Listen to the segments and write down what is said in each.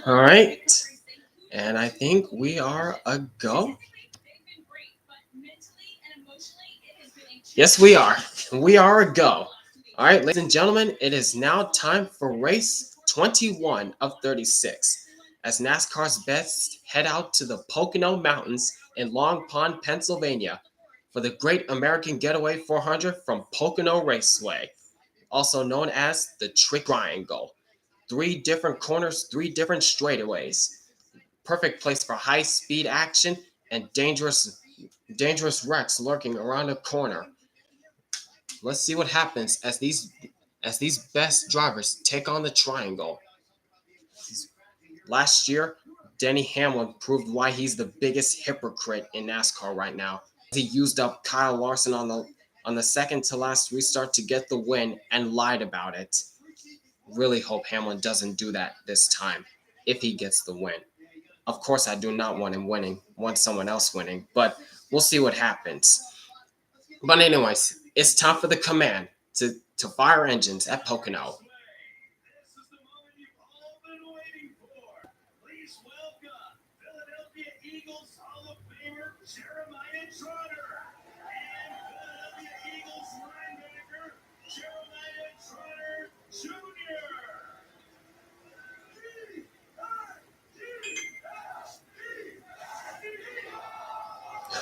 All right. And I think we are a go. Yes, we are. We are a go. All right, ladies and gentlemen, it is now time for race 21 of 36 as NASCAR's best head out to the Pocono Mountains in Long Pond, Pennsylvania for the Great American Getaway 400 from Pocono Raceway, also known as the Triangle. 3 different corners, 3 different straightaways. Perfect place for high speed action and dangerous wrecks lurking around a corner. Let's see what happens as these best drivers take on the triangle. Last year, Denny Hamlin proved why he's the biggest hypocrite in NASCAR right now. He used up Kyle Larson on the second to last restart to get the win and lied about it. Really hope Hamlin doesn't do that this time if he gets the win. Of course, I do not want him winning, want someone else winning, but we'll see what happens. But anyways, it's time for the command to fire engines at Pocono.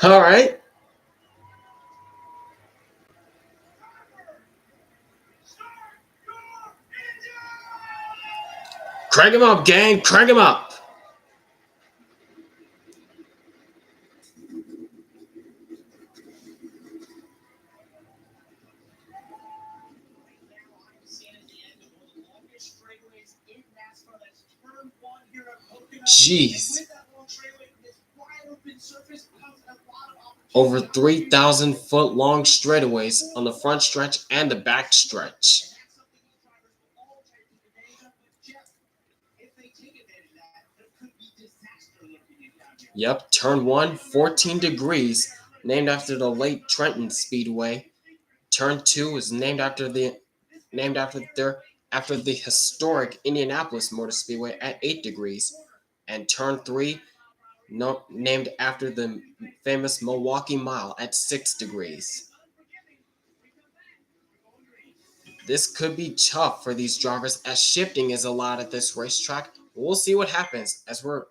All right. Crank him up, gang. Crank him up. Jeez. Over 3,000 foot long straightaways on the front stretch and the back stretch. Yep, turn 1, 14 degrees, named after the late Trenton Speedway. Turn 2 is after the historic Indianapolis Motor Speedway at 8 degrees, and turn 3 named after the famous Milwaukee Mile at 6 degrees. This could be tough for these drivers as shifting is allowed at this racetrack. We'll see what happens as we're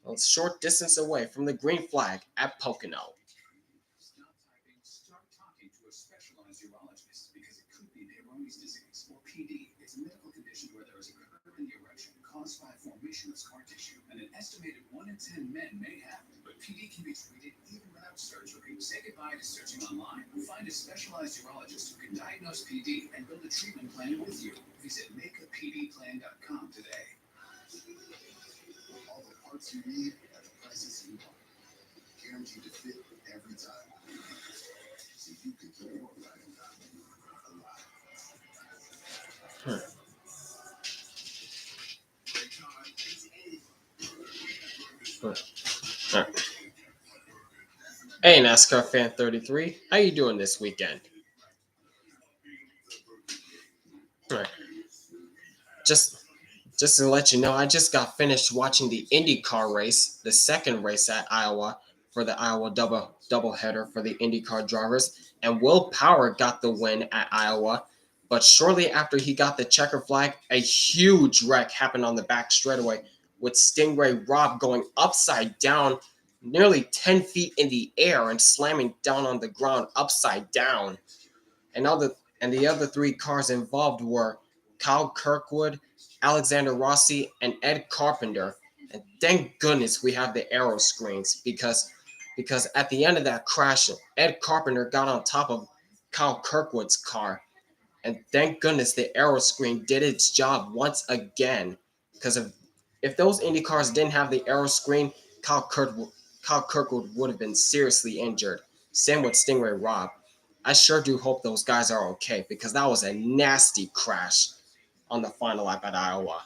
a short distance away from the green flag at Pocono. Caused by formation of scar tissue, and an estimated 1 in 10 men may have it. But PD can be treated even without surgery. Say goodbye to searching online. Find a specialized urologist who can diagnose PD and build a treatment plan with you. Visit makeapdplan.com today. All the parts you need at the prices you want. Guaranteed to fit every time. So you can keep your riding alive. Right. Hey NASCAR fan 33, how you doing this weekend? Right. Just to let you know, I just got finished watching the IndyCar race, the second race at Iowa for the Iowa doubleheader for the IndyCar drivers, and Will Power got the win at Iowa. But shortly after he got the checker flag, a huge wreck happened on the back straightaway with Stingray Robb going upside down nearly 10 feet in the air and slamming down on the ground upside down. And the other 3 cars involved were Kyle Kirkwood, Alexander Rossi, and Ed Carpenter. And thank goodness we have the aero screens because at the end of that crash, Ed Carpenter got on top of Kyle Kirkwood's car. And thank goodness the aero screen did its job once again. Because if those Indy cars didn't have the aero screen, Kyle Kirkwood would have been seriously injured. Same with Stingray Robb. I sure do hope those guys are okay because that was a nasty crash on the final lap at Iowa.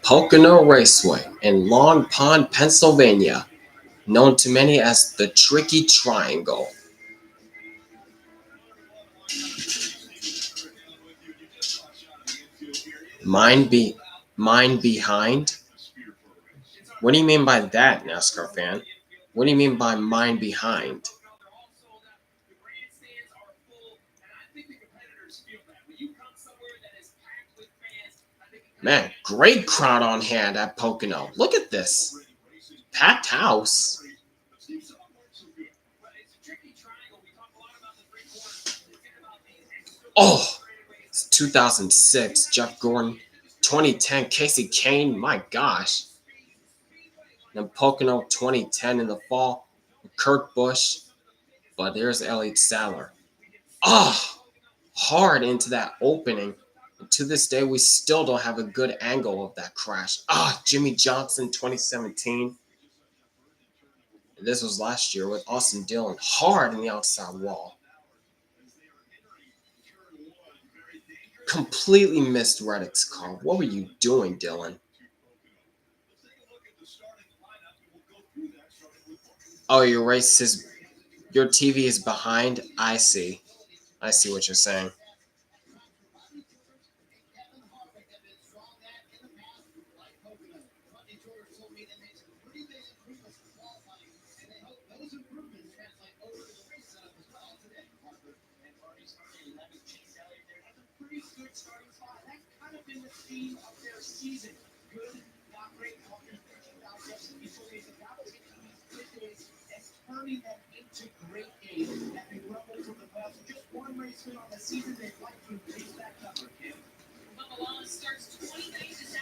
Pocono Raceway in Long Pond, Pennsylvania, known to many as the Tricky Triangle. Mine behind? What do you mean by that, NASCAR fan? What do you mean by mine behind? Man, great crowd on hand at Pocono. Look at this. Packed house. Oh, it's 2006. Jeff Gordon. 2010. Casey Kane. My gosh. Then Pocono 2010 in the fall. Kurt Busch. But there's Elliott Sadler. Oh, hard into that opening. And to this day, we still don't have a good angle of that crash. Jimmy Johnson 2017. This was last year with Austin Dillon hard in the outside wall. Completely missed Reddick's car. What were you doing, Dillon? Oh, your TV is behind? I see what you're saying.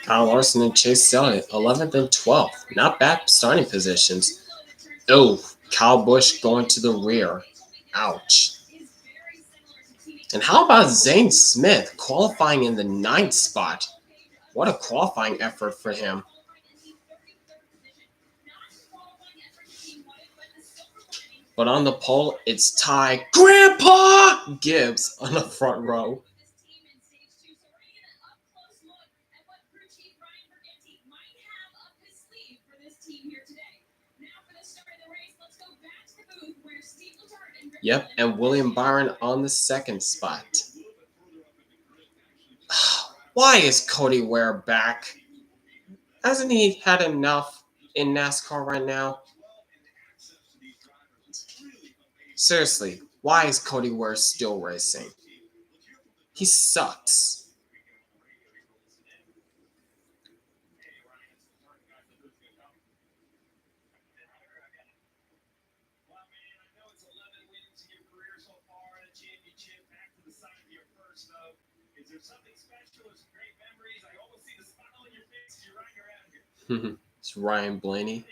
Kyle Larson and Chase Elliott, 11th and 12th. Not bad starting positions. Oh, Kyle Busch going to the rear. Ouch. And how about Zane Smith qualifying in the 9th spot? What a qualifying effort for him. But on the pole, it's Ty Grandpa Gibbs on the front row. Yep, and William Byron on the 2nd spot. Why is Cody Ware back? Hasn't he had enough in NASCAR right now? Seriously, why is Cody Ware still racing? He sucks. It's Ryan Blaney.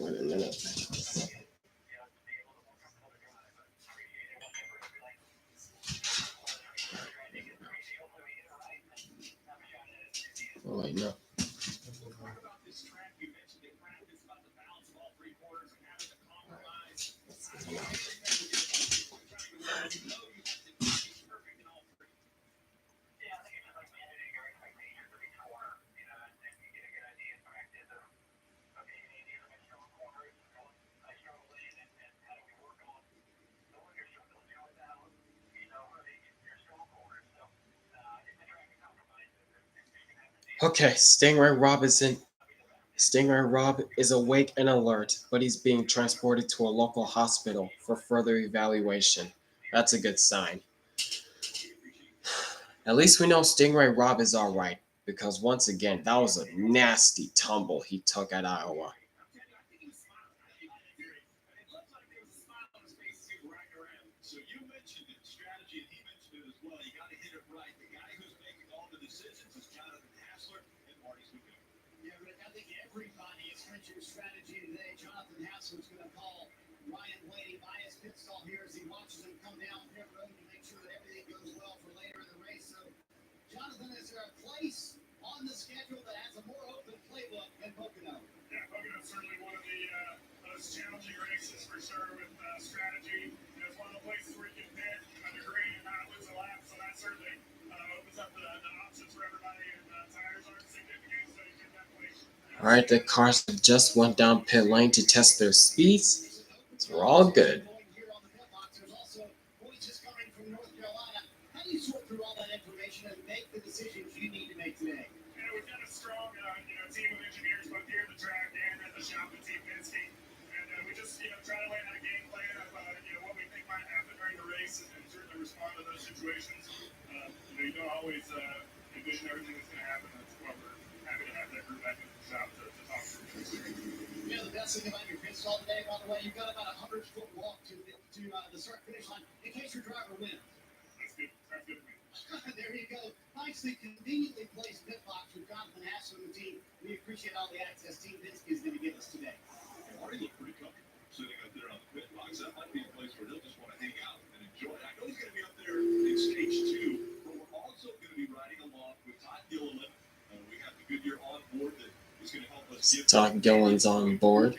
Wait a minute. Oh, wait, no. Okay, Stingray Rob is awake and alert, but he's being transported to a local hospital for further evaluation. That's a good sign. At least we know Stingray Rob is alright, because once again, that was a nasty tumble he took at Iowa. All right, the cars just went down pit lane to test their speeds, so we're all good. Todd Gillen's on board.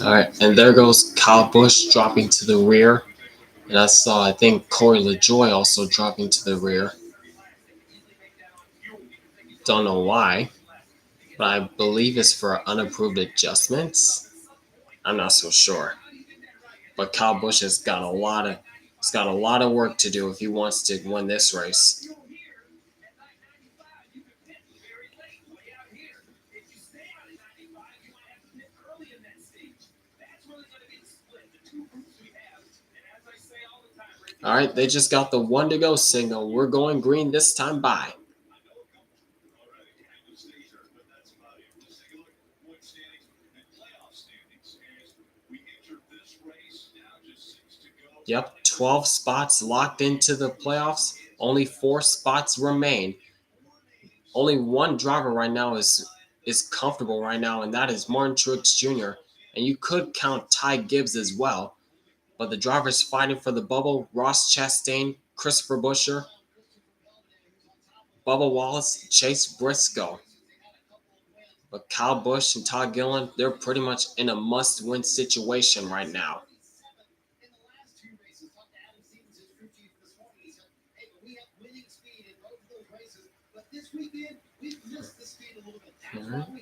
All right, and there goes Kyle Busch dropping to the rear. And I think Corey LaJoie also dropping to the rear. Don't know why, but I believe it's for unapproved adjustments. I'm not so sure. But Kyle Busch has got a lot of work to do if he wants to win this race. All right, they just got the 1 to go signal. We're going green this time. Bye. Yep, 12 spots locked into the playoffs. Only 4 spots remain. Only one driver right now is comfortable right now, and that is Martin Truex Jr. And you could count Ty Gibbs as well. But the drivers fighting for the bubble: Ross Chastain, Christopher Buescher, Bubba Wallace, Chase Briscoe. But Kyle Busch and Todd Gillen, they're pretty much in a must-win situation right now. Mm-hmm.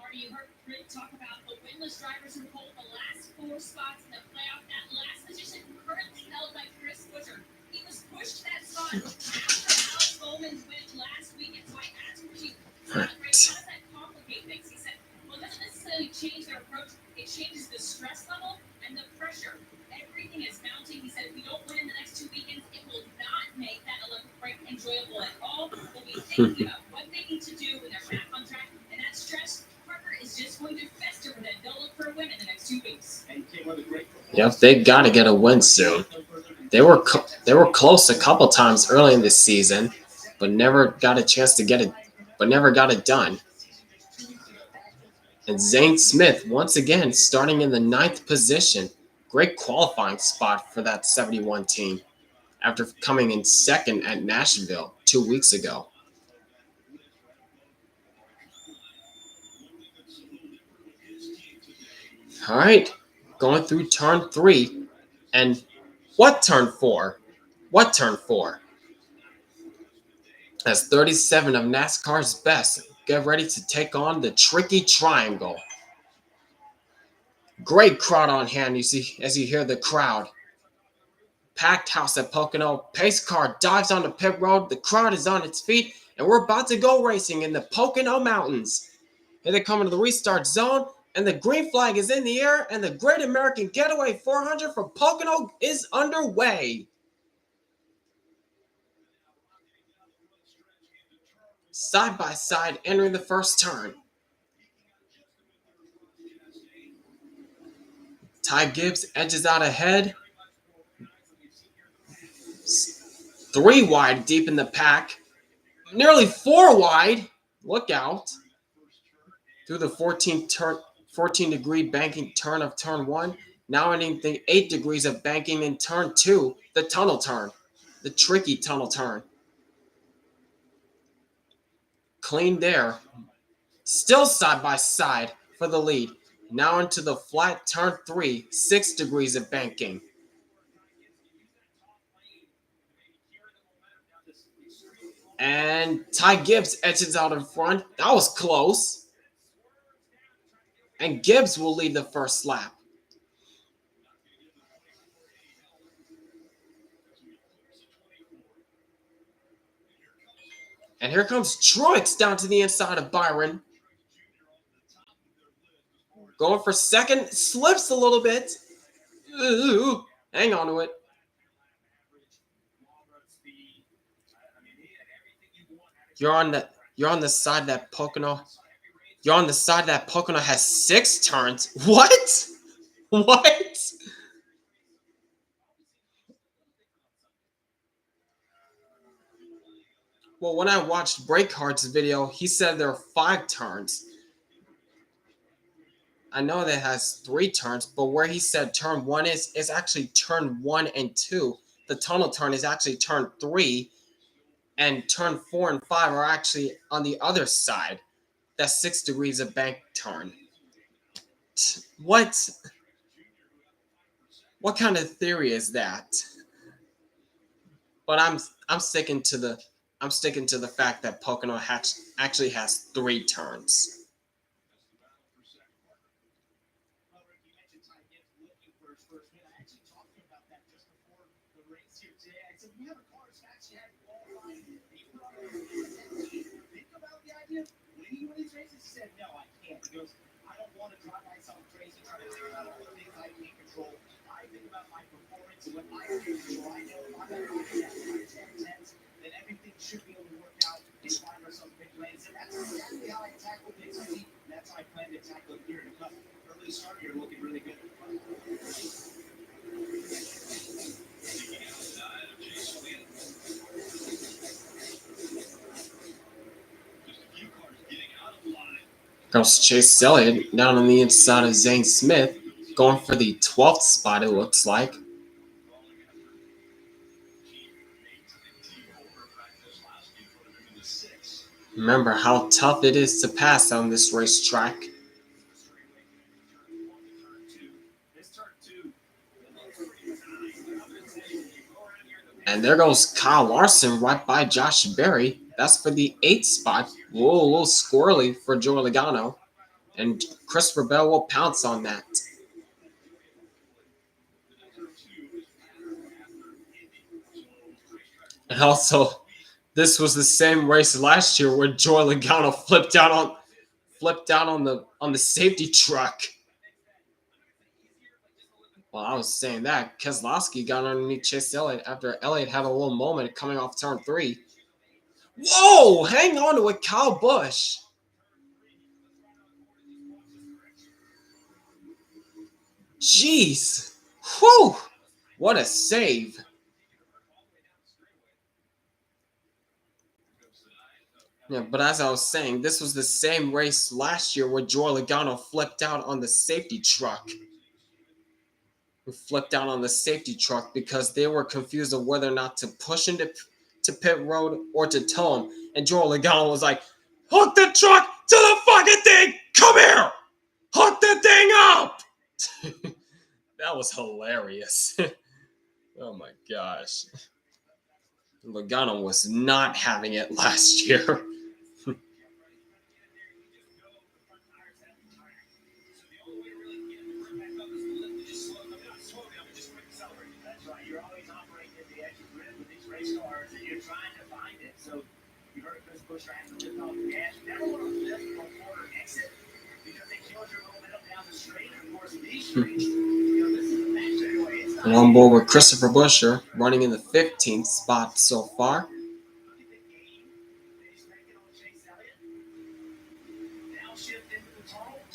You heard Rick talk about the winless drivers who hold the last 4 spots in the playoff. That last position currently held by Chris Buescher. He was pushed that spot after Alex Bowman's win last week. And so I asked Ricky, how does that complicate things? He said, well, it doesn't necessarily change their approach. It changes the stress level and the pressure. Everything is mounting. He said, if we don't win in the next 2 weekends, it will not make that 11th break enjoyable at all. We'll be thinking about what they need to do when they're back on track. And that stress is just going to fester with it. They'll look for a win in the next 2 weeks. Yep, they got to get a win soon. They were close a couple times early in the season, but never got a chance to get it. But never got it done. And Zane Smith once again starting in the 9th position. Great qualifying spot for that 71 team after coming in 2nd at Nashville 2 weeks ago. All right, going through turn 3, and what turn 4? What turn 4? As 37 of NASCAR's best get ready to take on the tricky triangle. Great crowd on hand, you see, as you hear the crowd. Packed house at Pocono. Pace car dives on the pit road. The crowd is on its feet, and we're about to go racing in the Pocono Mountains. Here they come into the restart zone, and the green flag is in the air, and the Great American Getaway 400 from Pocono is underway. side by side entering the first turn. Ty Gibbs edges out ahead. 3 wide deep in the pack. Nearly 4 wide. Look out. Through the 14-degree banking turn of turn 1. Now ending the 8 degrees of banking in turn 2. The tunnel turn. The tricky tunnel turn. Clean there. Still side by side for the lead. Now into the flat turn 3. 6 degrees of banking. And Ty Gibbs edges out in front. That was close. And Gibbs will lead the first lap. And here comes Truex down to the inside of Byron. Going for second. Slips a little bit. Ooh, hang on to it. You're on the side that Pocono. You're on the side that Pocono has 6 turns. What? What? Well, when I watched Breakhart's video, he said there are 5 turns. I know that has 3 turns, but where he said turn 1 is actually turn 1 and 2. The tunnel turn is actually turn 3, and turn 4 and 5 are actually on the other side. That's 6 degrees of bank turn. What? What kind of theory is that? But I'm sticking to the fact that Pocono actually has 3 turns. Should be able to work out and find ourselves big lanes. And that's exactly how I tackle things. That's how I plan to tackle it here in a cup. Early start here looking really good. Goes Chase Elliott down on the inside of Zane Smith, going for the 12th spot, it looks like. Remember how tough it is to pass on this racetrack. And there goes Kyle Larson right by Josh Berry. That's for the 8th spot. Whoa, a little squirrely for Joe Logano. And Christopher Bell will pounce on that. And also, this was the same race last year where Joe Logano flipped out on the safety truck. Well, I was saying that Keselowski got underneath Chase Elliott after Elliott had a little moment coming off turn 3. Whoa! Hang on to it, Kyle Busch. Jeez. Whew. What a save. Yeah, but as I was saying, this was the same race last year where Joe Logano flipped out on the safety truck. Flipped out on the safety truck because they were confused of whether or not to push into pit road or to tow him. And Joe Logano was like, hook the truck to the fucking thing! Come here! Hook the thing up! That was hilarious. Oh my gosh. Logano was not having it last year. And on board with Christopher Buescher, running in the 15th spot so far.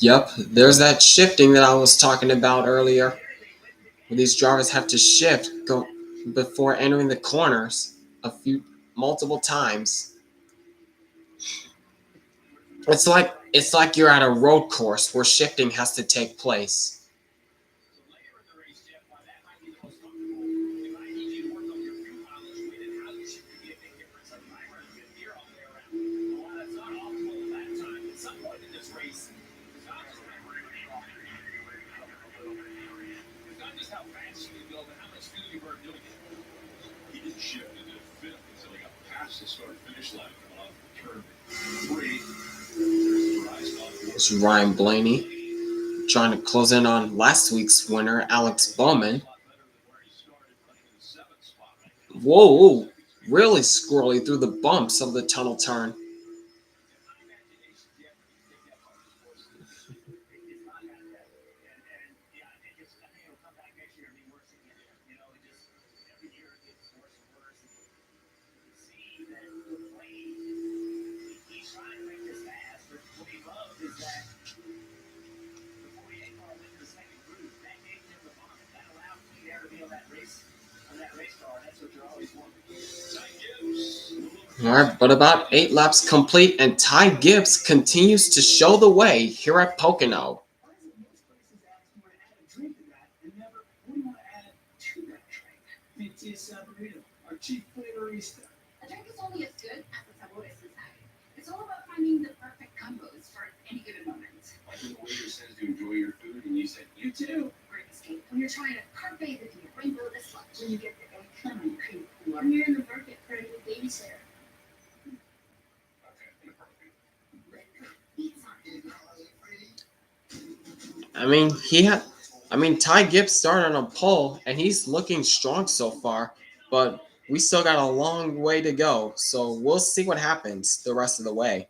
Yep, there's that shifting that I was talking about earlier. Where these drivers have to shift before entering the corners multiple times. It's like you're at a road course where shifting has to take place. It's Ryan Blaney trying to close in on last week's winner, Alex Bowman. Whoa, really squirrely through the bumps of the tunnel turn. All right, but about 8 laps complete, and Ty Gibbs continues to show the way here at Pocono. A drink is only as good as the sabor is inside. It's all about finding the perfect combos for any given moment. Like when the waiter says to enjoy your food and you say, you too. Great escape when you're trying to carpe the diem, rainbow this lunch, when you get the economy cream cooler, when you're in the market for a new babysitter. Eat something. Ty Gibbs started on a pole, and he's looking strong so far, but we still got a long way to go, so we'll see what happens the rest of the way.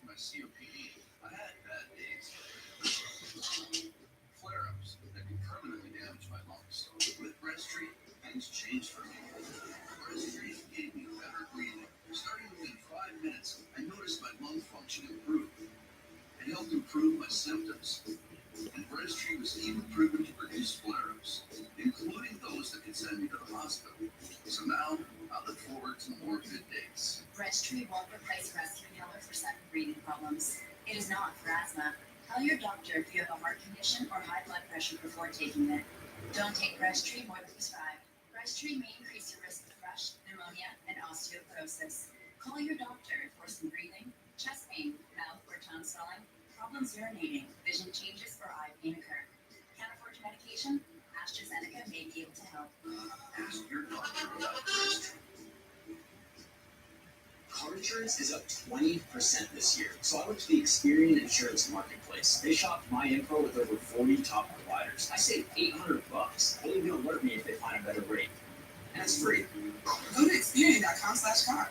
My COPD, I had bad days. Flare-ups that could permanently damage my lungs. With Breast Street, things changed for me. Breast Street gave me better breathing. Starting within 5 minutes, I noticed my lung function improved. It helped improve my symptoms. And Breast Street was even proven to reduce flare-ups, including those that could send me to the hospital. So now, I look forward to more good days. Breast Tree won't replace rescue inhaler for sudden breathing problems. It is not for asthma. Tell your doctor if you have a heart condition or high blood pressure before taking it. Don't take Breast Tree more than prescribed. Breast Tree may increase your risk of thrush, pneumonia, and osteoporosis. Call your doctor for some breathing, chest pain, mouth or tongue swelling, problems urinating, vision changes, or eye pain occur. Can't afford your medication? AstraZeneca may be able to help. Ask your doctor about Breast Tree. Car insurance is up 20% this year. So I went to the Experian Insurance Marketplace. They shopped my info with over 40 top providers. I saved $800. They'll even alert me if they find a better rate. And it's free. Go to Experian.com/car.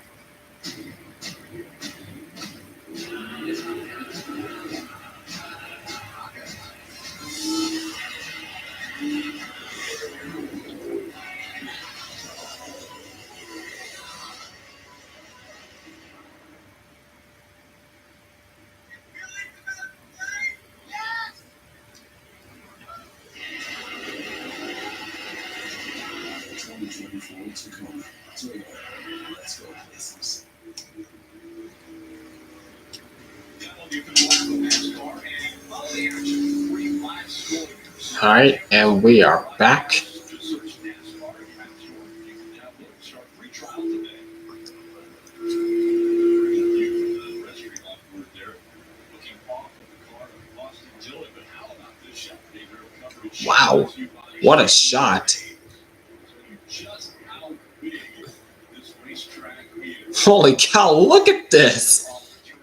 Pocono. Toyota. Let's go business. You can watch the NASCAR and follow the action. 3 live scores. All right, and we are back. Search NASCAR and NASCAR. You can download start free trial today. The registry awkward there. Looking off of the car of Austin Dillon, but how about this shot? David recovery. Wow, what a shot. Just outbid this racetrack is. Holy cow, look at this.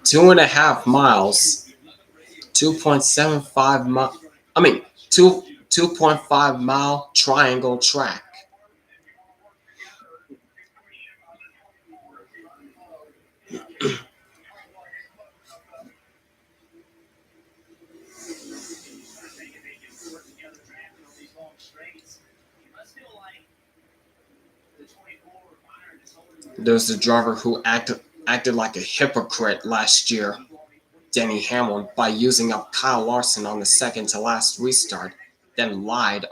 2.5 miles. 2.75 mile. 2.5 mile triangle track. There's the driver who acted like a hypocrite last year, Denny Hamlin, by using up Kyle Larson on the second to last restart, then lied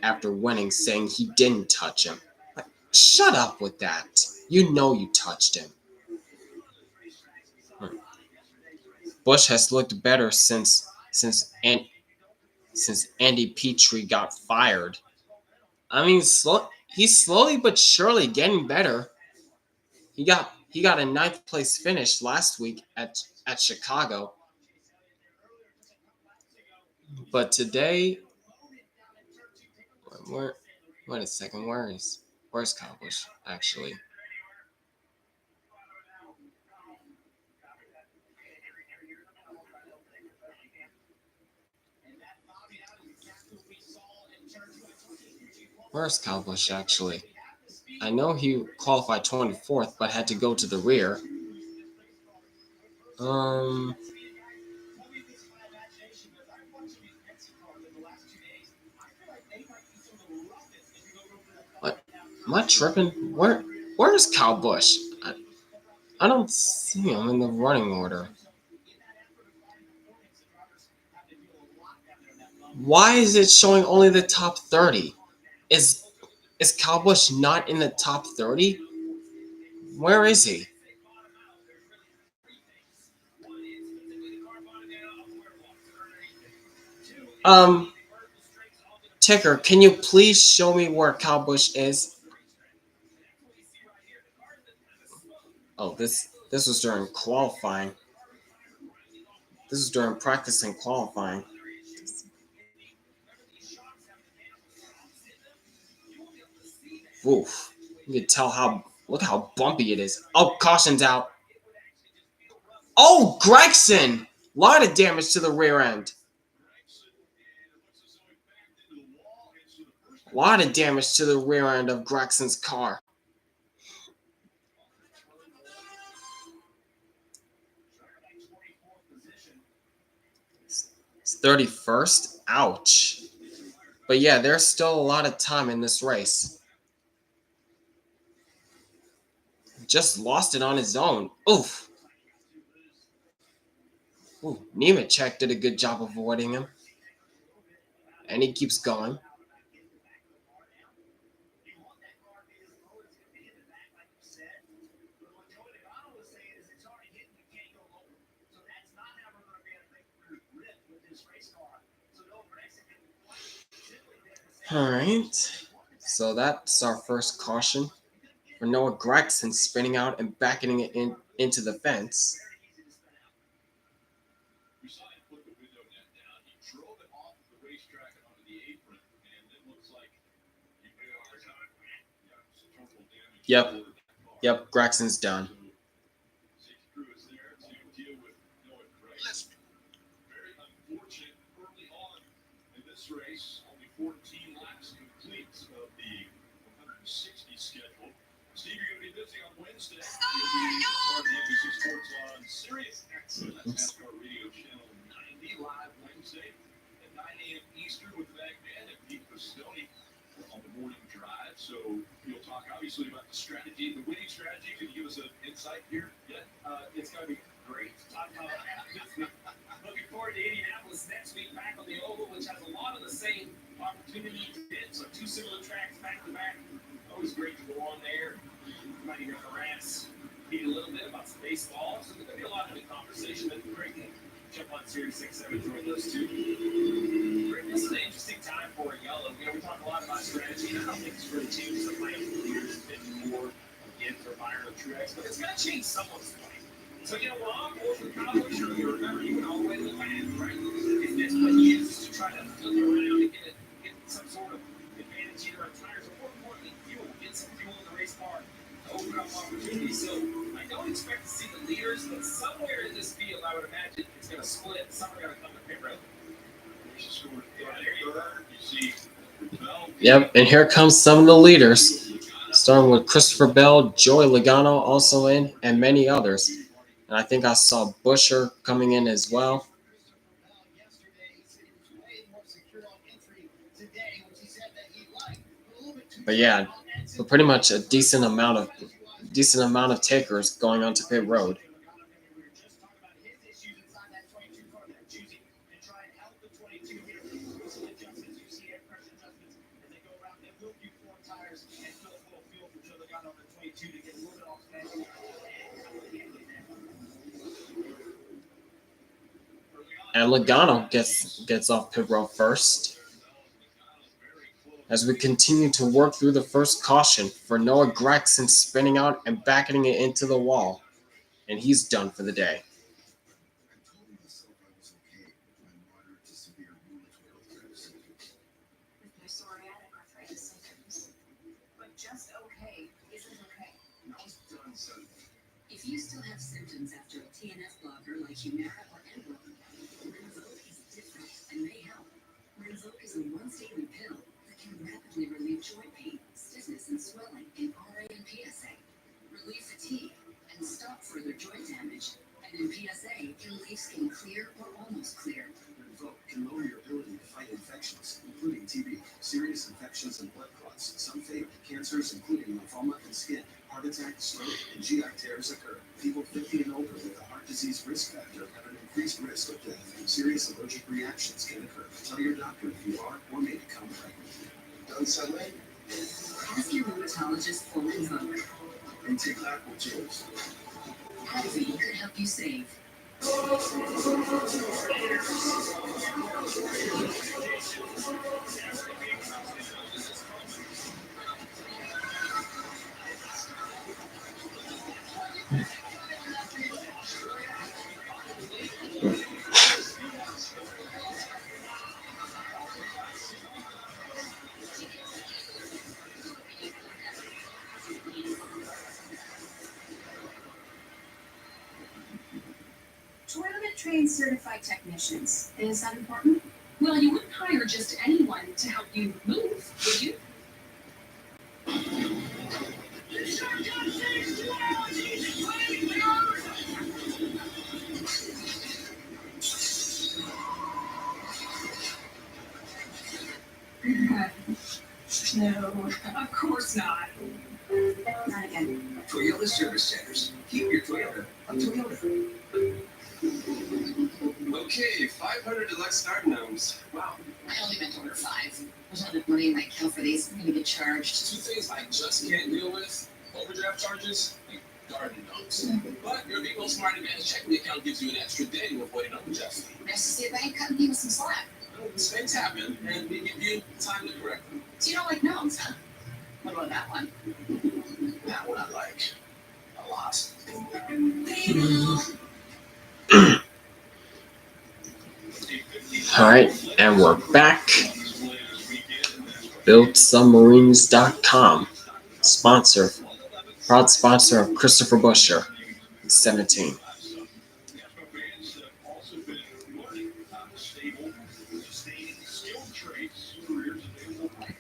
after winning, saying he didn't touch him. Like, shut up with that. You know you touched him. Busch has looked better since Andy Petrie got fired. I mean, he's slowly but surely getting better. He got a ninth place finish last week at Chicago. But today, wait a second, where's Kyle Busch actually? Where's Kyle Busch actually? I know he qualified 24th, but had to go to the rear. What? Am I tripping? Where's Kyle Busch? I don't see him in the running order. Why is it showing only the top 30? Is Kyle Busch not in the top 30? Where is he? Ticker, can you please show me where Kyle Busch is? Oh, this was during qualifying. This was during practice and qualifying. Oof. You can tell look how bumpy it is. Oh, caution's out. Oh, Gregson! A lot of damage to the rear end. A lot of damage to the rear end of Gregson's car. It's 31st? Ouch. But yeah, there's still a lot of time in this race. Just lost it on his own. Oof. Ooh, Nemechek did a good job avoiding him. And he keeps going. Alright. So that's our first caution for Noah Gragson spinning out and backing it into the fence. Yep, Gragson's done. NASCAR radio channel 90 live Wednesday at 9 a.m. Eastern with the Bagman and Pete Pistone on the morning drive. So you'll talk obviously about the strategy, the winning strategy. Can you give us an insight here? Yeah, it's going to be great. Looking forward to Indianapolis next week back on the Oval, which has a lot of the same opportunities. So two similar tracks back to back. Always great to go on there. You might even harass Pete a little bit about some baseball. So there's going to be a lot of the conversation. That'd be great to jump on Series 6, 7, join those two. This is an interesting time for Yellow. We talk a lot about strategy, and I don't think it's really changed the plan for the years. It's been more against or Byron or Truex, but it's going to change someone's plan. So, we're on board with college. You remember, you went all the way to the land, right? If this one used to try to flip around and get some sort of advantage either on tires or more importantly, fuel, get some fuel in the race car to open up opportunities. So, I don't expect to see the leaders, but somewhere in this field, I would imagine it's going to split. Some are going to come to pit road. Yep, and here comes some of the leaders. starting with Christopher Bell, Joey Logano also in, and many others. And I think I saw Busher coming in as well. But yeah, but pretty much a decent amount of takers going onto pit road. And Logano gets off pit road first. As we continue to work through the first caution for Noah Gragson spinning out and backing it into the wall. And he's done for the day. If you still have symptoms after a TNF blocker like Humira or Enbrel, Rinvoq is different and may help. Rinvoq is a once-daily pill that can rapidly relieve joint pain, stiffness, and swelling in RA and PSA, relieve fatigue, and stop further joint damage. And in PSA, can leave skin clear or almost clear. Rinvoq can lower your ability to fight infections, including TB, serious infections and blood clots. Some fatal cancers, including lymphoma and skin. Heart attack, stroke, and GI tears occur. People 50 and older with a heart disease risk factor have an increased risk of death. Serious allergic reactions can occur. Tell your doctor if you are or may become pregnant. Done suddenly? Ask your rheumatologist for Rinvoq. And take Aqua Juice. AbbVie could help you save. Tournament trained certified technicians. Is that important? Well, you wouldn't hire just anyone to help you move, would you? No, of course not. Not again. Toyota Service Centers. Keep your Toyota a Toyota. Okay, 500 deluxe start gnomes. Wow. I only meant to order 5. There's not enough money in my account for these. I'm gonna get charged. Two things I just can't deal with: overdraft charges and garden gnomes. But your Vivo Smart Advantage checking account gives you an extra day to avoid an overdraft fee. Nice to see a bank cutting me with some slack. Mistakes happen, and we give you time to correct them. So you don't like gnomes, huh? What about that one? That one I like a lot. All right, and we're back. BuiltSubmarines.com, proud sponsor of Christopher Busher, 17.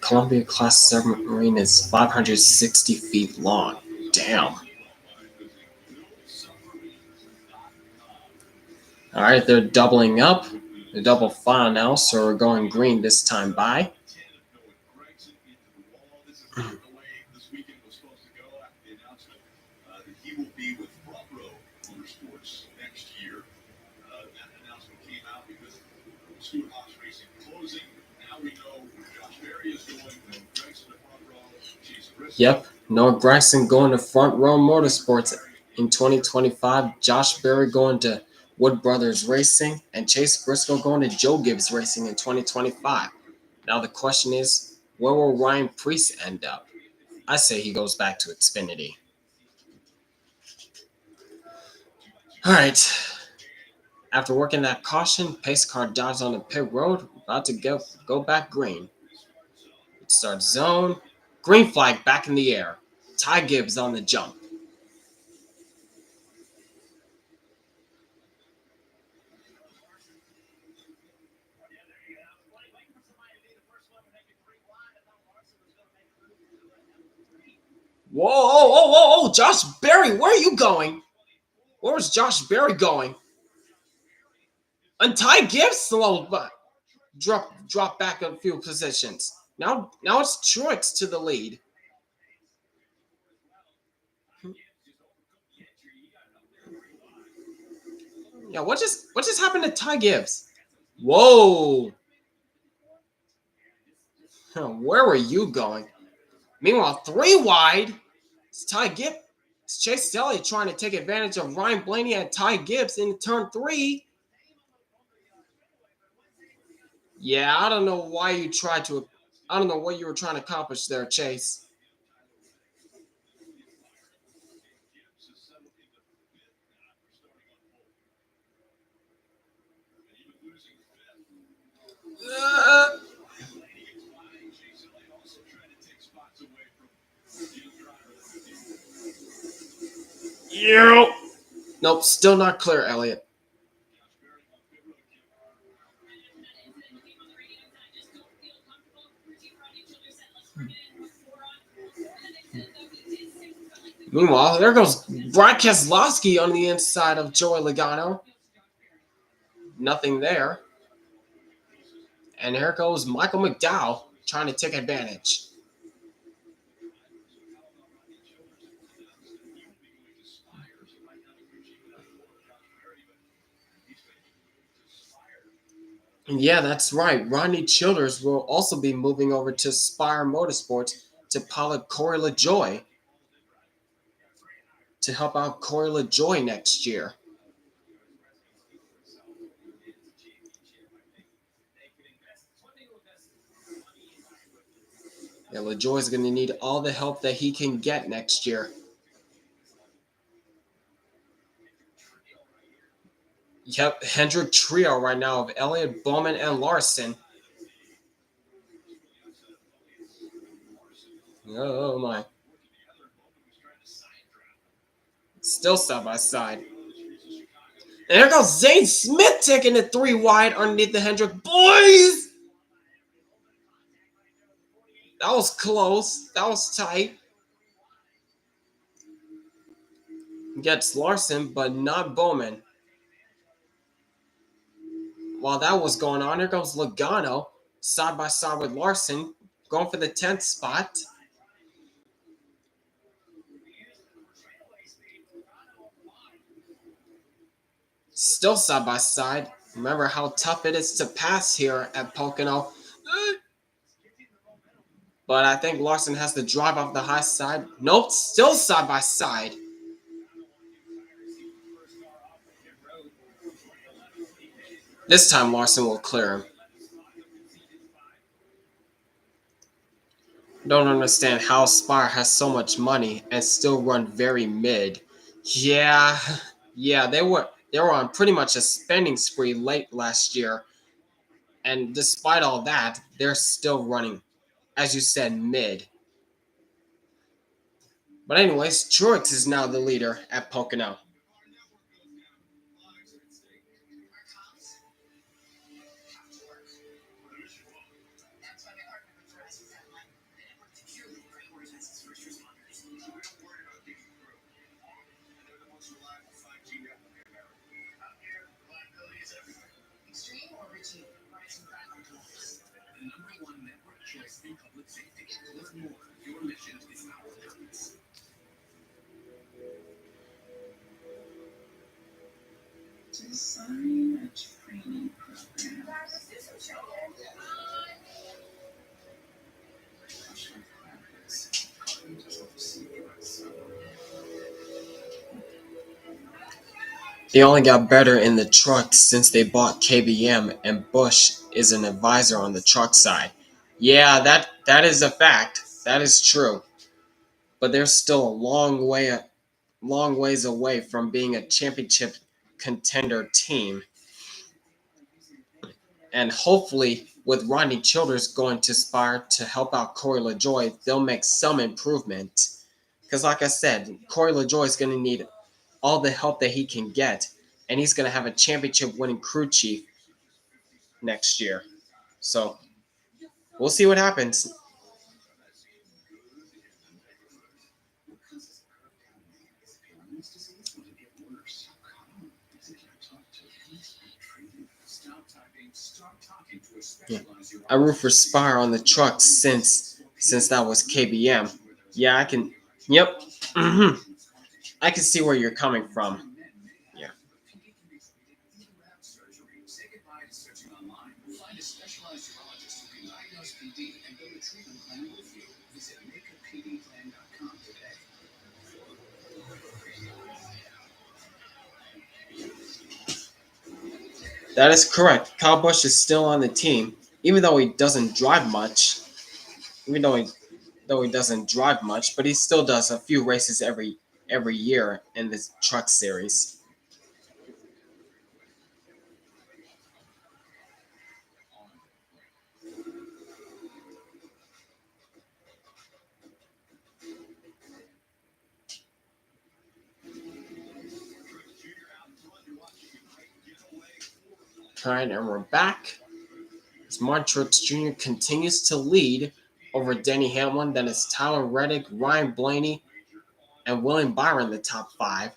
Columbia class submarine is 560 feet long. Damn. All right, they're doubling up. The double file now, so we're going green this time by. He will be with Front Row Motorsports next year. That announcement came out because of Stuart Haas Racing closing. Now we know Josh Berry is going from Gregson to Front Row. Chase Briscoe. Yep, Noah Gragson going to Front Row Motorsports in 2025. Josh Berry going to Wood Brothers Racing, and Chase Briscoe going to Joe Gibbs Racing in 2025. Now the question is, where will Ryan Preece end up? I say he goes back to Xfinity. All right. After working that caution, pace car dives on the pit road, about to go back green. It starts zone. Green flag back in the air. Ty Gibbs on the jump. Whoa, whoa, whoa, whoa, whoa, Josh Berry, where are you going? Where was Josh Berry going? And Ty Gibbs slowed, but drop back a few positions. Now it's Truex to the lead. Yeah, what just happened to Ty Gibbs? Whoa. Where were you going? Meanwhile, 3 wide. It's Ty Gibbs. It's Chase Elliott trying to take advantage of Ryan Blaney and Ty Gibbs in turn 3. Yeah, I don't know why you tried to. I don't know what you were trying to accomplish there, Chase. Yeah. Nope, still not clear, Elliott. Meanwhile, there goes Brad Keselowski on the inside of Joey Logano. Nothing there. And here goes Michael McDowell trying to take advantage. And yeah, that's right. Rodney Childers will also be moving over to Spire Motorsports to pilot Corey LaJoy to help out Corey LaJoy next year. Yeah, LaJoy is going to need all the help that he can get next year. Yep, Hendrick trio right now of Elliott, Bowman, and Larson. Oh my. Still side by side. And there goes Zane Smith taking it 3 wide underneath the Hendrick. Boys! That was close. That was tight. Gets Larson, but not Bowman. While that was going on, here goes Logano, side by side with Larson, going for the 10th spot. Still side by side. Remember how tough it is to pass here at Pocono. But I think Larson has to drive off the high side. Nope, still side by side. This time Larson will clear him. Don't understand how Spire has so much money and still run very mid. Yeah, they were on pretty much a spending spree late last year. And despite all that, they're still running, as you said, mid. But anyways, Truex is now the leader at Pocono. Design a training program. They only got better in the truck since they bought KBM, and Busch is an advisor on the truck side. Yeah, that is a fact. That is true. But they're still a long ways away from being a championship contender team. And hopefully, with Rodney Childers going to Spire to help out Corey LaJoy, they'll make some improvement. Because like I said, Corey LaJoy is going to need all the help that he can get. And he's going to have a championship winning crew chief next year. So, we'll see what happens. Yeah. I root for Spire on the truck since that was KBM. Yeah, I can. Yep. I can see where you're coming from. Yeah. Say goodbye to searching online. Find a specialized urologist who can diagnose PD and build a treatment plan with you. Visit makeapdplan.com today. That is correct. Kyle Busch is still on the team, even though he doesn't drive much. Even though he doesn't drive much, but he still does a few races every year in this truck series. All right, and we're back. As Martin Truex Jr. continues to lead over Denny Hamlin, then it's Tyler Reddick, Ryan Blaney, and William Byron the top 5.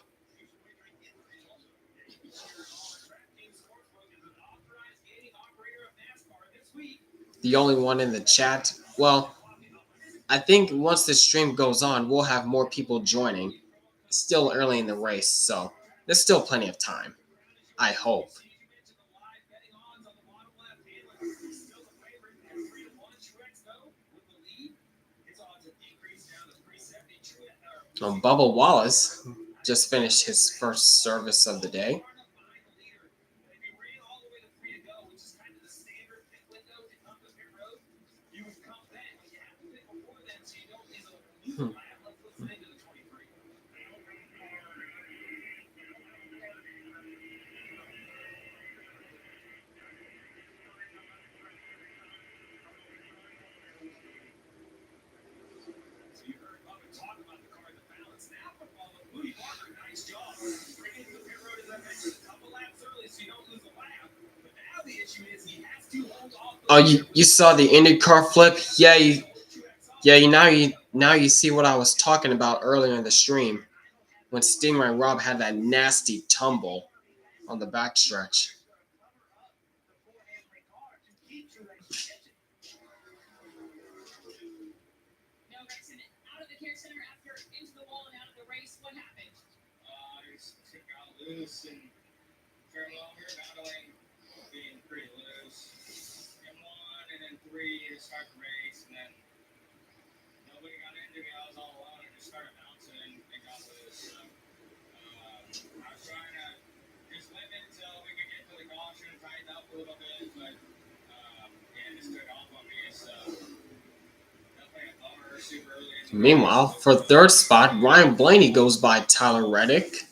The only one in the chat. Well, I think once the stream goes on, we'll have more people joining. It's still early in the race, so there's still plenty of time. I hope. Bubba Wallace just finished his first service of the day. Oh, you saw the IndyCar flip? Now you see what I was talking about earlier in the stream when Stingray Rob had that nasty tumble on the backstretch. Loose and very long here battling, being pretty loose. M1 and then 3 to start the race, and then nobody got into me. I was all alone and just started bouncing and got loose. So, I was trying to just limit it until we could get to the caution and tighten up a little bit, but yeah, it just took off on me. So definitely a bummer super early. Meanwhile, for third spot, Ryan Blaney goes by Tyler Reddick.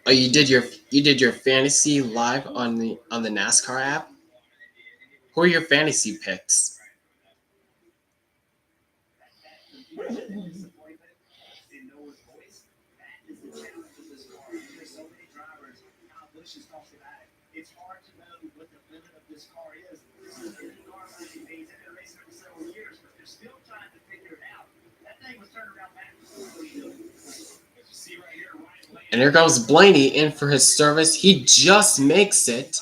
Oh, you did your fantasy live on the NASCAR app? Who are your fantasy picks? It's hard to know what the limit of this car is. This is a new car by any means. I've been racing for several years, but they're still trying to figure it out. That thing was turned around back before. And here goes Blaney in for his service. He just makes it.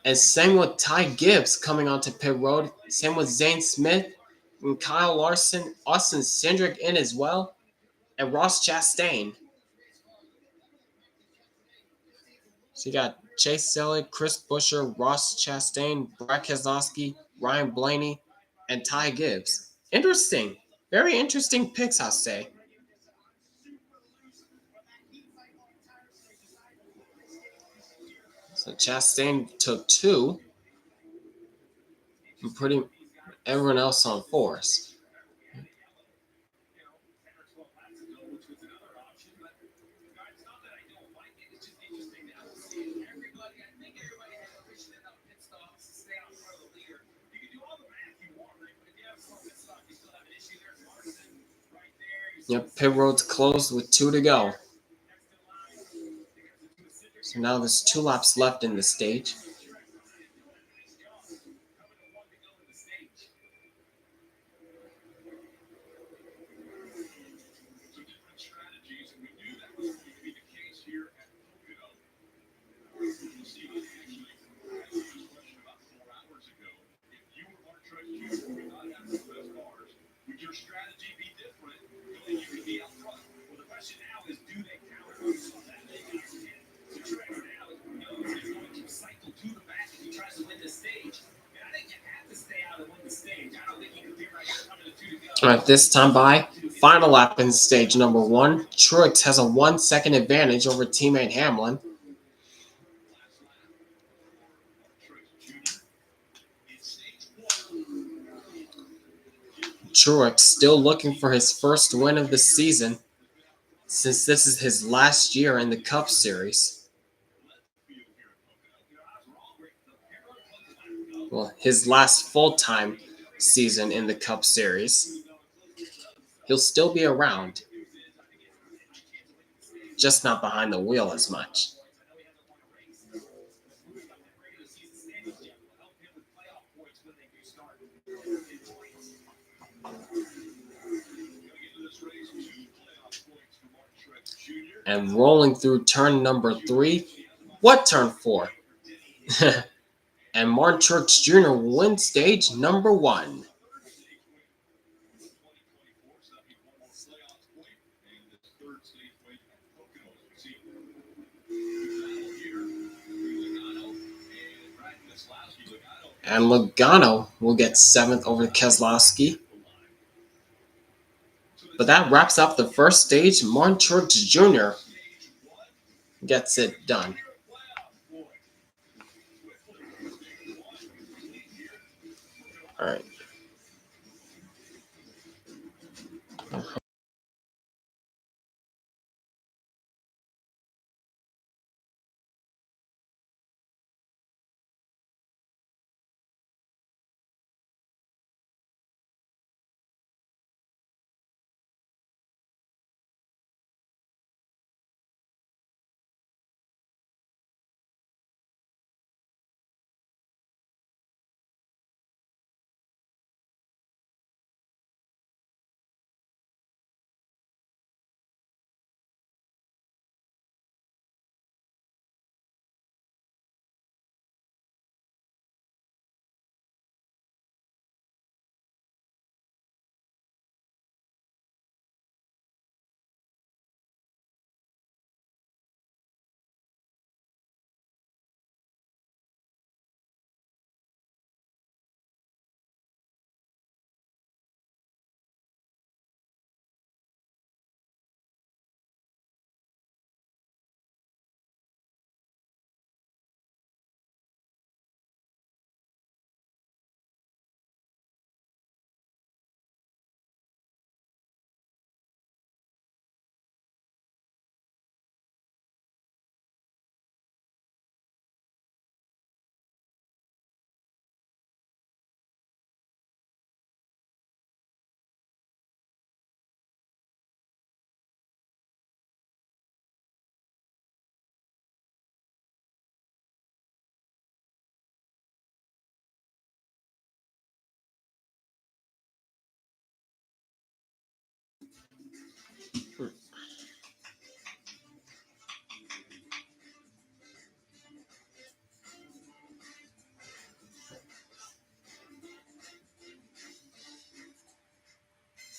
And same with Ty Gibbs coming onto pit road. Same with Zane Smith and Kyle Larson. Austin Cindric in as well. And Ross Chastain. So you got Chase Elliott, Chris Buescher, Ross Chastain, Brad Keselowski, Ryan Blaney, and Ty Gibbs. Interesting. Very interesting picks, I'll say. So Chastain took 2 and putting everyone else on 4s. Yep, pit road's closed with 2 to go. So now there's 2 laps left in the stage. All right, this time by final lap in stage number 1. Truex has a 1-second advantage over teammate Hamlin. Truex still looking for his first win of the season, since this is his last year in the Cup Series. Well, his last full-time season in the Cup Series. He'll still be around, just not behind the wheel as much. And rolling through turn number 3. What turn 4? And Martin Truex Jr. wins stage number 1. And Logano will get 7th over Keselowski. But that wraps up the first stage. Martin Truex Jr. gets it done. All right.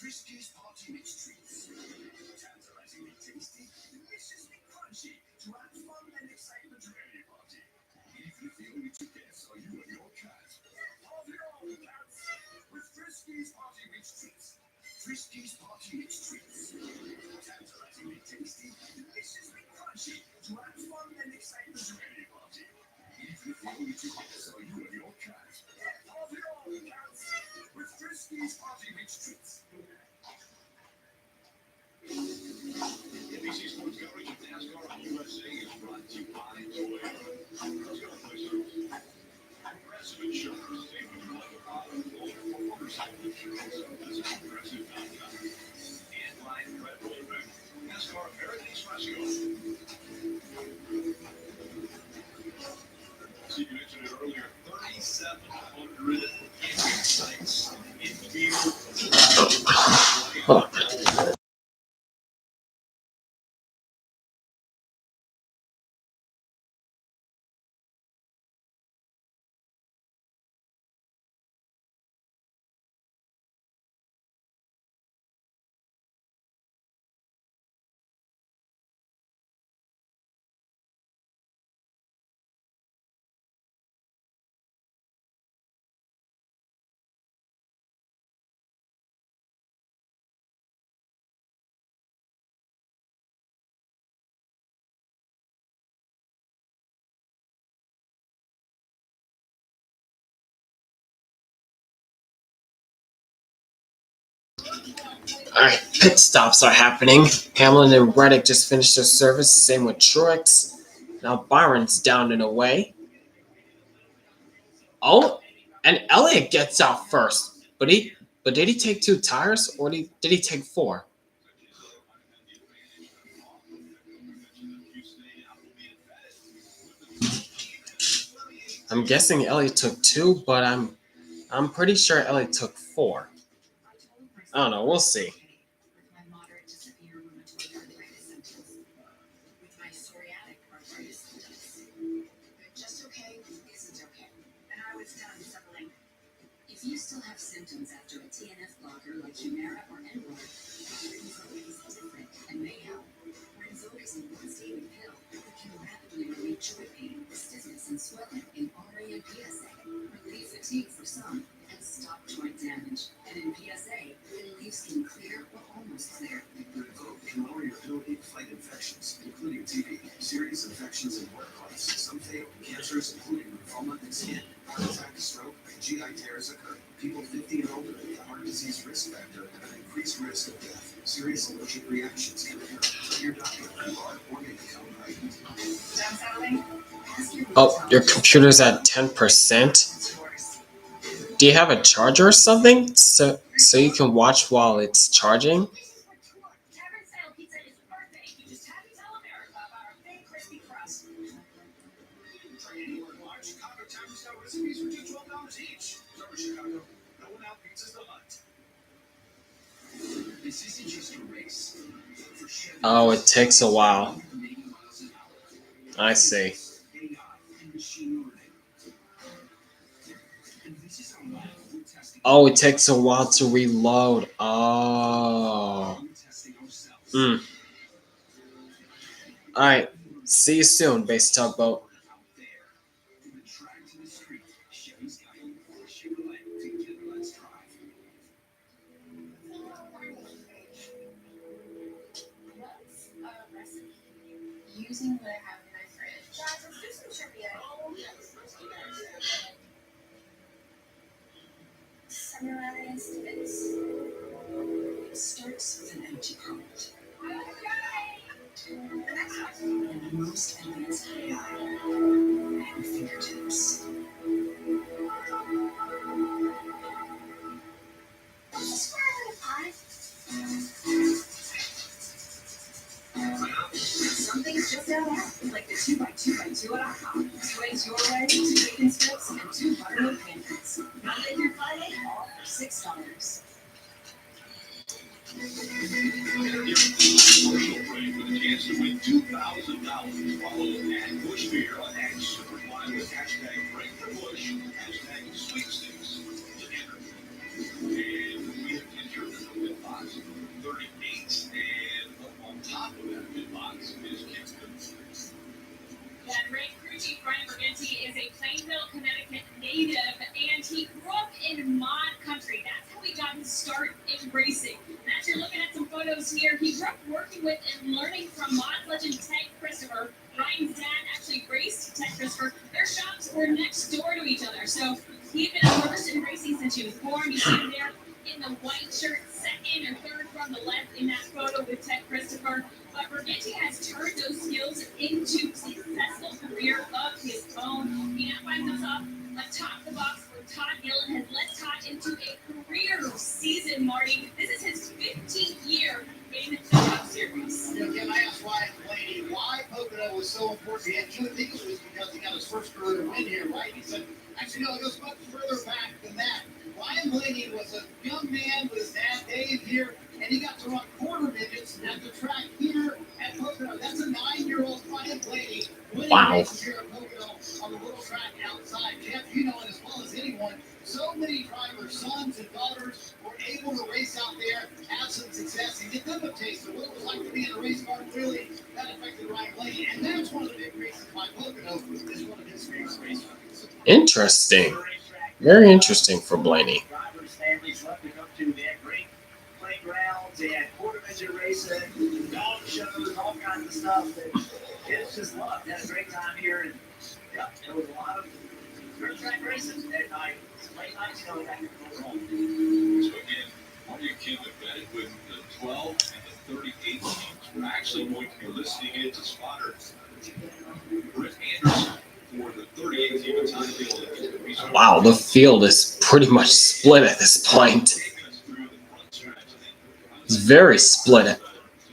Friskies party mix treats. Tantalizingly tasty, deliciously crunchy to add fun and excitement to any party. If you feel we took guess, are you and your cat? Party on, cats! With Friskies party mix treats. Friskies party mix treats. Tantalizingly tasty, deliciously crunchy to add fun and excitement to any party. If you feel we took guess, are you and your cat? Party on, cats! With Friskies party mix treats. NBC Sports coverage of NASCAR on USA is brought to you by Toyota. Progressive Insurance. Save with your life product. For motorcycle insurance, visit progressive.com. And by Red Bull Red. NASCAR American Express. See, you mentioned it earlier. 3,700 sites in field. All right, pit stops are happening. Hamlin and Reddick just finished their service. Same with Truex. Now Byron's down and away. Oh, and Elliott gets out first. But did he take 2 tires or did he take 4? I'm guessing Elliott took 2, but I'm pretty sure Elliott took 4. I don't know. We'll see. With my moderate to severe rheumatoid arthritis symptoms. With my psoriatic arthritis symptoms. But just okay isn't okay. And I was done settling. If you still have symptoms after a TNF blocker like Humira or Enroll, Rinvoq is different and may help. Rinvoq is a once-daily pill that can rapidly relieve joint pain, stiffness, and swelling in RA and PSA, relieve fatigue for some, and stop joint damage. And in PSA, it leaves skin clear or almost clear. Rinvoq can lower your ability to fight infections, including TB, serious infections in workplace, some fatal, cancers including lymphoma and skin, heart attack, stroke, and GI tears occur. People 50 and older with a heart disease risk factor have an increased risk of death. Serious allergic reactions can occur. Tell your doctor if you are or may become pregnant. Done settling? Ask your Oh, your computer's at 10%. It's yours. Do you have a charger or something so you can watch while it's charging? Tavern-style pizza is perfect. You just have to tell America about our big crispy crust. Try any of our large Chicago tavern-style recipes for just $12 each. Over Chicago, no one out pizzas the hut. This isn't just a race. For Chevy, Oh, it takes a while. 80 miles an hour. I see. AI and machine learning. And this is how well we're testing. Oh, it takes a while to reload. Oh. We're testing ourselves. Hmm. All right. See you soon, Base Tugboat. Out there, from the track to the street, Chevy's got it. Chevrolet, together let's drive. What's a recipe? Using what I have in my fridge. Guys, let's do some trivia. Oh, yes, let's do that. Summarize this. It starts with an empty prompt. And the most advanced AI at your fingertips. Some things just don't happen, like the 2x2x2 at IHOP. 2 eggs your way, 2 bacon strips, and 2 buttermilk pancakes. Monday through Friday, all for $6. Commercial break with a chance to win $2,000. Follow at Bush Beer on X. Reply with hashtag Break the Bush, hashtag Sweepstakes to enter. And we have entered the win box 38, and on top of that win box is Kingston. That great crew chief Brian Bergenti is a Plainville, Connecticut native, and he grew up in mod country. That's how he got his start in racing. And as you're looking at some photos here, he grew up working with and learning from mod legend Ted Christopher. Brian's dad actually raced Ted Christopher. Their shops were next door to each other, so he'd been immersed in racing since he was born. You see him there in the white shirt, second or third from the left in that photo with Ted Christopher. But Bergenti has turned those skills into a successful career of his own. He now finds himself atop the box where Todd Gillen has led Todd into a career season, Marty. This is his 15th year in the Cup Series. Again, I asked Ryan Blaney why Pocono was so important to him. You would think it was because he got his first career win here, right? He said, actually, no, it goes much further back than that. Ryan Blaney was a young man with his dad, Dave, here, and he got to run quarter midgets at the track here at Pocono. That's a 9-year-old Ryan Blaney winning races here at Pocono on the little track outside. Jeff, you know it as well as anyone. So many drivers, sons and daughters, were able to race out there, have some success, and get them a taste of what it was like to be in a race car. Really, that affected Ryan Blaney, and that's one of the big reasons why Pocono is one of his favorite racetracks. Interesting. Very interesting for Blaney. Drivers, families love to come to. They had great playgrounds, they had quarter midget racing, dog shows, all kinds of stuff. That it's just love. They had a great time here, and yeah, there was a lot of dirt track racing at night. Late nights, you know, back in Pocono. So again, Or you can bet it with the 12 and the 38 teams. We're actually going to be listening in to spotter Britt Anderson for the 38 team of time. Wow, the field is pretty much split at this point. It's very split.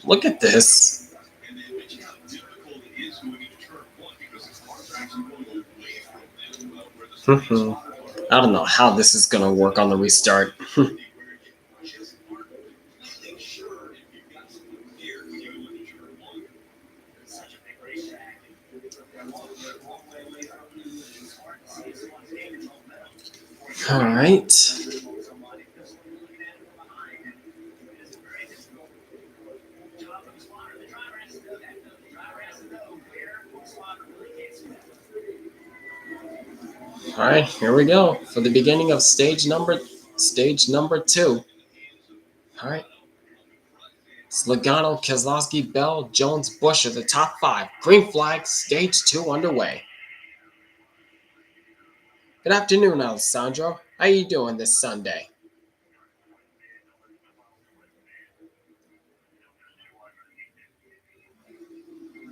Look at this. And then mention how difficult it is going into turn one because the cars are actually going away from them where the spotters are. I don't know how this is going to work on the restart. Such a big racetrack. All right. All right, here we go for the beginning of stage number 2. All right. It's Logano, Keselowski, Bell, Jones, Busch are the top 5. Green flag, stage 2 underway. Good afternoon, Alessandro. How you doing this Sunday?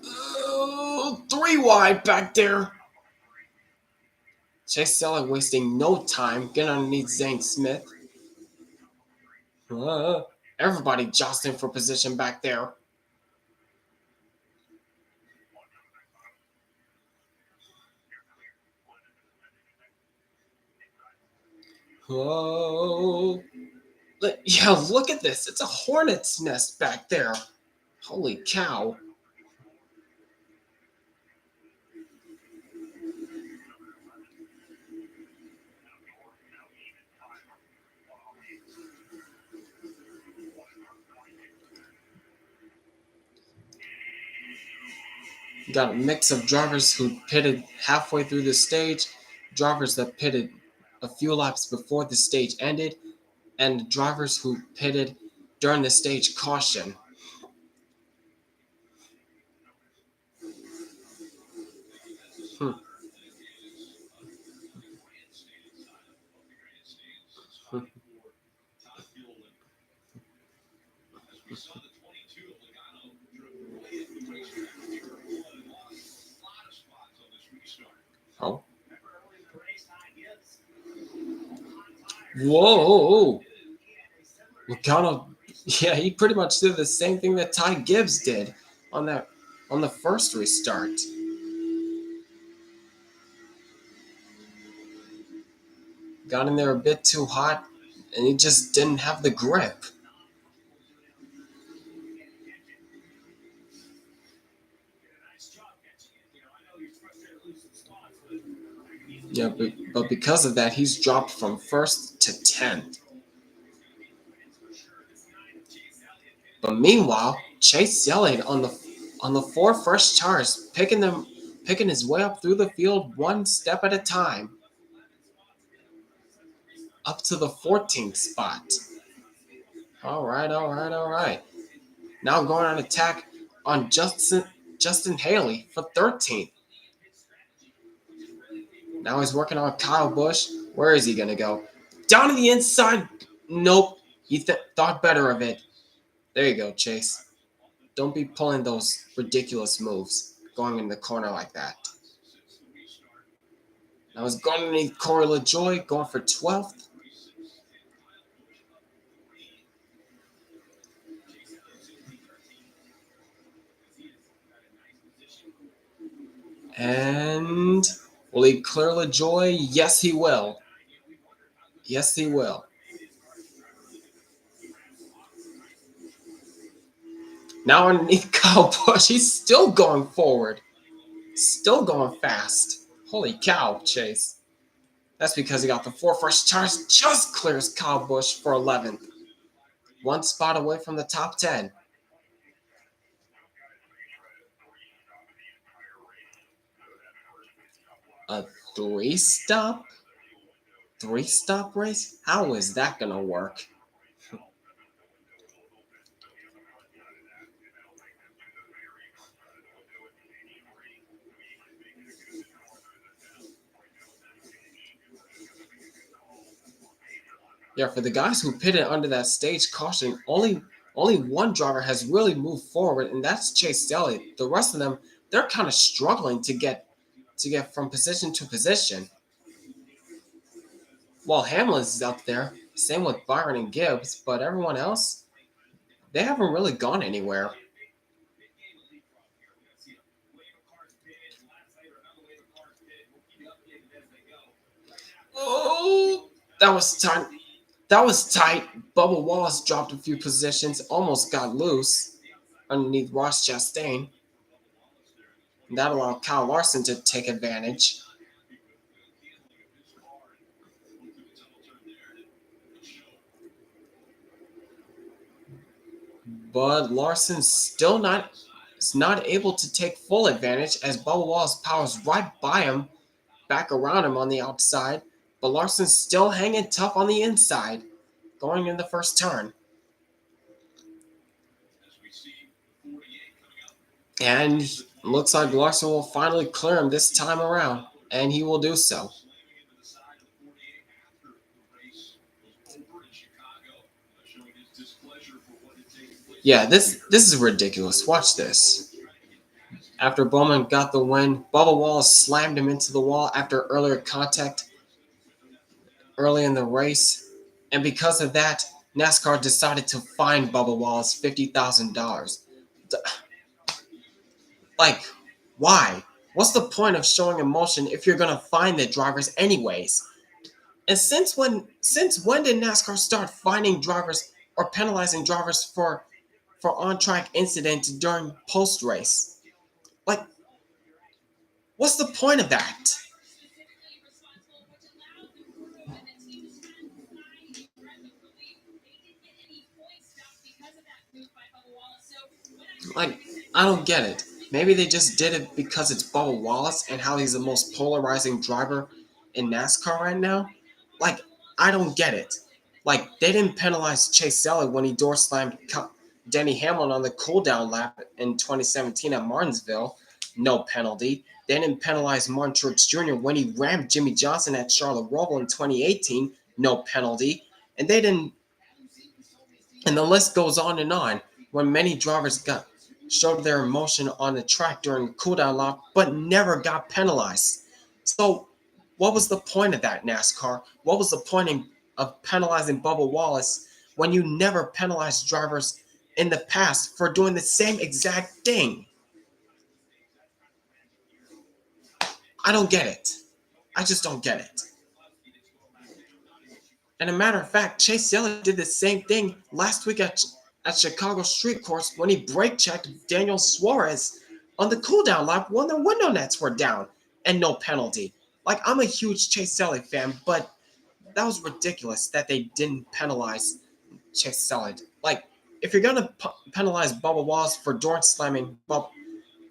Oh, 3 wide back there. Chase Elliott wasting no time getting underneath Zane Smith. Everybody jostling for position back there. Oh, yeah, look at this. It's a hornet's nest back there. Holy cow. Got a mix of drivers who pitted halfway through the stage, drivers that pitted a few laps before the stage ended, and drivers who pitted during the stage caution. Oh. Whoa. Logano, yeah, he pretty much did the same thing that Ty Gibbs did on the first restart. Got in there a bit too hot, and he just didn't have the grip. Yeah, but because of that, he's dropped from 1st to 10th. But meanwhile, Chase Elliott on the 4 fresh tires, picking his way up through the field one step at a time, up to the 14th spot. All right. Now going on attack on Justin Haley for 13th. Now he's working on Kyle Busch. Where is he going to go? Down to the inside. Nope. He thought better of it. There you go, Chase. Don't be pulling those ridiculous moves, going in the corner like that. Now he's going underneath Corey LaJoie, going for 12th. And will he clear LaJoie? Yes, he will. Yes, he will. Now underneath Kyle Busch, he's still going forward. Still going fast. Holy cow, Chase. That's because he got the 4 fresh tires. Just clears Kyle Busch for 11th. 1 spot away from the top 10. A 3-stop? 3-stop race? How is that going to work? Yeah, for the guys who pitted under that stage caution, only one driver has really moved forward, and that's Chase Elliott. The rest of them, they're kind of struggling to get from position to position. While Hamlin's up there, same with Byron and Gibbs, but everyone else, they haven't really gone anywhere. Oh, that was tight. That was tight. Bubba Wallace dropped a few positions, almost got loose underneath Ross Chastain. That allowed Kyle Larson to take advantage. But Larson's still not able to take full advantage as Bubba Wallace powers right by him, back around him on the outside. But Larson's still hanging tough on the inside, going in the first turn. And looks like Larson will finally clear him this time around, and he will do so. Yeah, this is ridiculous. Watch this. After Bowman got the win, Bubba Wallace slammed him into the wall after earlier contact early in the race. And because of that, NASCAR decided to fine Bubba Wallace $50,000. Like, why? What's the point of showing emotion if you're gonna fine the drivers anyways? And since when did NASCAR start fining drivers or penalizing drivers for on-track incidents during post-race? Like, what's the point of that? Like, I don't get it. Maybe they just did it because it's Bubba Wallace and how he's the most polarizing driver in NASCAR right now. Like, I don't get it. Like, they didn't penalize Chase Elliott when he door slammed Denny Hamlin on the cooldown lap in 2017 at Martinsville. No penalty. They didn't penalize Martin Truex Jr. when he rammed Jimmy Johnson at Charlotte Roval in 2018. No penalty. And they didn't. And the list goes on and on. When many drivers showed their emotion on the track during the cooldown lap, but never got penalized. So, what was the point of that, NASCAR? What was the point of penalizing Bubba Wallace when you never penalized drivers in the past for doing the same exact thing? I don't get it. I just don't get it. And a matter of fact, Chase Elliott did the same thing last week at Chicago Street Course when he brake checked Daniel Suarez on the cooldown lap when the window nets were down and no penalty. Like, I'm a huge Chase Elliott fan, but that was ridiculous that they didn't penalize Chase Elliott. Like, if you're gonna penalize Bubba Wallace for door slamming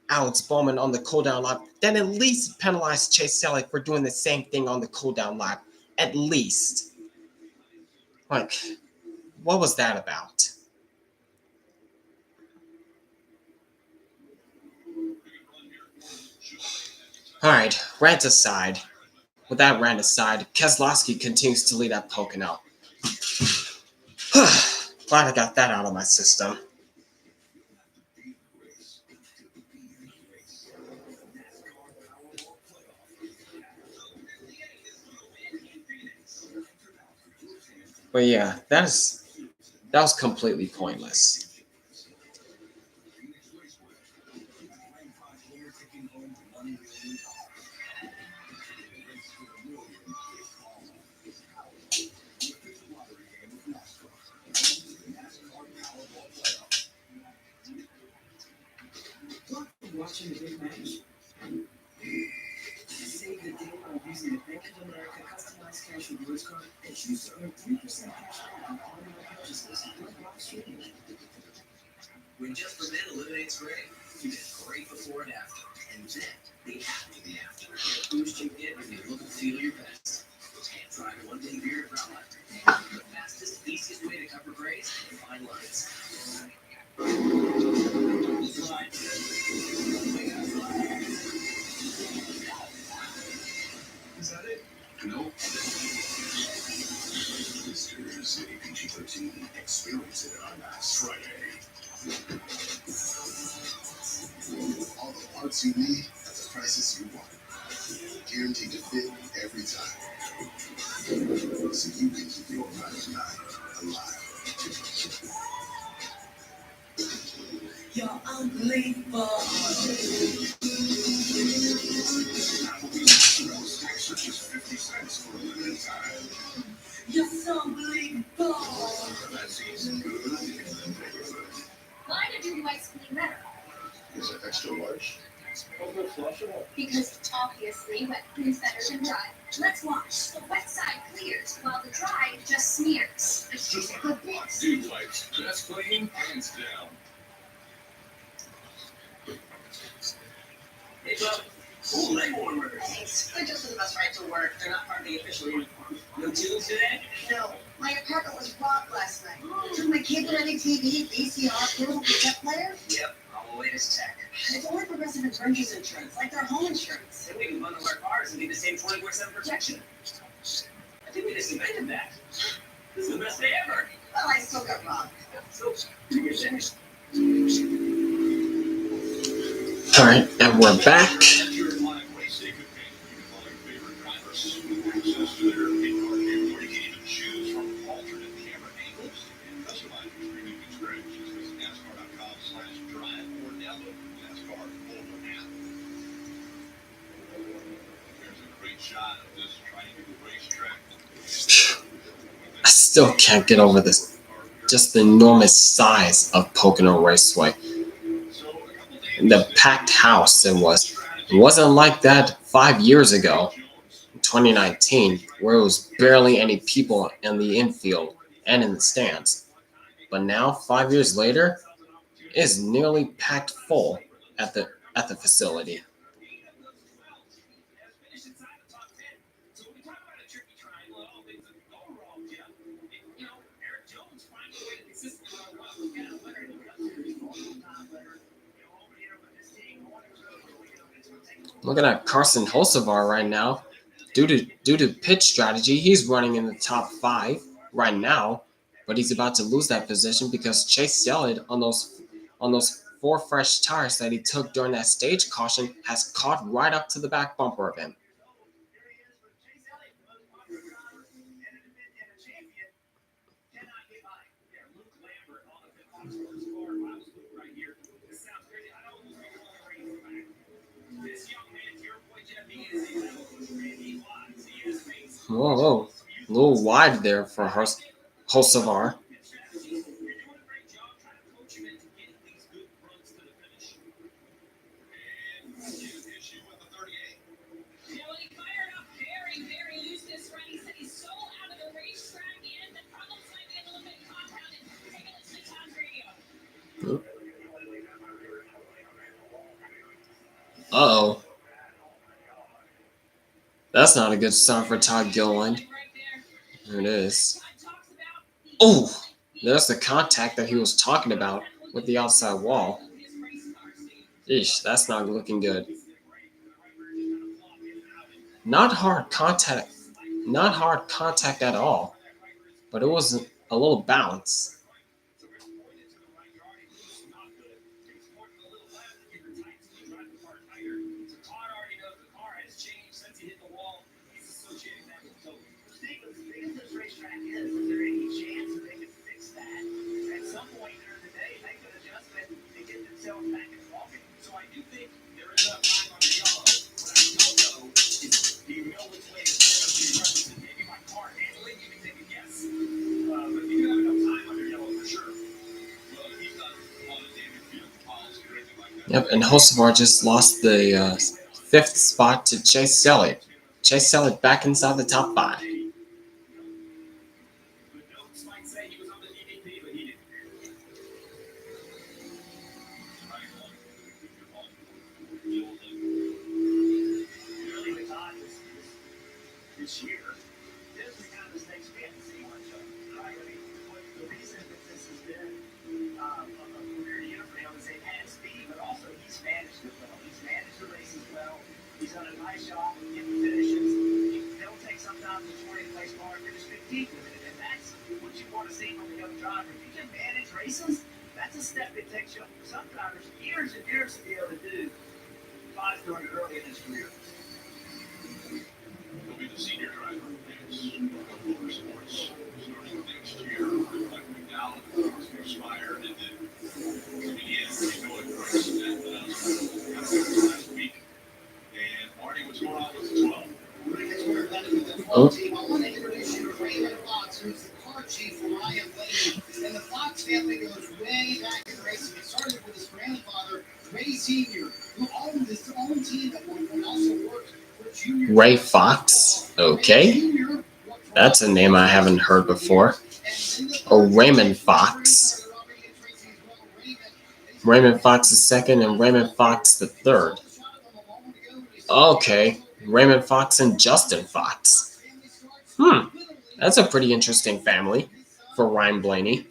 Alex Bowman on the cooldown lap, then at least penalize Chase Elliott for doing the same thing on the cooldown lap. At least. Like, what was that about? Alright, rant aside. With that rant aside, Keselowski continues to lead at Pocono. Glad I got that out of my system. But yeah, that was completely pointless. Watching the big match. Save the day by using the Bank of America customized cash rewards card and choose to earn 3% cash back on online purchases with Rock Streaming. When Just for Men eliminates gray, you get great before and after. And then the after the after. Get the boost you get when you look and feel your best. And try one day beard umbrella. The fastest, easiest way to cover grays and fine lines. Is that it? Nope. This is Friday. All the parts you need at the prices you want. Guaranteed to fit every time. So you can keep your ride or die alive. You're unbelievable. Applebee's extra just 50 cents for a limited time. You're so unbelievable. That's easy good in the neighborhood. Why do dirty whites clean better? Is it extra large? Because obviously wet cleans better than dry. Let's watch. The wet side clears while the dry just smears. It's just like a block. Dude wipes. Best clean, hands down. Hey, Bob. Cool leg warmers. Thanks. They're just for the bus ride to work. They're not part of the official uniform. No tunes today? No, my apartment was robbed last night. Took my cable running TV, VCR, portable cassette player. Yep, all the latest tech. It's only progressive and renters insurance, like their home insurance. Then we can bundle our cars and get the same 24/7 protection. I think we just invented that. This is the best day ever. Well, I still got robbed. So, do your thing. All right, and we're back. I still can't get over this, just the enormous size of Pocono Raceway. The packed house it wasn't like that 5 years ago, in 2019, where it was barely any people in the infield and in the stands. But now, 5 years later, it is nearly packed full at the facility. Looking at Carson Hocevar right now, due to pit strategy, he's running in the top 5 right now, but he's about to lose that position because Chase Elliott on those 4 fresh tires that he took during that stage caution has caught right up to the back bumper of him. Whoa, a little wide there for Hocevar. Uh-oh. That's not a good sign for Todd Gilliland. There it is. Oh, there's the contact that he was talking about with the outside wall. Eesh, that's not looking good. Not hard contact at all, but it was a little bounce. Yep, and Hocevar just lost the 5th spot to Chase Elliott. Chase Elliott back inside the top 5. This year, there's the kind of mistakes we haven't seen much of, right? I mean, the reason that this has been a career year for him is they've had speed, but also he's managed it well. He's managed the races well. He's done a nice job of getting finishes. They'll take sometimes a 20th place car and finish 15th with it, and that's what you want to see from the young driver. If you can manage races, that's a step it takes you sometimes years and years to be able to do. Todd's doing it early in his career. He'll be the senior driver of Pocono Motorsports starting next year. Like McDowell expired, and then he going first last week. And Marty, what's going on with the 12? We're going to get started back with the 12 team. I want to introduce you to Raymond Fox, who's the car chief for Ryan Blaney. And the Fox family goes way back in racing. It started with his grandfather, Ray Sr., who owned his own team at one point, also worked for Junior. Ray Fox. Okay. That's a name I haven't heard before. Or Raymond Fox. Raymond Fox II and Raymond Fox III. Okay. Raymond Fox and Justin Fox. That's a pretty interesting family for Ryan Blaney.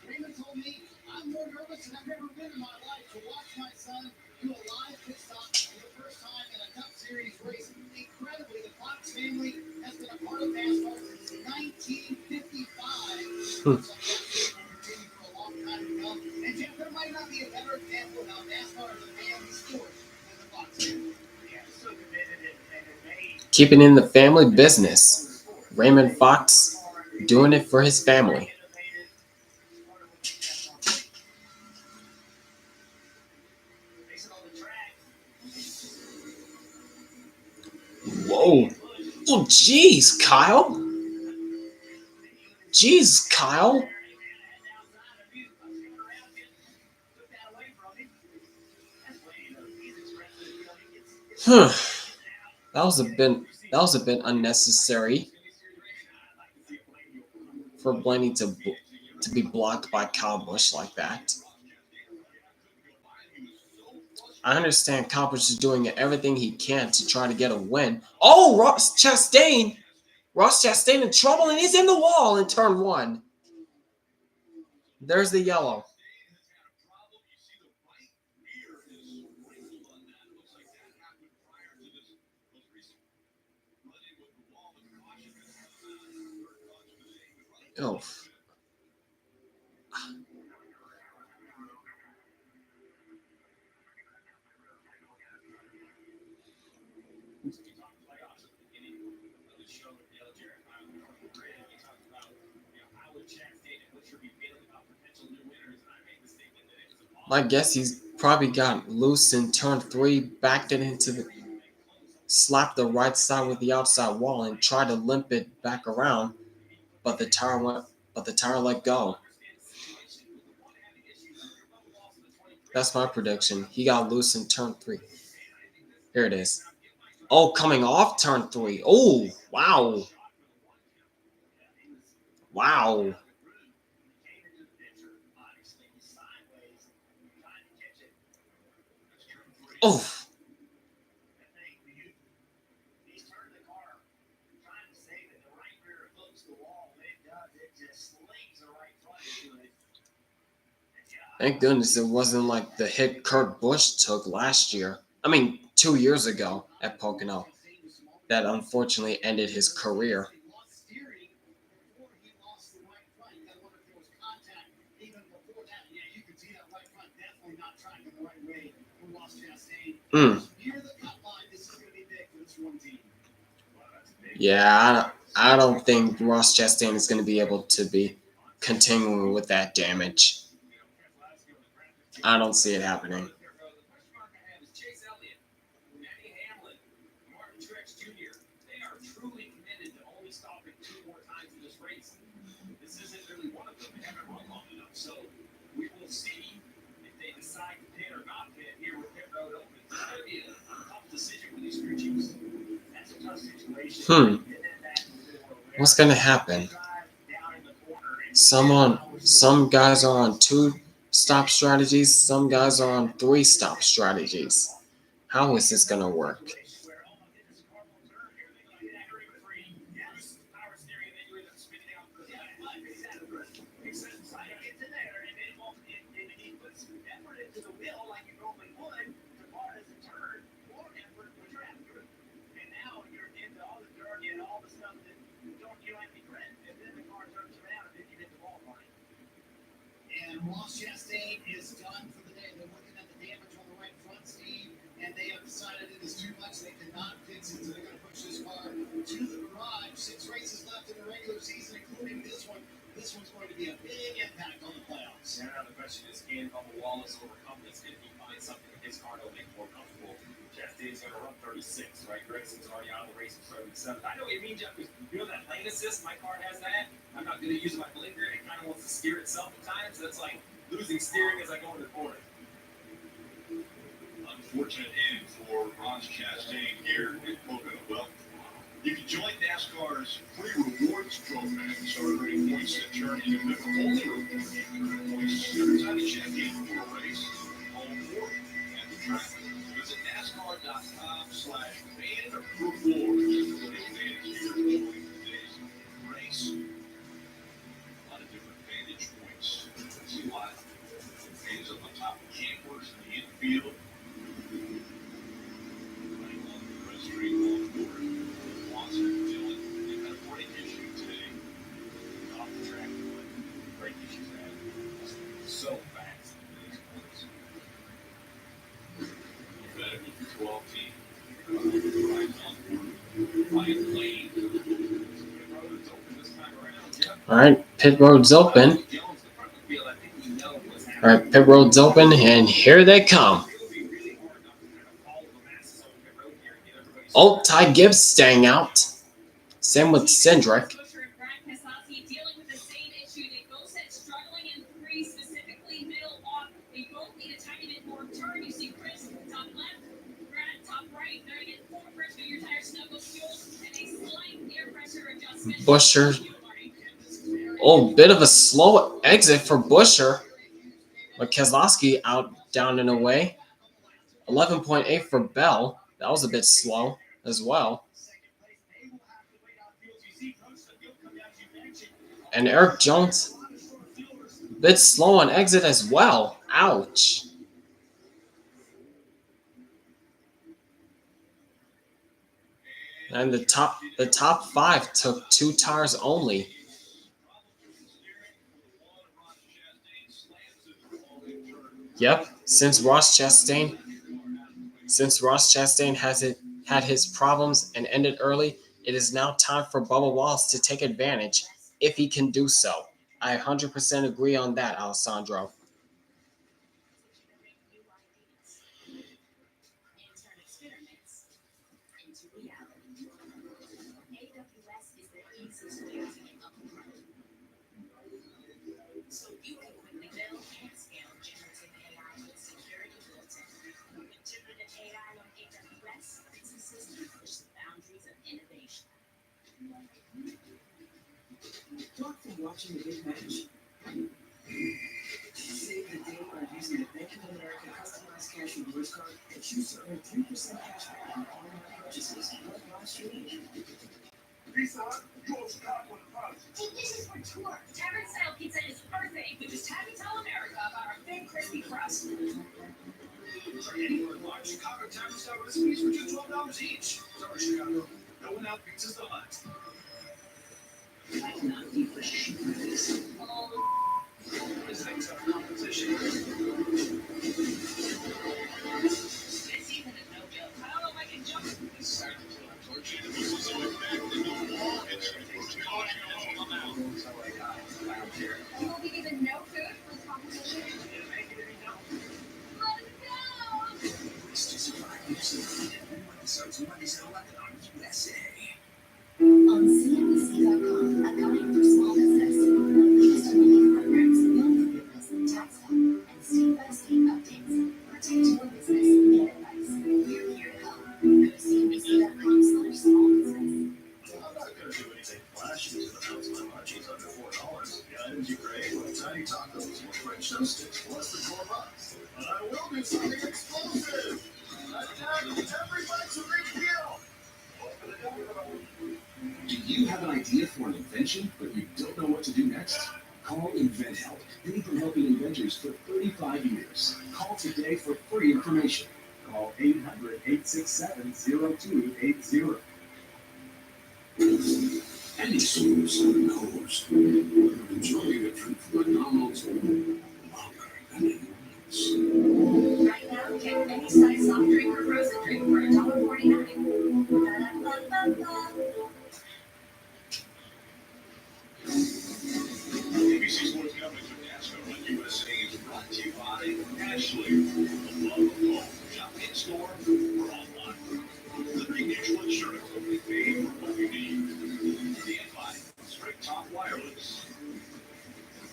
Raymond told me, I'm more nervous than I've ever been in my life to watch my son do a live pit stop for the first time in a Cup Series race. Incredibly, the Fox family has been a part of NASCAR since 1955. For a long time to come. And Jeff, there might not be a better example of how NASCAR is a family sport than the Fox family. Yeah, so committed and made. Keeping in the family business. Raymond Fox doing it for his family. Whoa. Oh, jeez, Kyle. Jeez, Kyle. That was a bit unnecessary for Blaney to be blocked by Kyle Busch like that. I understand Kyle Busch is doing everything he can to try to get a win. Oh, Ross Chastain! Ross Chastain in trouble, and he's in the wall in turn 1. There's the yellow. Oh. My guess he's probably got loose in turn 3, backed it slapped the right side with the outside wall and tried to limp it back around, but the tire let go. That's my prediction. He got loose in turn 3. Here it is. Oh, coming off turn 3. Oh, wow. Wow. Oh. Thank goodness it wasn't like the hit Kurt Busch took last year. 2 years ago at Pocono. That unfortunately ended his career. Yeah, I don't think Ross Chastain is going to be able to be continuing with that damage. I don't see it happening. Denny Hamlin, Martin Truex Jr. They are truly committed to only stopping 2 more times in this race. This isn't really one of them. They haven't run long enough, so we will see if they decide to pit or not pit here with pit road open. It's going to be a tough decision for these crew chiefs. That's a tough situation. What's going to happen? Some guys are on 2 stop strategies. Some guys are on 3 stop strategies. How is this going to work? And Ross Chastain is done for the day. They're looking at the damage on the right front, Steve, and they have decided it is too much. They cannot fix it, so they're going to push this car to the garage. 6 races left in the regular season, including this one. This one's going to be a big impact on the playoffs. And now the question is, can Bubba Wallace overcome this? Can he find something in his car to make more comfortable? Chastain's going to run 36, right? Gregson's already out of the race at 37. I know what you mean, Jeff. You know that lane assist? My car has that. I'm not good at using my blinker. It kind of wants to steer itself at times. That's like losing steering as I go into the corner. Unfortunate end for Ross Chastain here in Pocono. Well, you can join NASCAR's free rewards program and start earning points that turn into memorable rewards. Points every time you check in for a race, home or at the track. Visit NASCAR.com/fan-rewards to take advantage here during today's race. A lot of different vantage points. See a lot of fans up on top of campers in the infield. Running along the press street along the board. Watson, Dillon, they've had a brake issue today. Off the track, but brake issues had so fast in these corners. Medical for 12 team. Right on board. Ryan Lane. Pit road's open this time around. Yep. All right, pit road's open. Jones, the front of the field, I think we know what's All happening. right, pit road's open, and here they come. It'll be really hard not to kind of follow the masses on pit road here and get everybody Oh, Ty Gibbs staying out. Same with Cindric. Busher and Brad Keselowski dealing with the same issue. They both said struggling in 3, specifically middle off. They both need a tiny bit more turn. You see Chris top left, Brad top right. They're going to get 4 pressure, your tire snuggle fuel, and a slight air pressure adjustment. Busher. Oh, bit of a slow exit for Busher. But Keselowski out, down and away. 11.8 for Bell. That was a bit slow as well. And Eric Jones, a bit slow on exit as well. Ouch. And the top 5 took 2 tires only. Yep, since Ross Chastain had his problems and ended early, it is now time for Bubba Wallace to take advantage if he can do so. I 100% agree on that, Alessandro. Turn experiments into reality. AWS is the easiest way to get up and running. So you can quickly build and scale generative AI with security built in. With generative AI on AWS, businesses can push the boundaries of innovation. Talk from watching the big match. Save the day by using the Bank of America customized cash rewards card and choose to earn 3% cash back on online purchases like last year. Pizza Hut, yours got one price. Well, this is for tour. Tavern style pizza is perfect. We just have to tell America about our big crispy crust. Try anywhere in large Chicago Tavern style recipes for just $12 each. Sorry, Chicago. No one out Pizza's the Hut. Oh, Is that tough competition? this season is no joke. I don't know if I can jump. You will be given no food for the competition. Let's go! Race to survive USA. Episodes Mondays at 11 on USA. On CNBC.com, a guide for small business. Leads to relief programs, loan forgiveness, tax help, and state-by-state updates. Protect your business and advice. We're here to help. Go to CNBC.com/small-business. I'm not going to do anything flashy to announce my margins under $4. The items you crave are tiny tacos with French toast sticks for less than $4. But I will do something explosive. Attack every bite's a big deal. Open the door. Do you have an idea for an invention, but you don't know what to do next? Call InventHelp. They've been helping inventors for 35 years. Call today for free information. Call 800-867-0280. Any solution knows. Enjoy the trip phenomenal tool. Right now, get any size soft drink or frozen drink for $1.49. ABC Sports coverage of NASCAR on USA is brought to you by Ashley, the love of home. Shop in store or online. Liberty Mutual Insurance, only pay for what you need. And by Straight Talk Wireless.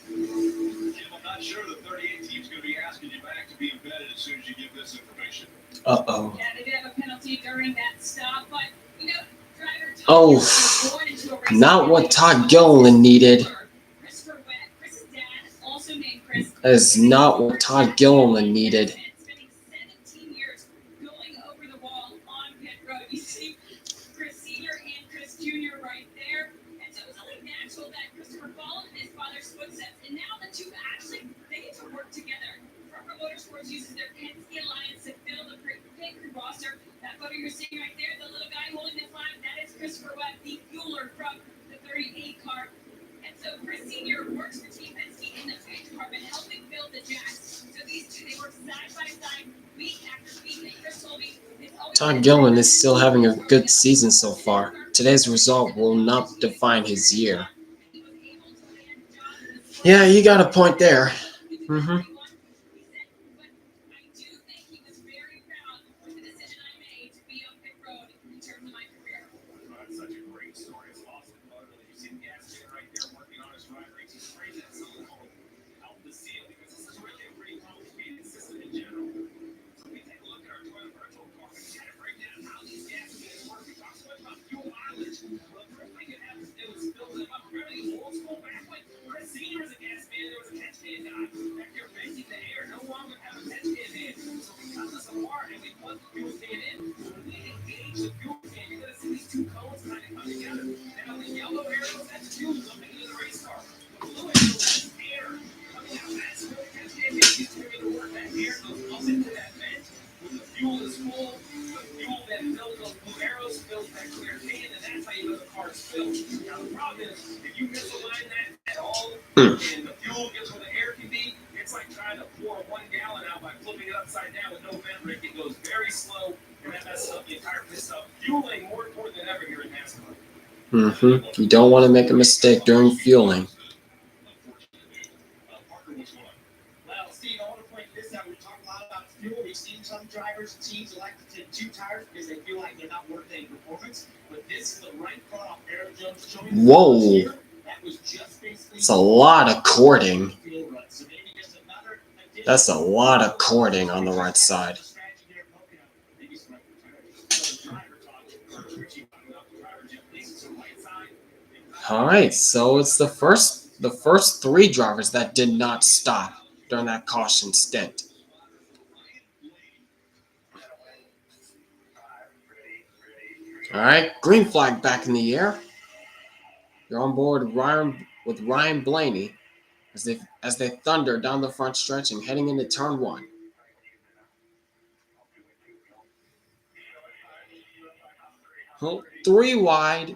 Jim, I'm not sure the 38 team's going to be asking you back to be embedded as soon as you give this information. Uh-oh. Yeah, they did have a penalty during that stop, but driver Todd Oh, Gilliland was born into a race not what family Todd of Gilliland needed. Christopher Webb, Chris's dad, also named Chris. That is not what Todd Gilliland needed. Spending 17 years going over the wall on pit road. You see Chris Sr. and Chris Jr. right there. And so it was only natural that Christopher followed in his father's footsteps. And now the two actually, they get to work together. Farmer Motorsports uses their Penske Alliance to build a pit crew roster. That photo you're seeing right there, the little guy holding the flag, that is Christopher Webb, the fueler from the 38 car. And so Chris Sr. works for Team Penske in the paint department, helping build the Jazz. So these two, they work side by side, week after week. And Chris told me it's always Todd Gilliland is still having a good season so far. Today's result will not define his year. Yeah, you got a point there. Mm-hmm. That's such a great story. It's Austin Butler. You see the gas man right there working on his ride race. He's spraying that something called out the seal because this is really a pretty complicated system in general. So we take a look at our Toyota virtual car and kind of break down how these gas meters work. We talk so much about fuel mileage. Well, the first thing you have to do is fill them up. Remember these old school back when Chris Sr. was a gas man, there was a catch can guy. Back there venting the air, no longer have a catch can in. So we cut this apart and we put the fuel can in. So when we engage the fuel can, you're going to see these two cones kind of come together. Now the yellow arrows, that's fuel coming into the race car. The blue arrows, that's air coming out. That's where the catch can is going to work. That air goes up into that vent. When the fuel is full, the fuel then fills those blue arrows, fills that clear can, and that's how you know the car is filled. Now the problem is, if you misalign that at all, and the fuel gets where the air can be, it's like trying to pour 1 gallon out by flipping it upside down with no vent rig. It goes very slow, and that messes up the entire pit stop. Fueling more important than ever here in NASCAR. Mm-hmm. You don't want to make a mistake during fueling. Well, Steve, I want to point this out. We talk a lot about fuel. We've seen some drivers and teams elect to take 2 tires because they feel like they're not worth any performance. But this is the right cutoff. Eric Jones showing Whoa. here. That was just basically It's a lot of cording. fuel run. So maybe just another addition. That's a lot of cording on the right side. Strategy there, Pocono. Maybe some driver talk. Richie talking about the driver Jeff Leeson. So right side. All right, so it's the first 3 drivers that did not stop during that caution stint. All right, green flag back in the air. You're on board with Ryan Blaney as they thunder down the front stretch and heading into turn 1. Well, 3 wide.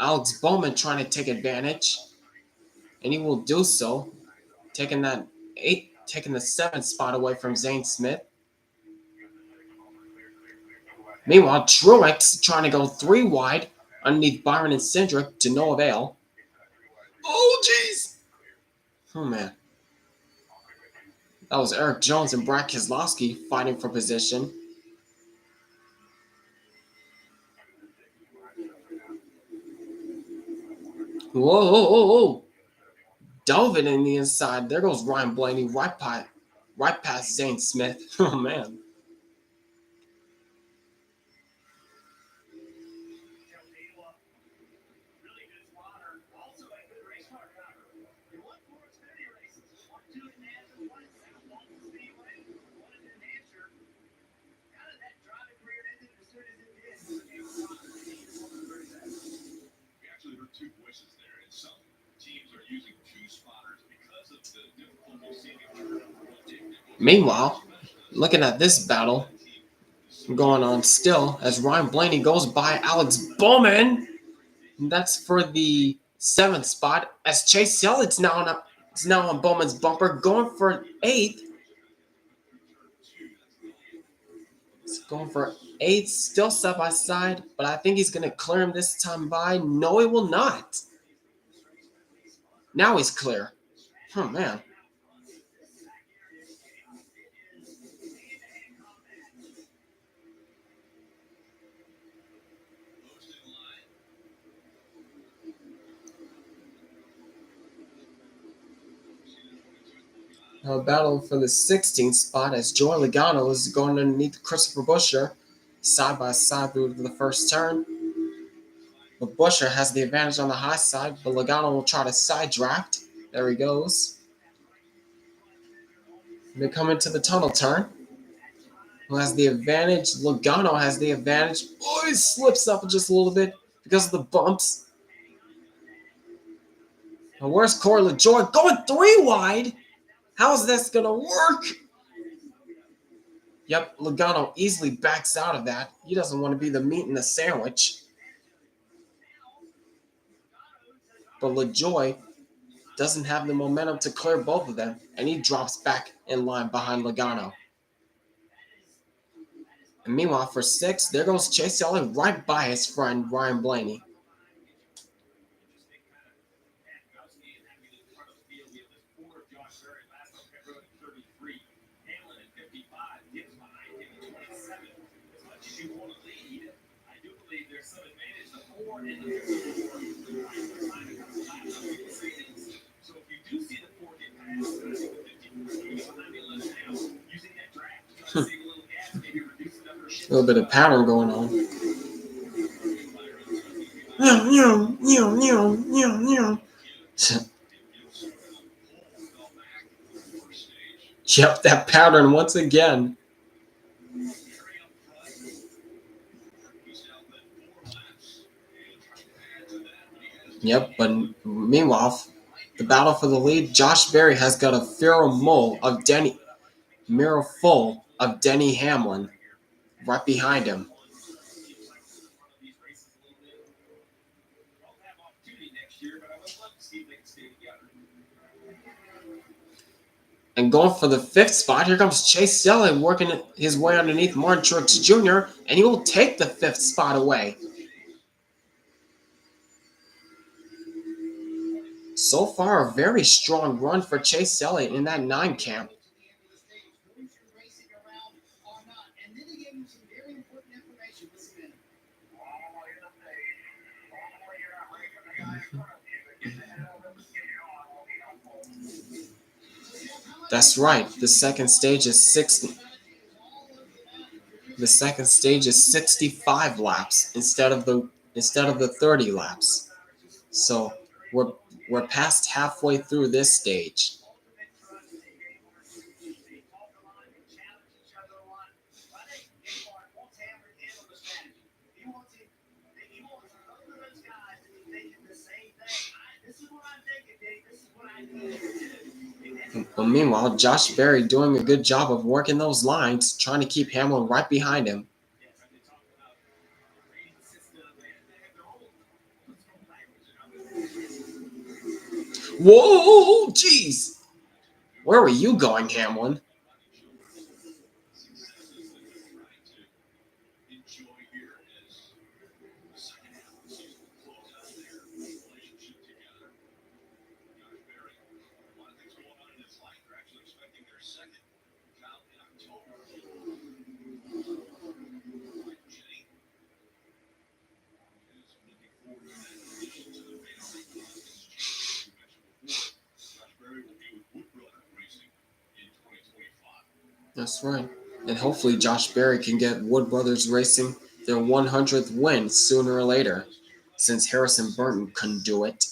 Alex Bowman trying to take advantage, and he will do so, taking the 7th spot away from Zane Smith. Meanwhile, Truex trying to go 3 wide underneath Byron and Cindric to no avail. Oh, jeez. Oh, man. That was Eric Jones and Brad Keselowski fighting for position. Whoa. Delvin in the inside. There goes Ryan Blaney right past Zane Smith. Oh, man. Meanwhile, looking at this battle going on still as Ryan Blaney goes by Alex Bowman. And that's for the 7th spot as Chase Elliott's now He's now on Bowman's bumper, going for 8th. He's going for 8th, still side by side, but I think he's going to clear him this time by. No, he will not. Now he's clear. Oh, man. Now a battle for the 16th spot as Joey Logano is going underneath Christopher Buescher, side by side through the first turn. But Buescher has the advantage on the high side, but Logano will try to side draft. There he goes. They come into the tunnel turn. Who has the advantage? Logano has the advantage. Oh, he slips up just a little bit because of the bumps. And where's Corey LaJoie? Going 3 wide. How's this going to work? Yep, Logano easily backs out of that. He doesn't want to be the meat in the sandwich. But LaJoie doesn't have the momentum to clear both of them, and he drops back in line behind Logano. And meanwhile, for 6th, there goes Chase Elliott right by his friend Ryan Blaney. A little bit of pattern going on. Yep, that pattern once again. Yep, but meanwhile, the battle for the lead, Josh Berry has got a mirror full of Denny Hamlin right behind him. And going for the 5th spot, here comes Chase Elliott working his way underneath Martin Truex Jr., and he will take the 5th spot away. So far, a very strong run for Chase Elliott in that 9 camp. That's right. The second stage is 65 laps instead of the 30 laps. So we're past halfway through this stage. But meanwhile, Josh Berry doing a good job of working those lines, trying to keep Hamlin right behind him. Whoa, jeez. Where were you going, Hamlin? That's right. And hopefully Josh Berry can get Wood Brothers Racing their 100th win sooner or later, since Harrison Burton couldn't do it.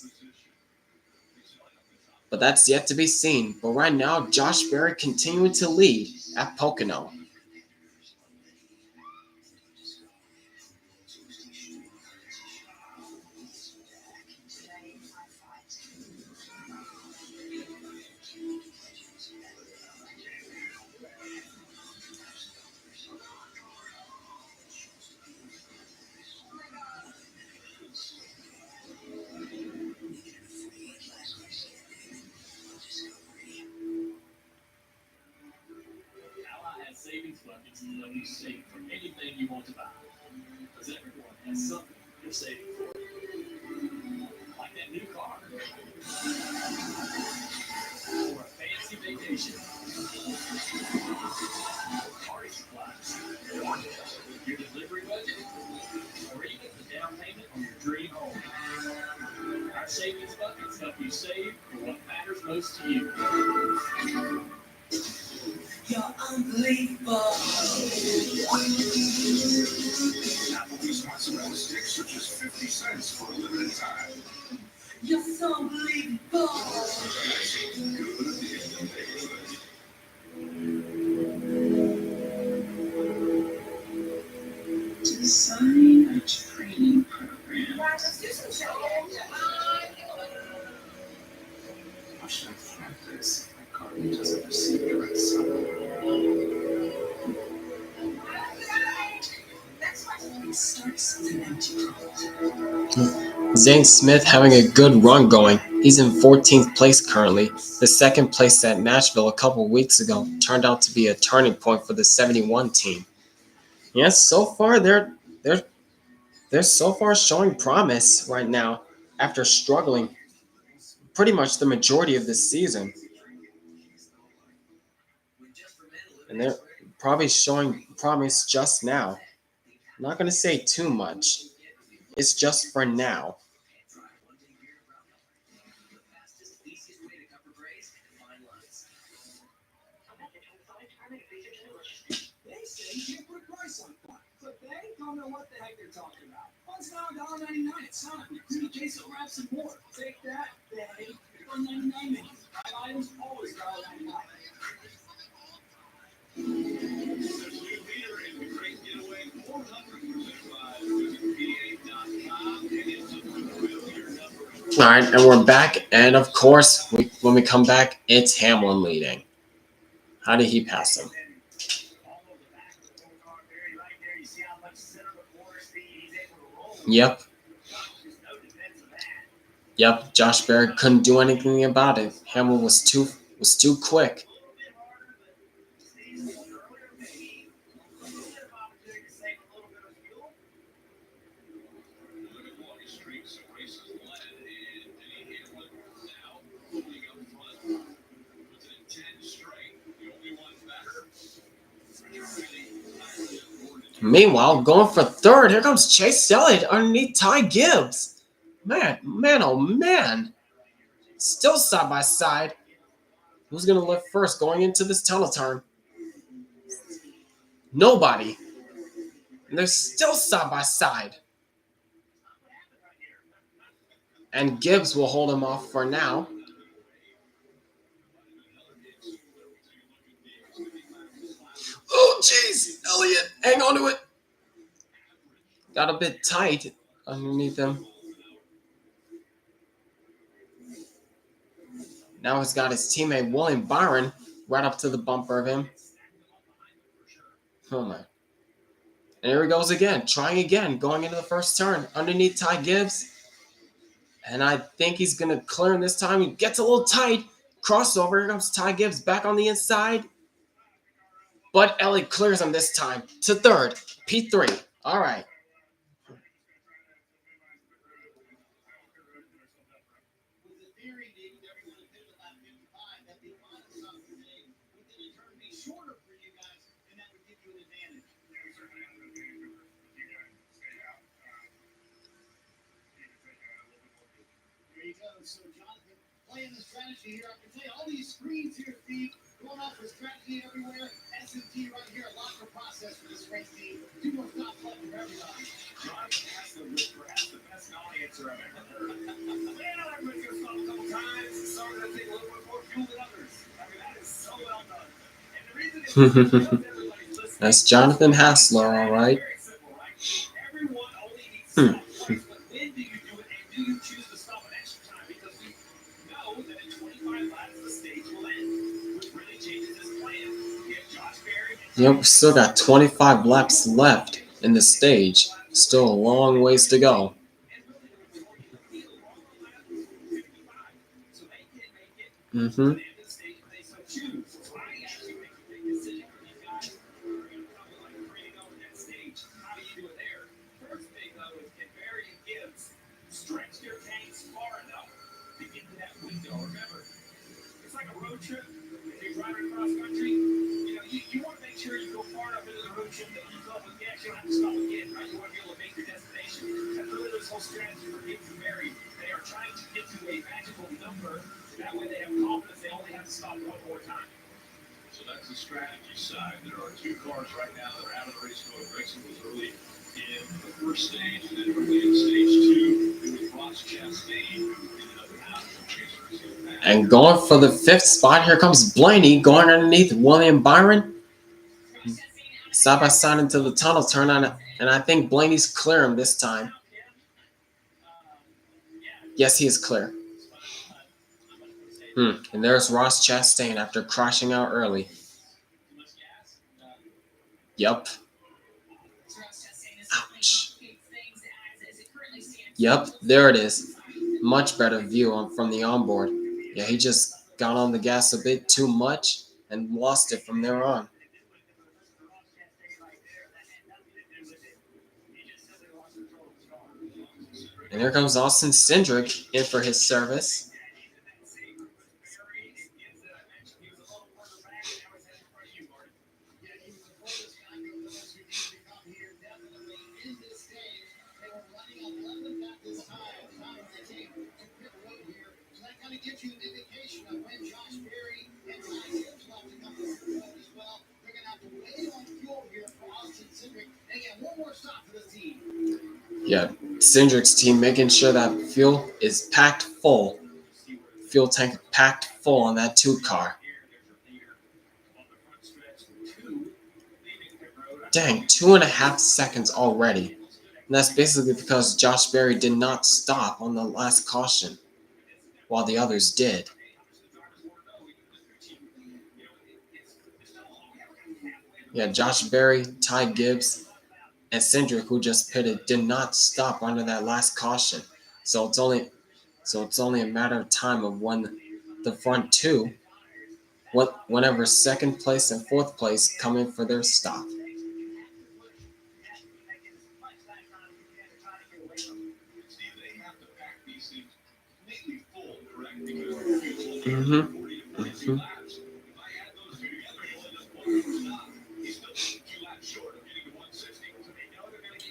But that's yet to be seen. But right now, Josh Berry continuing to lead at Pocono. you safe from anything you want to buy. Because everyone has something they're saving for. Like that new car. Or a fancy vacation. Party supplies. Your delivery budget. Or even the down payment on your dream home. Our savings buckets help you save for what matters most to you. You're unbelievable. Applebee's mozzarella sticks are just 50 cents for a limited time. You're so unbelievable. Design a training program. Let's do some shopping. How should I track this? My car doesn't receive direct signal. It starts with an empty prompt. Zane Smith having a good run going. He's in 14th place currently. The second place at Nashville a couple weeks ago turned out to be a turning point for the 71 team. Yes, so far they're so far showing promise right now after struggling pretty much the majority of this season. And they're probably showing promise just now. I'm not going to say too much. It's just for now. They say you can't put a price on fun, but they don't know what the heck they're talking about. Fun's now $1.99 at Sonic, including queso wraps and more. Take that, they. $1.99 menus. 5 items, always $1.99. The new leader in the Great Getaway 400 visit PA.com and it's a familiar number. All right, and we're back. And of course, when we come back, it's Hamlin leading. How did he pass him? Yep. Yep, Josh Berry couldn't do anything about it. Hamlin was too quick. Meanwhile, going for third, here comes Chase Elliott underneath Ty Gibbs. Man, oh man. Still side by side. Who's going to lift first going into this tunnel turn? Nobody. And they're still side by side. And Gibbs will hold him off for now. Oh, jeez. Elliott, hang on to it. Got a bit tight underneath him. Now he's got his teammate William Byron right up to the bumper of him. Oh, my. And here he goes again, trying again, going into the first turn underneath Ty Gibbs. And I think he's going to clear him this time. He gets a little tight. Crossover. Here comes Ty Gibbs back on the inside. But Elliott clears him this time to third. P3. All right. With the theory being everyone had been about 55, that the amount of stuff today would then in turn be shorter for you guys, and that would give you an advantage. There you go. So Jonathan playing the strategy here. I can tell you all these screens here, Steve, going off with strategy everywhere. S&T right here, a lot for process for this race team. 2 more stops left for everybody. Jonathan has perhaps the best answer I've ever heard. Man, I've been here a couple times. Some of them take a little bit more fuel than others. I mean, that is so well done. And the reason is because everybody's listening. That's Jonathan Hassler, all right. Very simple, right? Everyone only needs to stop twice, but when do you do it, and do you choose to stop an extra time? Because we know that in 25 laps the stage will end, which really changes this plan. Get Josh Berry. Yep, we still got 25 laps left in the stage. Still a long ways to go. Mm-hmm. road trip, if you're driving cross country, you want to make sure you go far enough into the road trip that you fill up with gas, you don't have to stop again, right? You want to be able to make your destination. That's really this whole strategy for getting to Mary. They are trying to get to a magical number. That way they have confidence they only have to stop one more time. So that's the strategy side. There are two cars right now that are out of the race mode. Racing was early in the first stage, and then early in stage 2, it was Ross Chastain ended up out of the chasers. And going for the 5th spot, here comes Blaney going underneath William Byron. Side by side into the tunnel turn on, and I think Blaney's clear him this time. Yes, he is clear. And there's Ross Chastain after crashing out early. Yep. Ouch. Yep, there it is. Much better view from the onboard. Yeah, he just got on the gas a bit too much and lost it from there on. And here comes Austin Cindric in for his service. Gives you an indication of when Josh Berry and Ty Gibbs left to come to the road as well. They're going to have to wait on fuel here for Austin Cindric. And again, one more stop for the team. Yeah, Cindric's team making sure that fuel is packed full. Fuel tank packed full on that 2 car. Dang, 2.5 seconds already. And that's basically because Josh Berry did not stop on the last caution, while the others did. Yeah, Josh Berry, Ty Gibbs, and Cindric, who just pitted, did not stop under that last caution. So it's only a matter of time of when the front 2, whenever 2nd place and 4th place come in for their stop.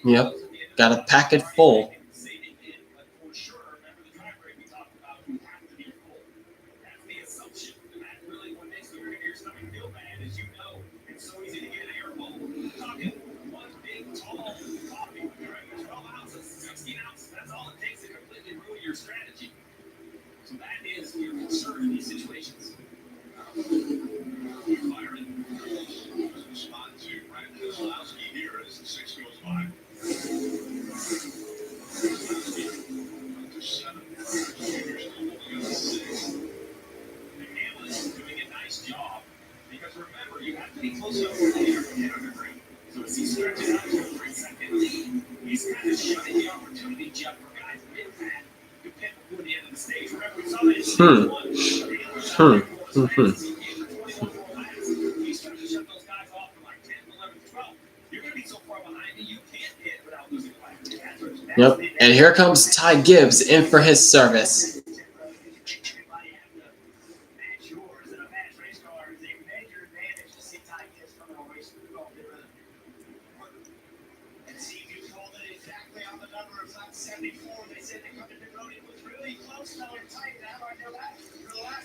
Yep, gotta pack it full. Strategy. So that is your concern in these situations. Byron spot to Brad Keselowski here as the 6 goes by. To 7. Junior's still holding on to 6. And Hamlin's doing a nice job because remember, you have to be close enough to the hit under green. So as he stretches out to a 3-second lead, he's kind of shutting the opportunity, Jeff, for guys mid-pack to pit before the end of the stage. Remember, we saw that in stage 1. He started to shut those guys off for like 10, 11, 12. You're going to be so far behind that you can't hit without losing a Yep, and here comes Ty Gibbs in for his service.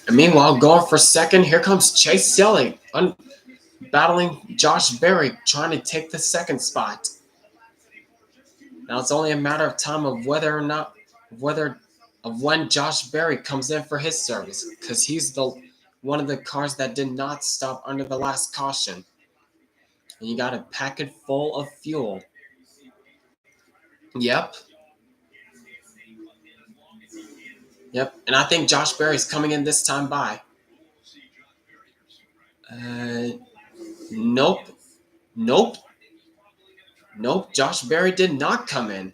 And meanwhile, going for 2nd, here comes Chase Elliott, battling Josh Berry, trying to take the 2nd spot. Now it's only a matter of time of when Josh Berry comes in for his service, because he's one of the cars that did not stop under the last caution. And you got to pack it full of fuel. Yep. Yep, and I think Josh Berry's coming in this time by. Nope. Josh Berry did not come in.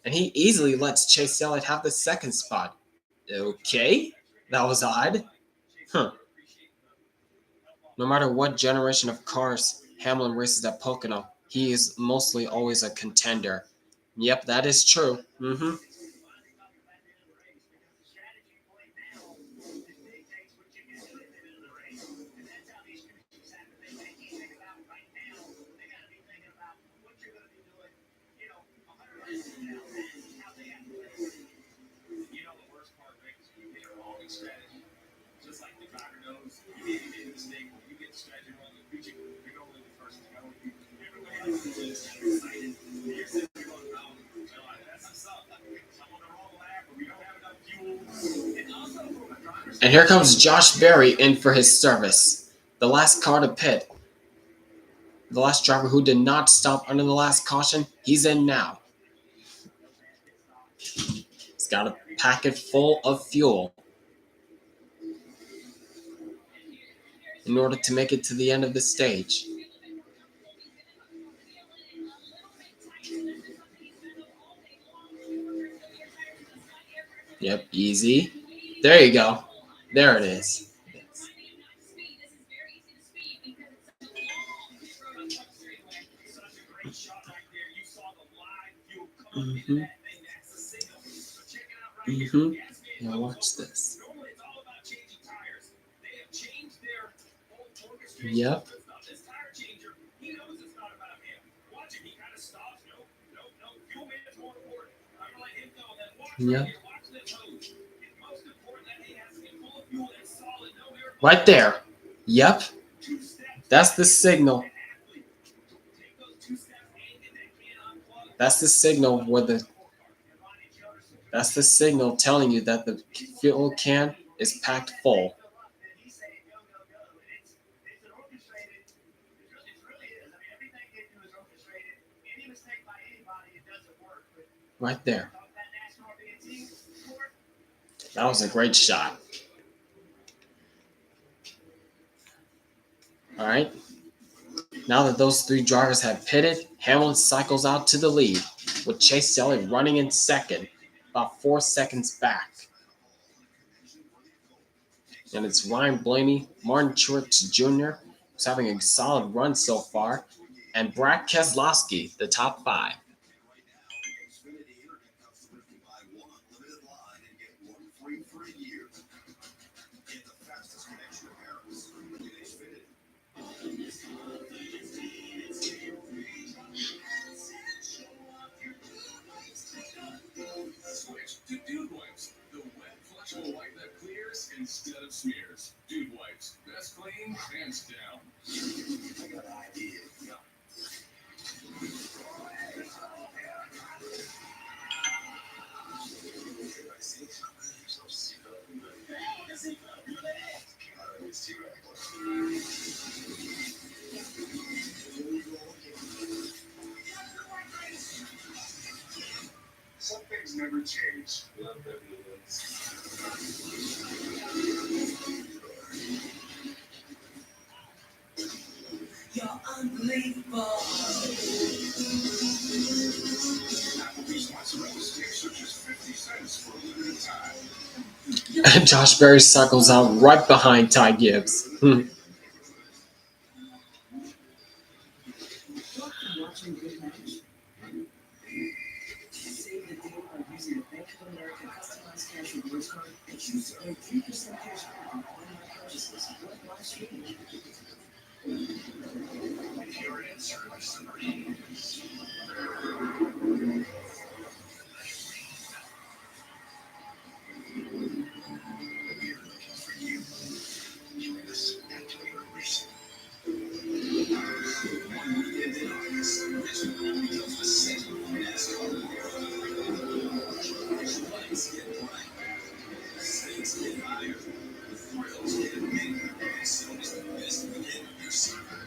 And he easily lets Chase Elliott have the 2nd spot. Okay, that was odd. No matter what generation of cars Hamlin races at Pocono, he is mostly always a contender. Yep, that is true. And here comes Josh Berry in for his service. The last car to pit. The last driver who did not stop under the last caution, he's in now. He's got a packet full of fuel in order to make it to the end of the stage. Yep, easy. There you go. There it is. Now watch this. Yep. Yep. Right there. Yep. That's the signal. That's the signal where that's the signal telling you that the fuel can is packed full. Right there. That was a great shot. All right. Now that those three drivers have pitted, Hamlin cycles out to the lead, with Chase Elliott running in second, about 4 seconds back. And it's Ryan Blaney, Martin Truex Jr., who's having a solid run so far, and Brad Keselowski, the top 5. Switch to Dude Wipes, the wet, flushable wipe that clears instead of smears. Dude Wipes, best clean, hands down. I got an idea. Yeah. Some things never change. Love You're unbelievable. Applebee's mozzarella sticks are just 50 cents for a limited time. And Josh Berry cycles out right behind Ty Gibbs. Watching good match. Save the day by using the Bank of America customized cash rewards card and choose to earn 3% cash back on online purchases like live streaming. If you're in service, we're looking for you. Join us at Pocono Raceway. One weekend in August, this becomes the second NASCAR. Lights get bright, stakes get higher, the thrills get bigger, and so is the best weekend of your summer.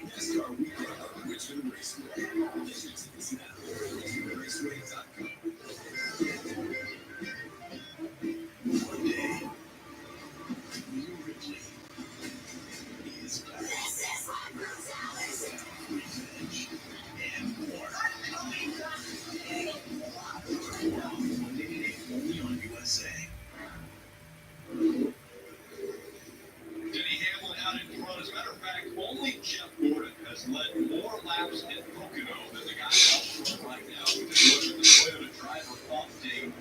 NASCAR Weekend at Richmond Raceway. Visit tickets now at richmondraceway.com. One day, Neil Ripley is back. Revenge and more. Monday night, only on USA. Denny Hamlin out in front. As a matter of fact, only Jeff Gordon has led more laps in Pocono than the guy out front right now. We just look at the Toyota driver update and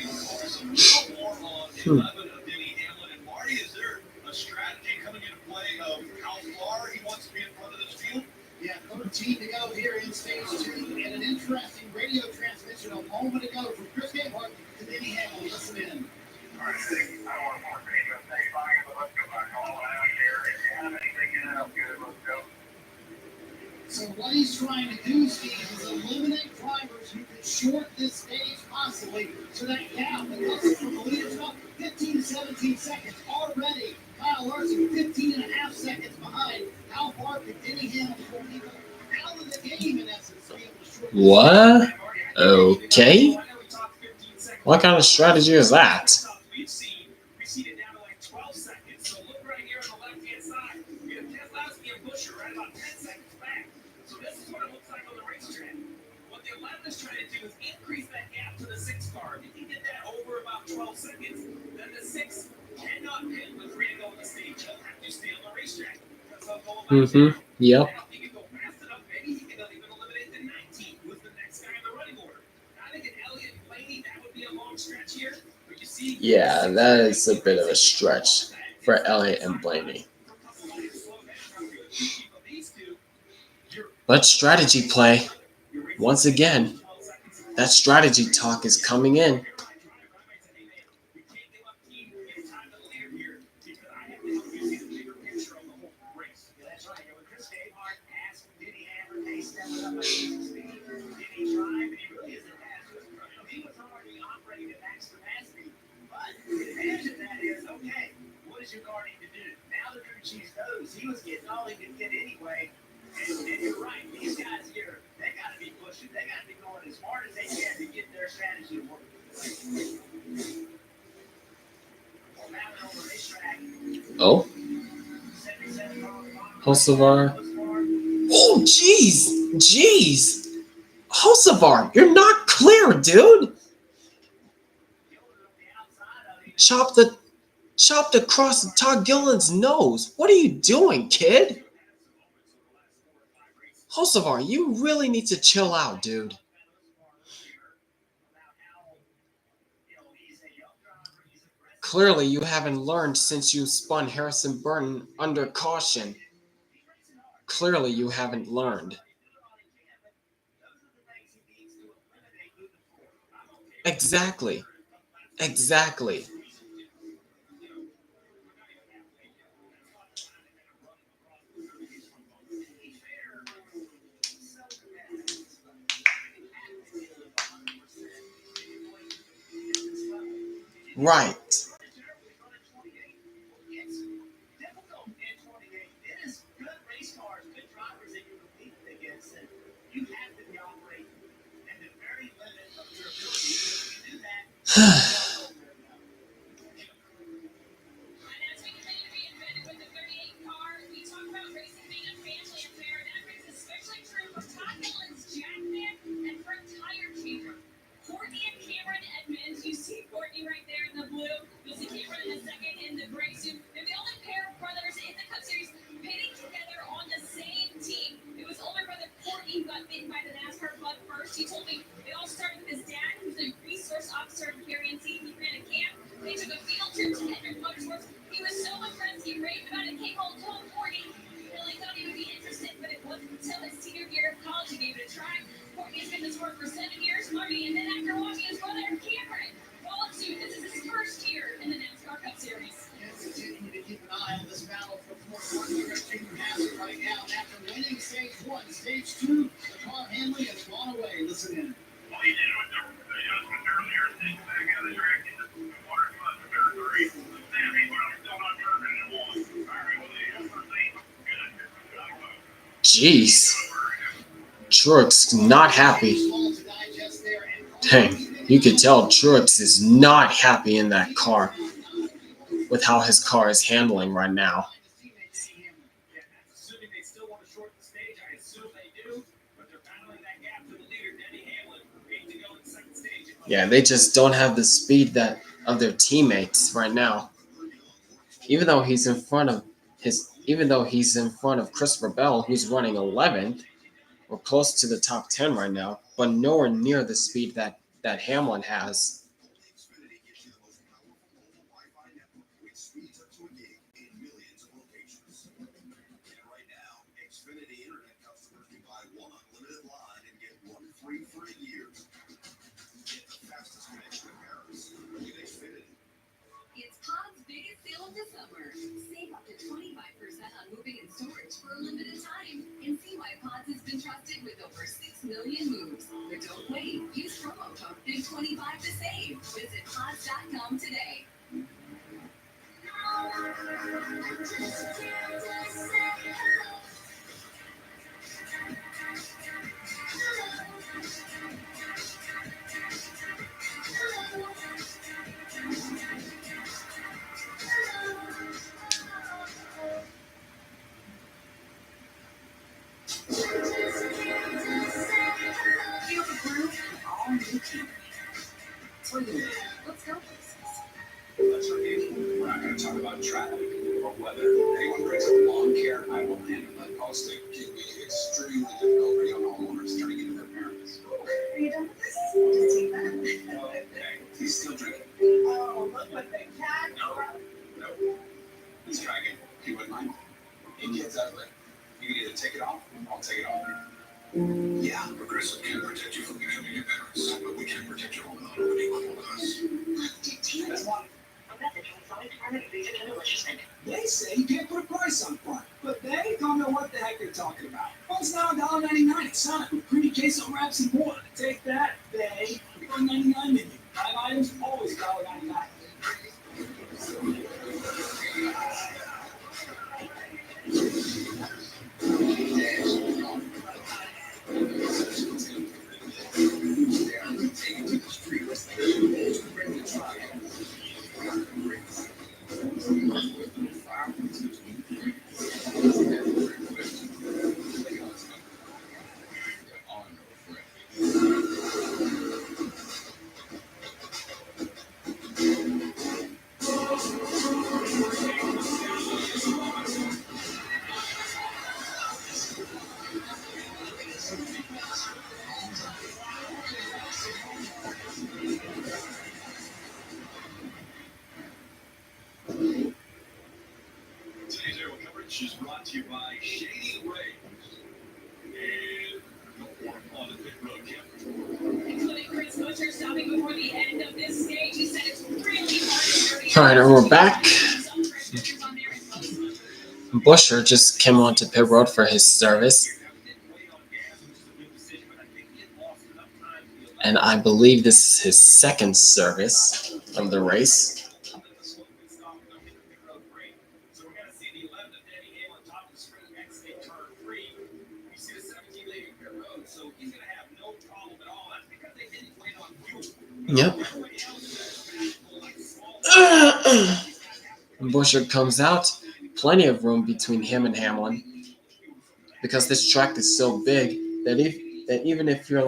focus a little more on 11 of Denny Hamlin. And Marty, is there a strategy coming into play of how far he wants to be in front of this field? Yeah, 13 to go here in stage 2, and an interesting radio transmission a moment ago from Chris Gabehart to Denny Hamlin. Listen in. All right, I want more radio. Stay fine, but let's go back all out here. If you have anything in it, I'm good. Let's go. So what he's trying to do, Steve, is eliminate drivers who can short this stage possibly. So that gap that looks from the leaders up 15 to 17 seconds already. Kyle Larson 15 and a half seconds behind. How far could Denny Hamlin pull people out of the game in essence to be able to short this What? Okay. What kind of strategy is that? We've seen it down to like 12 seconds. So look right here on the left-hand side. We have Keselowski and Buscher right about 10 seconds back. So this is what it looks like on the racetrack. What the 11 is trying to do is increase that gap to the 6 car. If you can get that over about 12 seconds, then the 6 cannot pit with 3 to go in the stage. He'll have to stay on the racetrack. Because they'll go Mm-hmm. Yep. Now, if he can go fast enough, maybe he can even eliminate the 19, who's the next guy in the running order. I think an Elliott Blaney, that would be a long stretch here. But you see, Yeah, that is a bit of a stretch for Elliott and Blaney. But strategy play, once again, that strategy talk is coming in. That's right. When Chris Gabehart asked Denny Hamlin, hey, step it up, I need some speed. Did he drive? And he really isn't fast. He was already operating at max capacity. But the advantage of that is, okay, what does your car need to do? Now the crew chief knows he was getting all he could get anyway. And you're right, these guys here, they got to be pushing. They got to be going as hard as they can to get their strategy to work. Well, now on the racetrack. Oh. Hocevar. Oh, jeez. Hocevar, you're not clear, dude. Chopped across Todd Gilliland's nose. What are you doing, kid? Hocevar, you really need to chill out, dude. Clearly, you haven't learned since you spun Harrison Burton under caution. Clearly, you haven't learned. Exactly. Right. He told me it all started with his dad, who's a resource officer in PRNC. He ran a camp. They took a field trip to Hendrick Motorsports. He was so impressed, he raved about it, came home, told Courtney. He really thought he would be interested, but it wasn't until his senior year of college he gave it a try. Courtney's been in this sport for 7 years, learning, and then after watching his brother Cameron follow suit, this is his first year in the NASCAR Cup Series. Yes, continuing to keep an eye on this battle for fourth quarter. Right now, after winning stage 1, stage 2, the car handling has gone away. Listen in. Well, he did it with the adjustment earlier, and then back out of the track into the water spot for third three. Damn, he put him still not turning in one. All right, well, the first thing, good. Jeez. Truex not happy. Dang, you could tell Truex is not happy in that car with how his car is handling right now. Assuming they still want to shorten the stage, I assume they do, but they're battling that gap to the leader, Denny Hamlin, 8 to go in the second stage. Yeah, they just don't have the speed that of their teammates right now. Even though he's in front of Christopher Bell, who's running 11th, or close to the top 10 right now, but nowhere near the speed that Hamlin has. It's Pod's biggest sale of the summer. Save up to 25% on moving and storage for a limited time. And see why Pods has been trusted with over 6 million moves. But don't wait. Use promo code BIG25 to save. Visit Pods.com today. Feel the groove with all new Camry. Toyota. Let's go places. Let's review. We're not going to talk about traffic or weather. If anyone brings up lawn care, I will handle it. Hosting can be extremely difficult for young homeowners turning into their parents. Are you done with this? Just take that. Okay, he's still drinking. Oh, look what the cat. No. He's dragging. He wouldn't mind. It gets ugly. You can either take it off, or I'll take it off. Yeah, Progressive can protect you from becoming your parents, but we can't protect your home not opening one with us. That's why A message from Sonic Department of Basic and Enrichment. They say you can't put a price on fun, but they don't know what the heck they're talking about. Fun's now $1.99 at Sonic with creamy queso wraps and more. Take that, they. $1.99 menu. 5 items, always $1.99. Today's aerial coverage is brought to you by Shady Rays. And no more on the pit road, Kim. Including Chris Butcher stopping before the end of this stage. He said it's really hard to All right, and we're back. Busher just came onto pit road for his service, and I believe this is his second service of the race. So we're going to see the 11 of Denny Hamlin top of the screen next to turn 3. We see the 17 leading pit road, so he's going to have no problem at all. That's because they didn't wait on fuel. Yep. Busher comes out, plenty of room between him and Hamlin, because this track is so big that even if the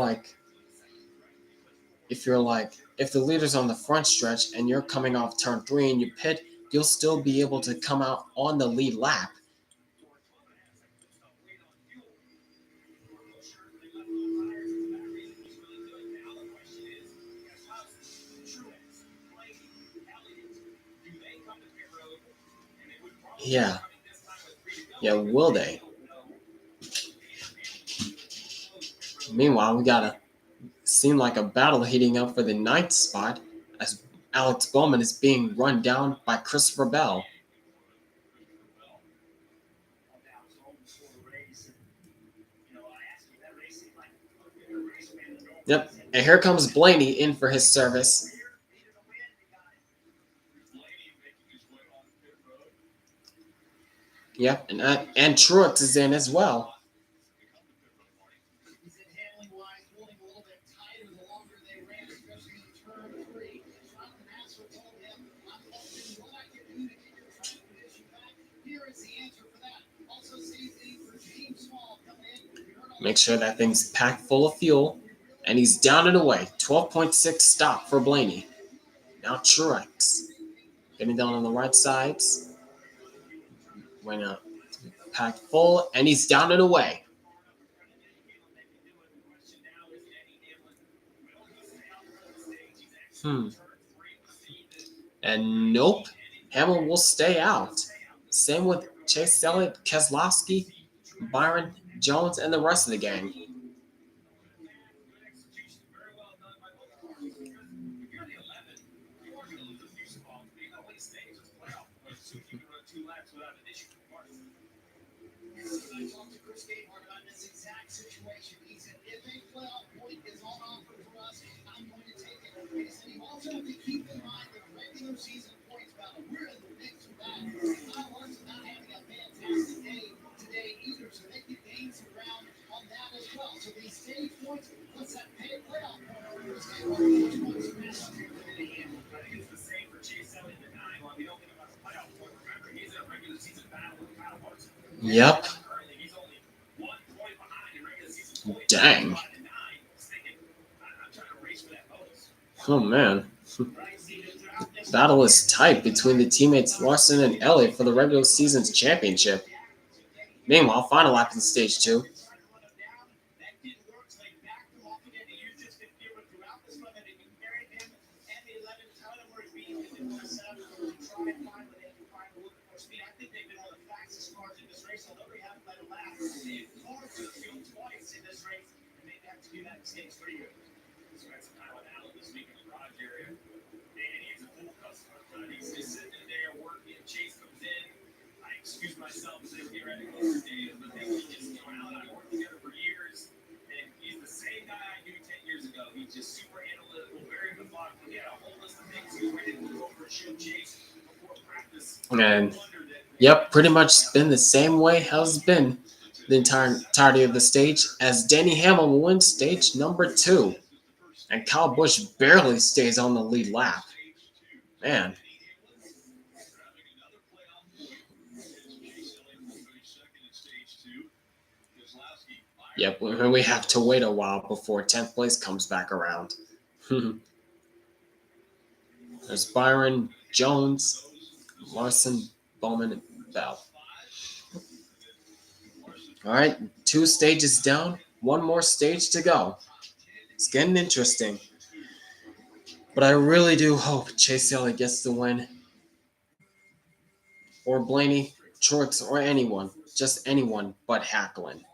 leader's on the front stretch and you're coming off turn 3 and you pit, you'll still be able to come out on the lead lap. Yeah, will they? Meanwhile, we got seem like a battle heating up for the 9th spot as Alex Bowman is being run down by Christopher Bell. Yep, and here comes Blaney in for his service. Yep, and Truex is in as well. Make sure that thing's packed full of fuel. And he's down and away. 12.6 stop for Blaney. Now Truex. Getting down on the right sides. Went up. Packed full. And he's down and away. And nope. Hamlin will stay out. Same with Chase Elliott, Keselowski, Byron Jones, and the rest of the gang. also have to keep in mind the regular season points battle. We're in the mix for that. Kyle Larson not having a fantastic day today either, so they can gain some ground on that as well. So these stage points, what's that playoff point over this game? Which one's best up here for Denny Hamlin? I think it's the same for Chase Elliott and I. While we don't think about the playoff point, remember, he's in a regular season battle with Kyle Larson. Yep. Currently, he's only 1 point behind in regular season points. Dang. I'm trying to race for that bonus. Oh, man. Battle is tight between the teammates Larson and Elliott for the regular season's championship. Meanwhile, final lap in stage 2. Excuse myself as they get ready to go today, but they just out. I worked together for years, and he's the same guy I knew 10 years ago. He's just super analytical, very methodical. He had a whole list of things he was ready to go for a show chase before practice. And yep, pretty much been the same way has been the entirety of the stage as Denny Hamlin wins stage number 2. And Kyle Busch barely stays on the lead lap. Man. Yep, we have to wait a while before 10th place comes back around. There's Byron, Jones, Larson, Bowman, and Bell. All right, 2 stages down, 1 more stage to go. It's getting interesting. But I really do hope Chase Elliott gets the win. Or Blaney, Truex, or anyone. Just anyone but Hacklin.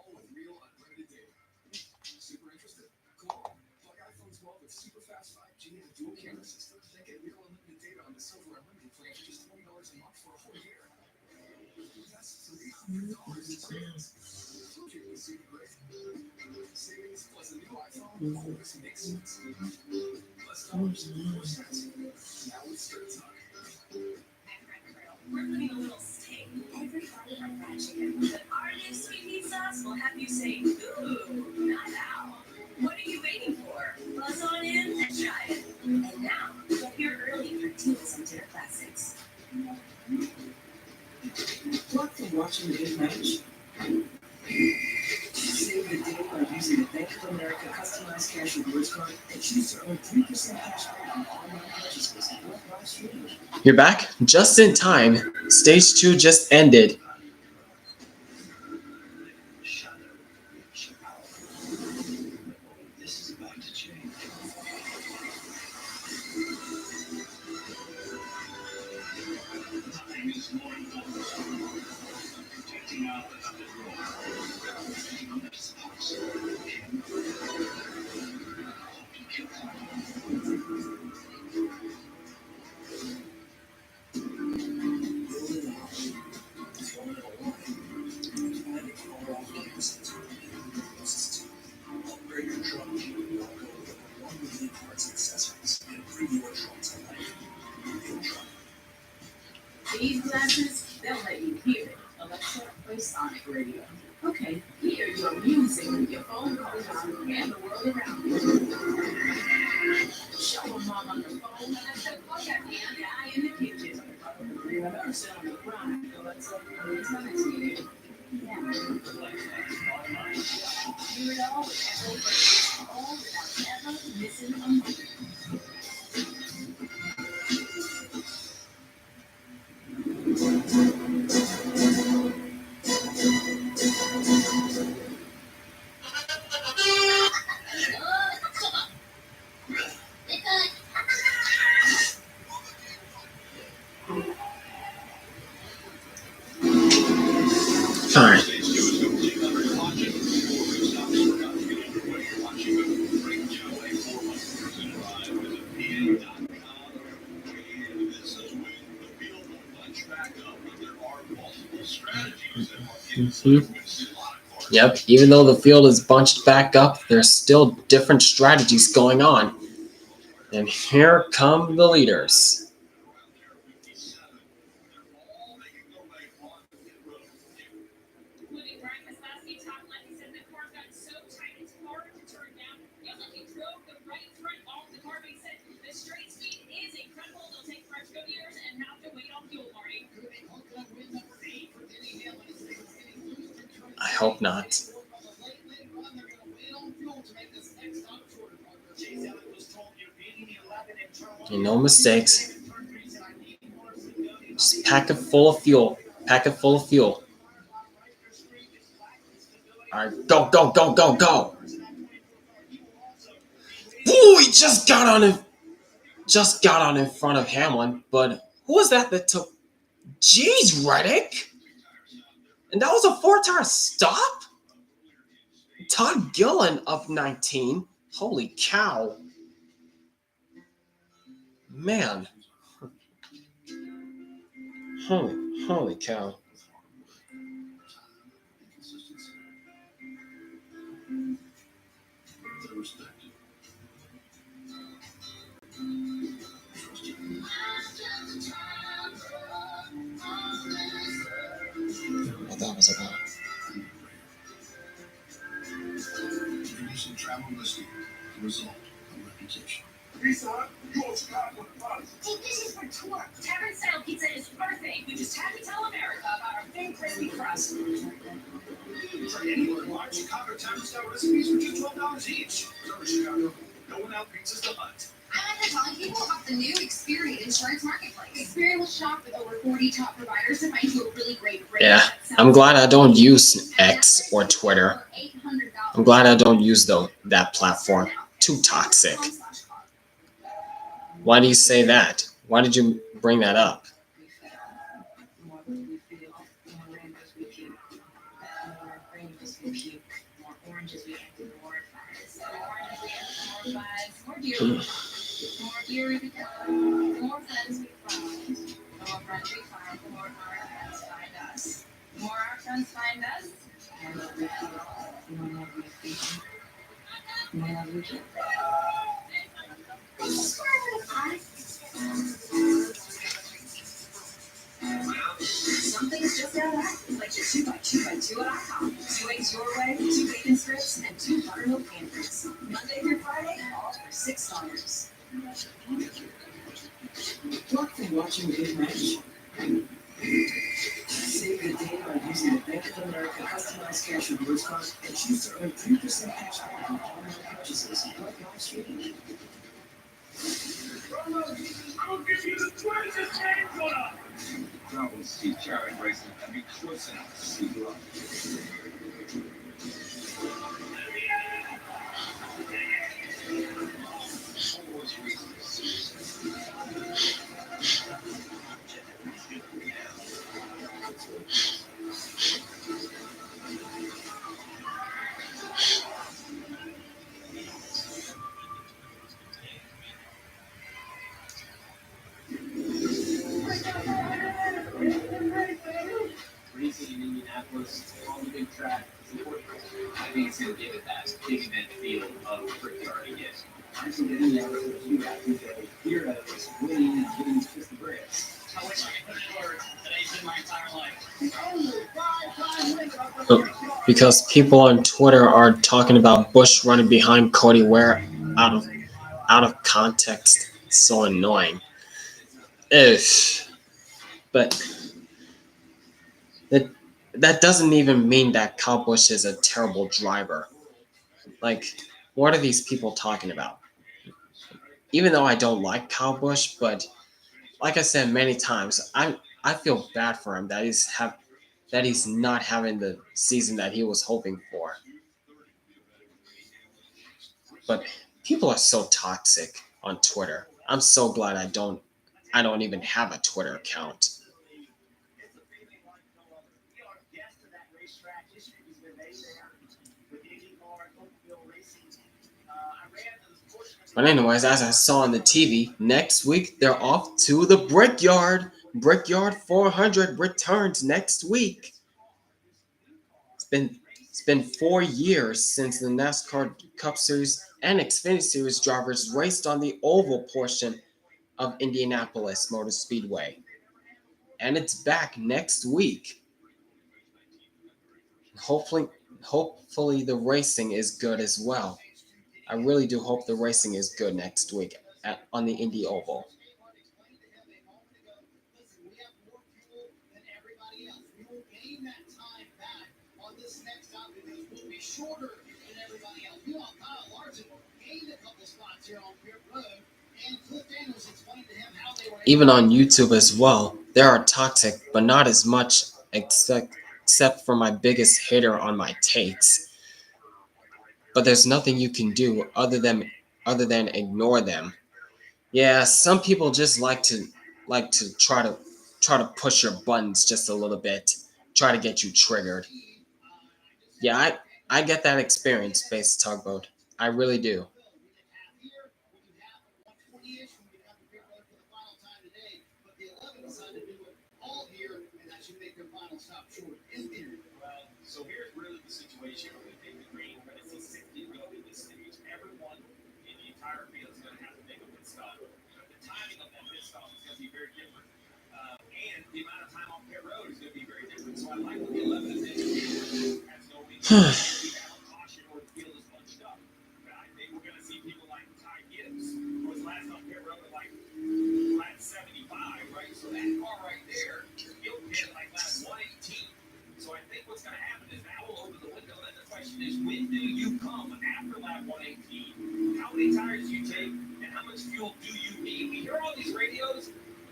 We're putting a little steak. Everybody on fried chicken. But our new sweet meat sauce will have you say, ooh, not now. What are you waiting for? Buzz on in and try it. And now, get here early for Teams and Dinner Classics. What for watching the big match? Save the day by using the Bank of America customized cash rewards card and choose to earn 3% cash back on online purchases and live streaming. You're back just in time. Stage 2 just ended. This is about to change. Nothing is more important than protecting our beloved road. This house can upgrade your truck. Walk over 1 million parts and accessories and preview your truck's life. Your truck. These glasses, they'll let you hear it. Alexa, play Sonic Radio. Okay, hear your music, your phone calls, and the world around you. Show them mom on the phone, and I said, look at me, and I in the kitchen. Remember, sit on the ground, Alexa, please come to you. Yeah. Do it all with Apple Breaks, all without ever missing a moment. Fine. Yep, even though the field is bunched back up, there's still different strategies going on. And here come the leaders. Including Brian Keselowski, top left, he said the car got so tight it's hard to turn down. He also he drove the right front off the car, but he said the straight speed is incredible. It'll take fresh good years and have to wait on fuel, Marty. I hope not. And no mistakes. Just pack it full of fuel. Pack it full of fuel. All right, go, go, go, go, go. Ooh, he just got on in front of Hamlin, but who was that took? Jeez, Reddick. And that was a 4-tire stop? Todd Gillen up 19. Holy cow. Man. Holy cow. What that was about. Introducing travel listing, the result of reputation. Pizza Hut, you want Chicago with the buzz. Hey, this is for tour. Tavern style pizza is perfect. We just had to tell America about our thin, crispy crust. Try anywhere in March. Chicago Tavern style recipes for just $12 each. Cover Chicago. No one out pizzas the Hut. I like to telling people about the new Experian Insurance Marketplace. Experian will shop with over 40 top providers to find you a really great rate. Yeah, I'm glad I don't use X or Twitter. I'm glad I don't use that platform. Too toxic. Why do you say that? Why did you bring that up? More we feel, more rainbows we puke. More rainbows we puke. More oranges we enter, more fires. More oranges we enter, more fires. More deer. More deer we become. More friends we find. The more friends we find, the more our friends find us. The more our friends find us, the more love we feel. The more love we feel. The more love we feel. Something's just out of that. Like your 2x2x2 at IHOP. 2 eggs your way, 2 bacon strips, and 2 buttermilk pancakes. Monday through Friday, all for $6. What from watching Big Match? Save the day by using the Bank of America customized cash rewards card and choose to earn 3% cash back on all your purchases like live streaming. I'll give you the 20th game winner. Travel Steve Chariot Racing and be close enough to see you up. Racing in Indianapolis on the big track is important. I think it's going to give it that big event feel of Brickyard again. I think that Indianapolis is a few athletes that are here to just winning and getting just the bricks. I wish I could put it in words, but I've been my entire life. Because people on Twitter are talking about Bush running behind Cody Ware out of context. It's so annoying. But that doesn't even mean that Kyle Busch is a terrible driver. Like, what are these people talking about? Even though I don't like Kyle Busch, but like I said many times, I feel bad for him that he's not having the season that he was hoping for. But people are so toxic on Twitter. I'm so glad I don't even have a Twitter account. But anyways, as I saw on the TV, next week they're off to the Brickyard. Brickyard 400 returns next week. It's been 4 years since the NASCAR Cup Series and Xfinity Series drivers raced on the oval portion of Indianapolis Motor Speedway. And it's back next week. Hopefully the racing is good as well. I really do hope the racing is good next week on the Indy Oval. Listen, we have more fuel than everybody else. We will gain that time back on this next stop because we'll be shorter than everybody else. Meanwhile, Kyle Larson gained a couple spots here on pit road, and Cliff Daniels explained to him how they were Even on YouTube as well, there are toxic, but not as much except for my biggest hater on my takes. But there's nothing you can do other than ignore them. Yeah, some people just like to try to push your buttons just a little bit, try to get you triggered. Yeah, I get that experience, Space Tugboat. I really do. here. We can have 120-ish when we come to pit road for the final time today, but the 11 decided to do it all here, and that should make their final stop short in theory. Well, so here's really the situation. We're going to take the green. We're going to see 60 go in this stage. Everyone in the entire field is going to have to make a pit stop. The timing of that pit stop is going to be very different. And the amount of time on pit road is going to be very different. So I like what the 11 is doing. Has no reason to have a caution or the field is bunched up. But I think we're going to see people like Ty Gibbs, who was last on pit road at like lap 75, right? So that car right there, he'll pit like lap 118. So I think what's going to happen is that will open the window. And the question is, when do you come after lap 118? How many tires do you take? And how much fuel do you need? We hear all these radios.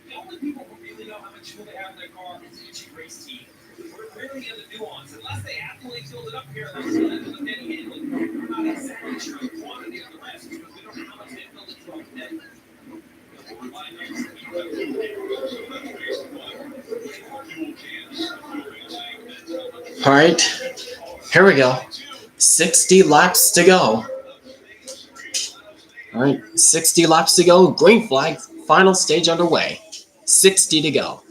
The only people who really know how much fuel they have in their car is each race team. We're really in the nuance. Unless they absolutely filled it up here, like with Denny Hamlin, we're not exactly sure the quantity of the rest because we don't know how much they filled it from today. All right, here we go. 60 laps to go. All right, 60 laps to go. Green flag, final stage underway. 60 to go.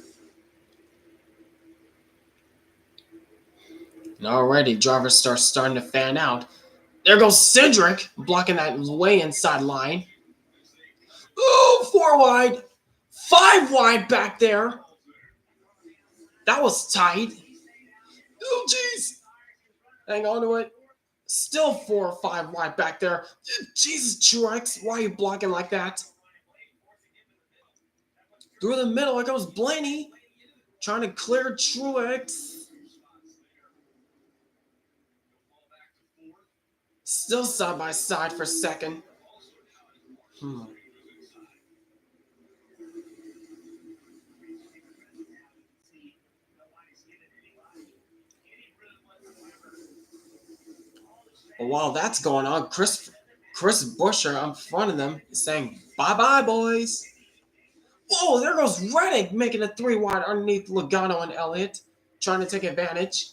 And already, drivers starting to fan out. There goes Cedric, blocking that way inside line. Ooh, 4 wide. 5 wide back there. That was tight. Oh, jeez. Hang on to it. Still 4 or 5 wide back there. Jesus, Truex, why are you blocking like that? Through the middle, here goes Blaney. Trying to clear Truex. Still side by side for second. But while that's going on, Chris Buescher in front of them is saying, bye-bye, boys. Whoa, there goes Reddick making a 3 wide underneath Logano and Elliott, trying to take advantage.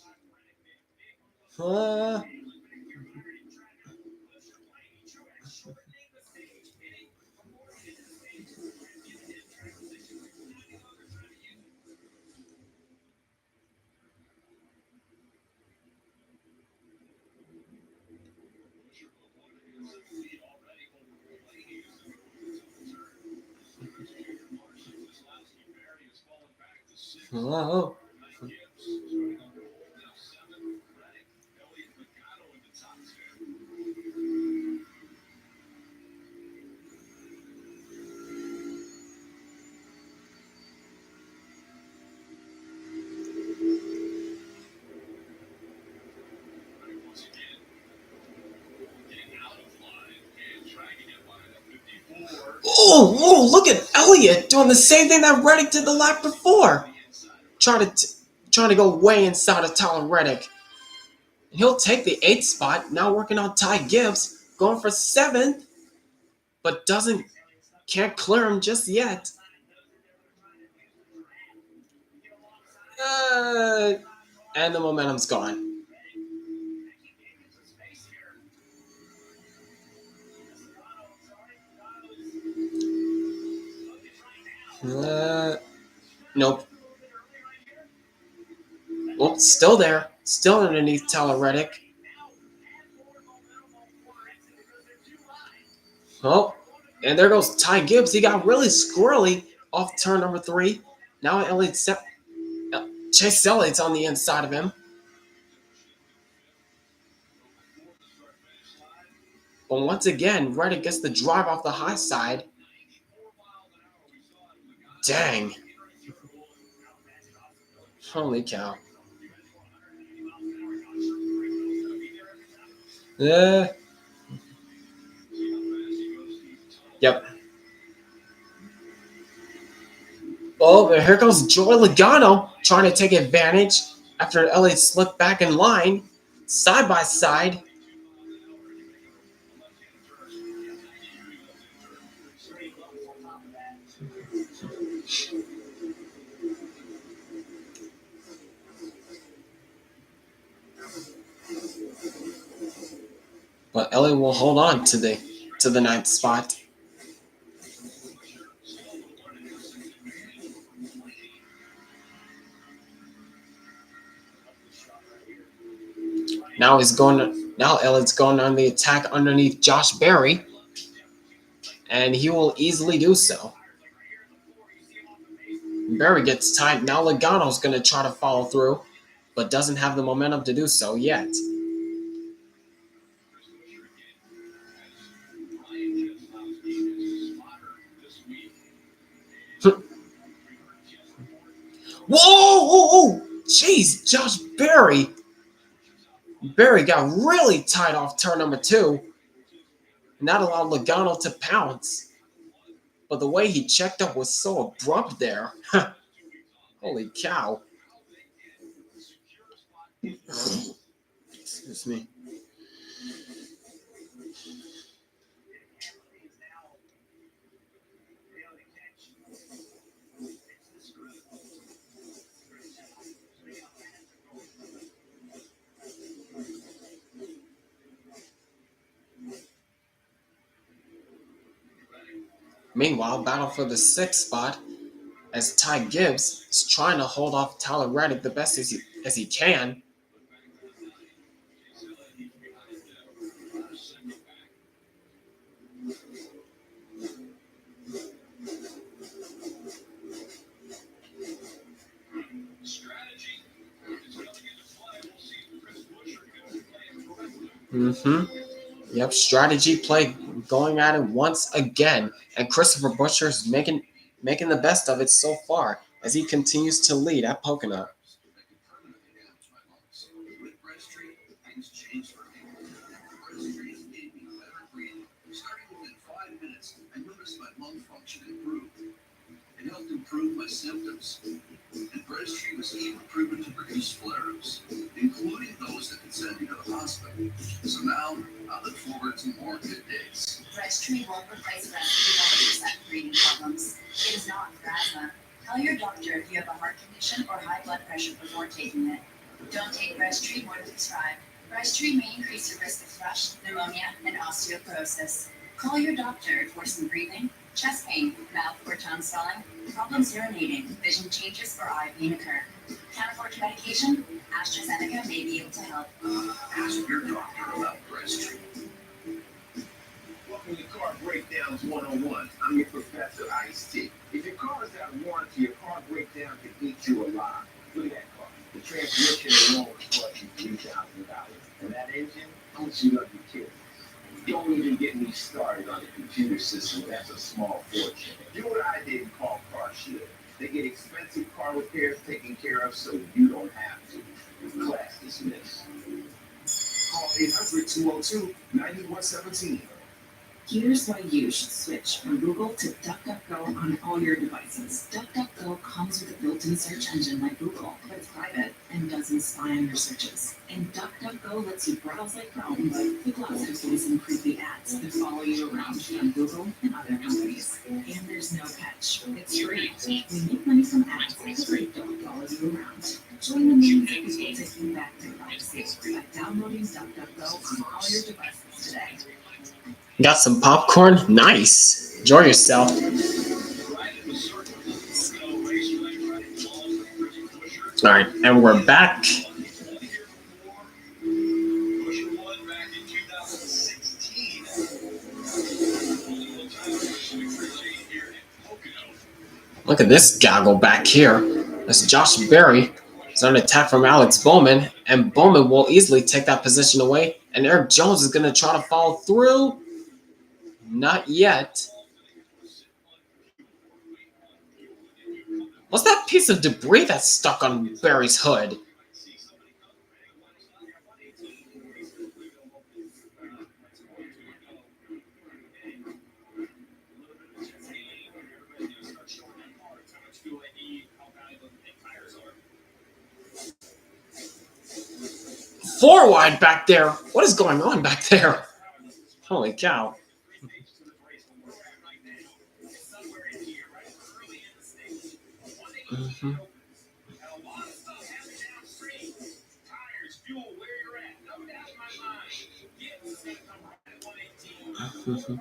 Oh. Oh, look at Elliott doing the same thing that Reddick did the lap before. Trying to go way inside of Tyler Reddick. And he'll take the 8th spot. Now working on Ty Gibbs, going for 7th, but can't clear him just yet. And the momentum's gone. Nope. Oh, still there. Still underneath Tyler Reddick. Oh, and there goes Ty Gibbs. He got really squirrely off turn number 3. Now Chase Elliott's on the inside of him. But once again, Reddick gets the drive off the high side. Dang. Holy cow. Yep. Oh, and here goes Joey Logano trying to take advantage after Elliott slipped back in line, side by side. But Elliott will hold on to the 9th spot. Now Elliott's going on the attack underneath Josh Berry, and he will easily do so. Berry gets tied. Now Logano's going to try to follow through, but doesn't have the momentum to do so yet. Whoa! Jeez, Josh Berry. Berry got really tight off turn number 2, and that allowed Logano to pounce. But the way he checked up was so abrupt there. Holy cow. Excuse me. Meanwhile, battle for the 6th spot as Ty Gibbs is trying to hold off Tyler Reddick the best as he can. Yep, strategy play going at it once again. And Christopher Buescher is making the best of it so far as he continues to lead at Pocono. It helped improve my symptoms. And breastfeeding was even proven to reduce flare-ups, including those that could send you to the hospital. So now, I look forward to more good days. Breastfeeding won't replace breastfeeding with breathing problems. It is not for asthma. Tell your doctor if you have a heart condition or high blood pressure before taking it. Don't take Breasttreat more than prescribed. Breasttreat may increase your risk of thrush, pneumonia, and osteoporosis. Call your doctor for some breathing, chest pain, mouth or tongue swelling, problems urinating, vision changes, or eye pain occur. Can't afford your medication? AstraZeneca may be able to help. Ask your doctor about Breasttreat. Welcome to Car Breakdowns 101. I'm your professor, Ice-T. If your car is out of warranty, your car breakdown can eat you alive. Look at that car. The transmission alone is costing $3,000. And that engine, don't you love your kids? Don't even get me started on the computer system. That's a small fortune. Do what I did and call CarShield. They get expensive car repairs taken care of so you don't have to. Class dismissed. Call 800-202-9117. Here's why you should switch from Google to DuckDuckGo on all your devices. DuckDuckGo comes with a built-in search engine like Google, but it's private and doesn't spy on your searches. And DuckDuckGo lets you browse like Chrome, but the blocks away some creepy ads that follow you around from Google and other companies. And there's no catch. It's free. We make money from ads that don't follow you around. Join the millions of people taking back their privacy by downloading DuckDuckGo on all your devices today. Got some popcorn? Nice. Enjoy yourself. All right, and we're back. Look at this gaggle back here. That's Josh Berry. It's an attack from Alex Bowman, and Bowman will easily take that position away. And Eric Jones is going to try to follow through. Not yet. What's that piece of debris that's stuck on Berry's hood? Four wide back there. What is going on back there? Holy cow. Mm-hmm. Mm-hmm.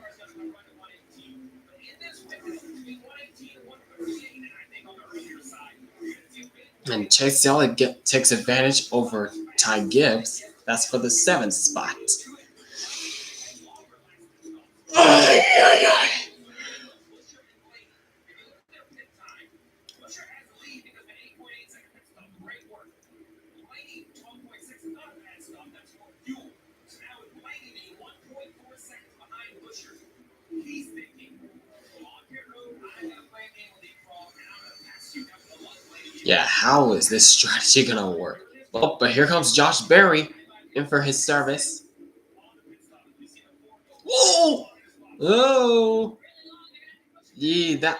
And Chase Elliott takes advantage over Ty Gibbs. That's for the 7th spot. Yeah, how is this strategy gonna work? Oh, but here comes Josh Berry in for his service. Whoa! Oh! Yeah,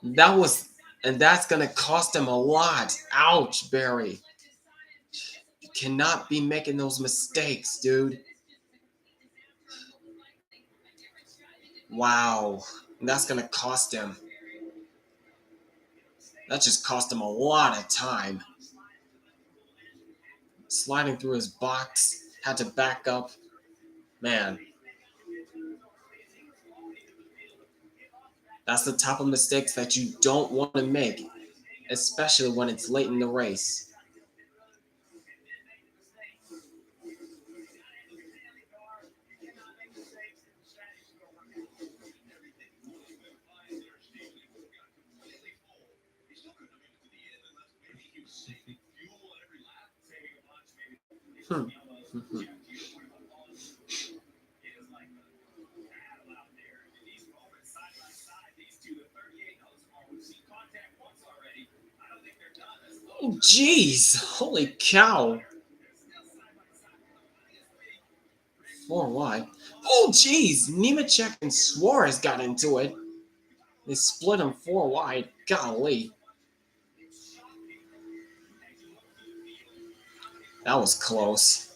that was, and that's gonna cost him a lot. Ouch, Berry. You cannot be making those mistakes, dude. Wow, and that's gonna cost him. That just cost him a lot of time. Sliding through his box, had to back up. Man, that's the type of mistakes that you don't want to make, especially when it's late in the race. Oh, jeez. Holy cow. 4 wide. Oh, jeez. Nemechek and Suarez got into it. They split him 4 wide. Golly. That was close.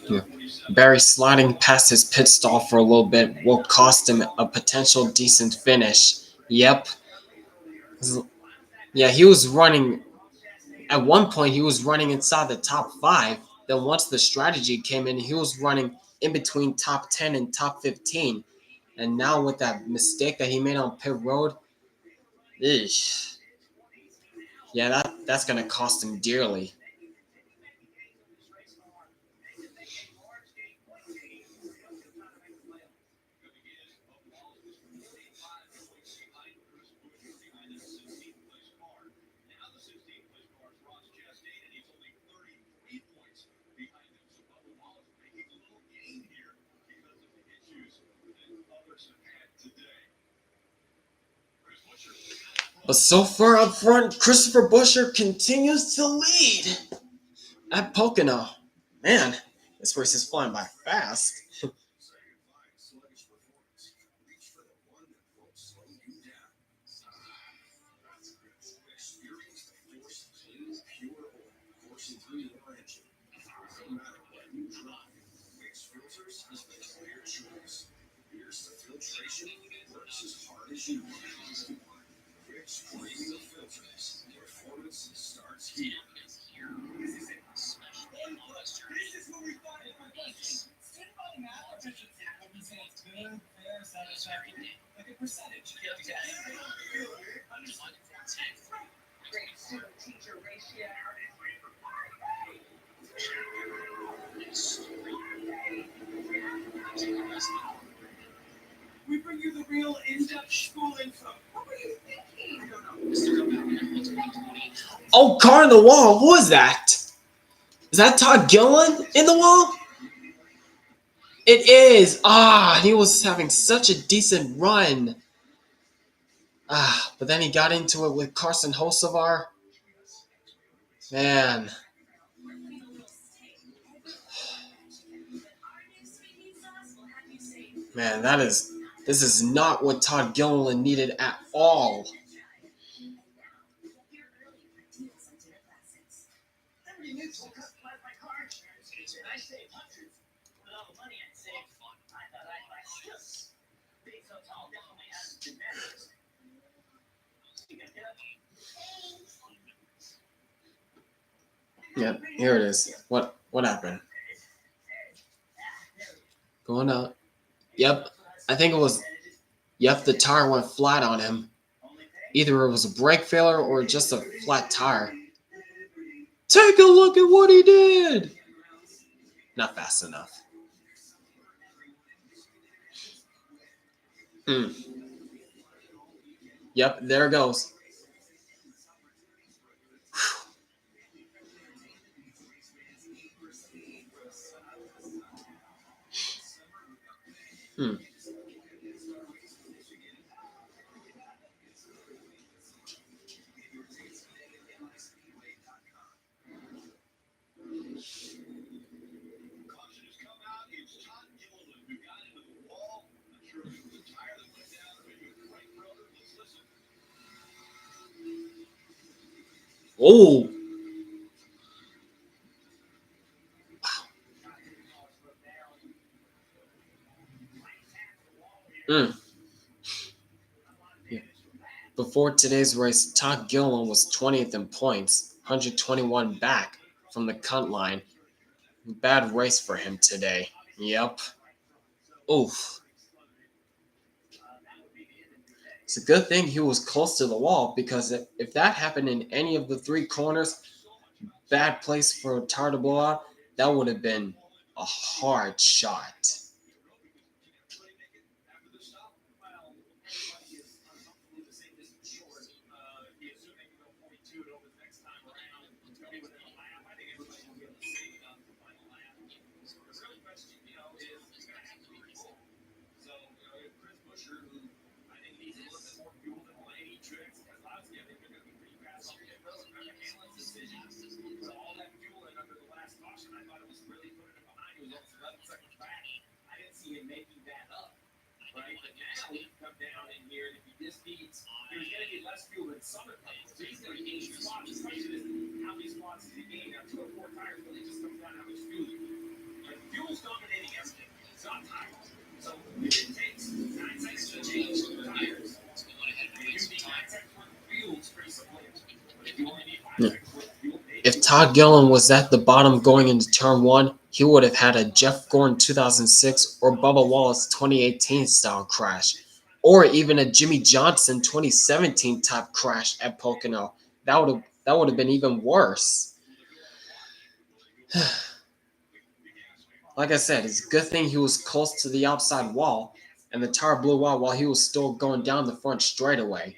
Yeah. Barry sliding past his pit stall for a little bit will cost him a potential decent finish. Yep. Yeah, he was running. At one point, he was running inside the top 5. Then once the strategy came in, he was running in between top 10 and top 15. And now with that mistake that he made on pit road, eesh. Yeah, that's going to cost him dearly. But so far up front, Christopher Buescher continues to lead at Pocono. Man, this race is flying by fast. Good, fair, satisfactory. Like a percentage. Great student-teacher ratio. We bring you the real in-depth school info. What were you thinking? Oh, car in the wall. Who is that? Is that Todd Gillen in the wall? It is. He was having such a decent run. But then he got into it with Carson Hocevar. Man. Man, this is not what Todd Gilliland needed at all. I saved hundreds. With all the money I'd saved, I thought I'd buy ships. Being so tall definitely has its advantages. You got that? Yep, here it is. What happened? Going out. Yep, I think it was. Yep, the tire went flat on him. Either it was a brake failure or just a flat tire. Take a look at what he did. Not fast enough. Yep, there it goes. Caution has come out. It's Todd Gilliland who got into the wall. Not sure if it was a tire that went down or maybe it was right rotor. Let's listen. Oh. Yeah. Before today's race, Todd Gilliland was 20th in points, 121 back from the cut line. Bad race for him today. Yep. Oof. It's a good thing he was close to the wall, because if that happened in any of the three corners, bad place for a tire to blow out, that would have been a hard shot. Making that up, right? But now we can come down in here, and if he just needs, there's going to be less fuel than Summit planes. So he's going to gain spots. The question is, how many spots does he gain? Now, 2 or 4 tires really just comes down to how much fuel you need. Like, fuel's dominating everything. It's not tires. So if it takes 9 seconds to change the tires, if you need 9 seconds worth of fuel, it's pretty simple. But if you only need 5 seconds worth of fuel, If Todd Gilliland was at the bottom going into turn 1, he would have had a Jeff Gordon 2006 or Bubba Wallace 2018 style crash, or even a Jimmy Johnson 2017 type crash at Pocono. That would have been even worse. Like I said, it's a good thing he was close to the outside wall, and the tire blew out while he was still going down the front straightaway.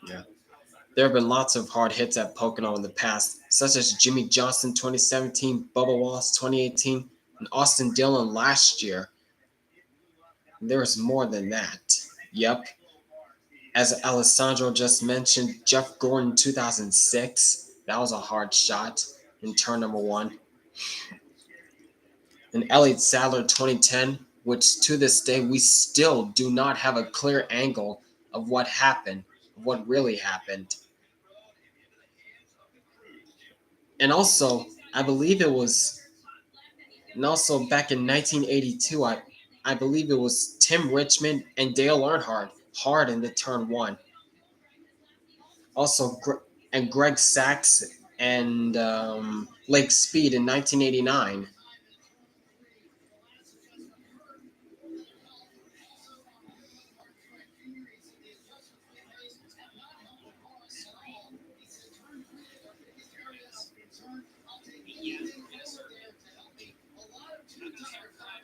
Yeah. There have been lots of hard hits at Pocono in the past, such as Jimmy Johnson 2017, Bubba Wallace 2018, and Austin Dillon last year. There's more than that. Yep. As Alessandro just mentioned, Jeff Gordon 2006, that was a hard shot in turn number 1. And Elliott Sadler 2010, which to this day we still do not have a clear angle of what happened, of what really happened. And also, I believe it was, and also back in 1982, I believe it was Tim Richmond and Dale Earnhardt hard in the turn 1. Also, and Greg Sachs and Lake Speed in 1989.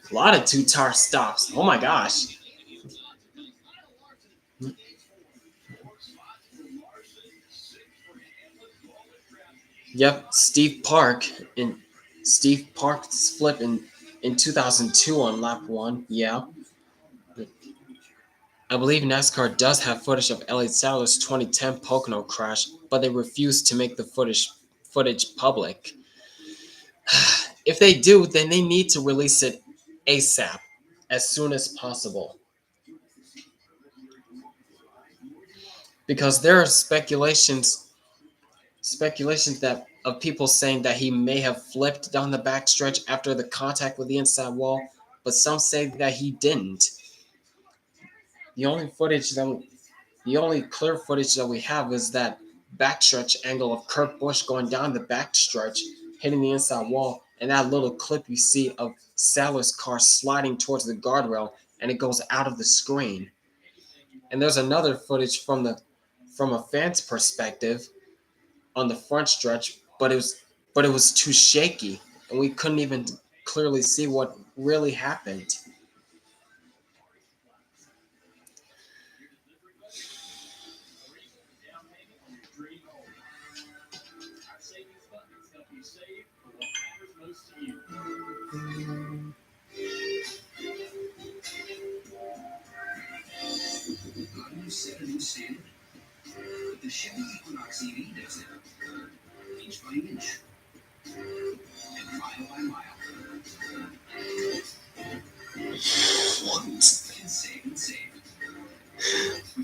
A lot of two-tire stops. Oh my gosh. Yep, Steve Park's flip in 2002 on lap 1. Yeah. I believe NASCAR does have footage of Elliott Sadler's 2010 Pocono crash, but they refuse to make the footage public. If they do, then they need to release it ASAP, as soon as possible. Because there are speculations that of people saying that he may have flipped down the backstretch after the contact with the inside wall, but some say that he didn't. The only clear footage that we have is that backstretch angle of Kurt Busch going down the backstretch, hitting the inside wall, and that little clip you see of Sadler's car sliding towards the guardrail, and it goes out of the screen. And there's another footage from a fan's perspective on the front stretch, but it was too shaky, and we couldn't even clearly see what really happened. Not a new set, a new standard. But the Chevy Equinox EV does it. Inch by inch. And mile by mile. Can save and save.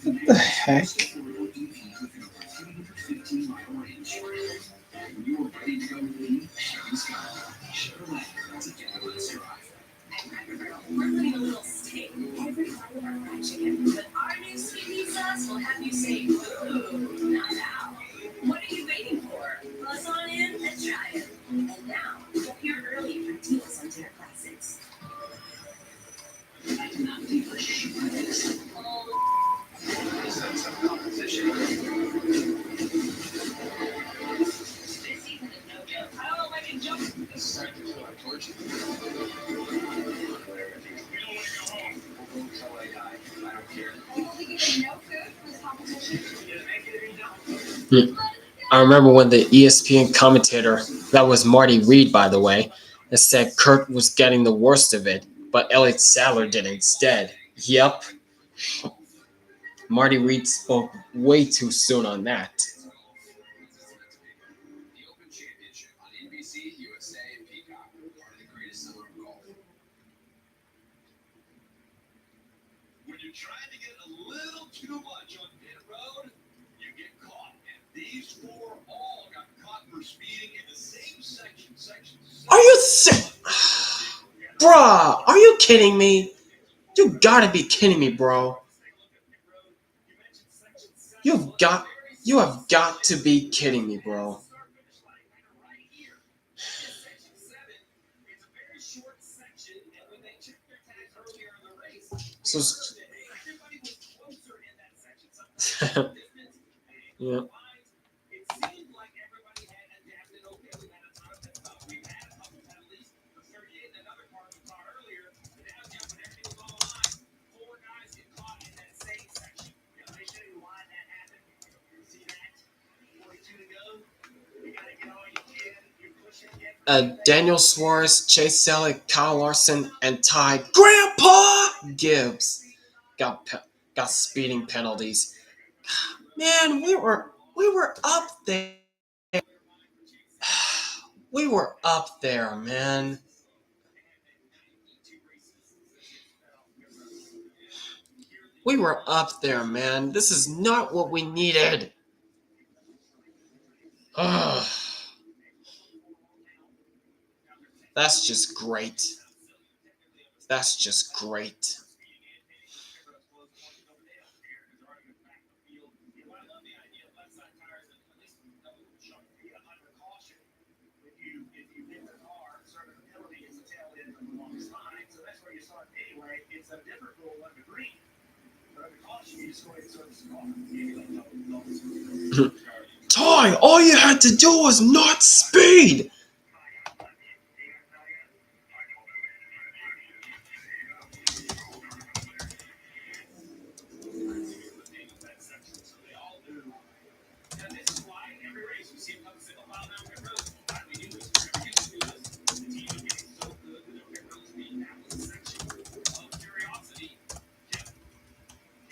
What the heck? affordable EV with an over 315-mile range. When you are ready to go lean, Chevy's got it. Chevrolet, together let's drive. We're putting a little sting in every bite of our fried chicken, but our new sweet meat sauce will have you say, ooh, not now. What are you waiting for? Buzz on in and try it. And now, get here early for deals on dinner classics. I cannot believe the shit like this. Is that some competition? This season is no joke. I don't know if I can jump. This is practice what I told you. Don't tell that guy. I don't care. I remember when the ESPN commentator, that was Marty Reed, by the way, that said Kurt was getting the worst of it, but Elliott Sadler did instead. Yep. Marty Reed spoke way too soon on that. The Open Championship on NBC, USA, and Peacock. Part of the greatest summer of golf. When you're trying to get a little too much on pit road, you get caught. And these four all got caught for speeding in the same section. Are you sick? Bruh, are you kidding me? You gotta be kidding me, bro. You have got to be kidding me, bro. So, yeah. Daniel Suarez, Chase Elliott, Kyle Larson, and Ty Grandpa Gibbs got speeding penalties. Man, we were up there. We were up there, man. We were up there, man. This is not what we needed. Ugh. That's just great. That's just great. a different rule under green. But under caution, you just go ahead and service the car. Maybe like double. Ty, all you had to do was not speed.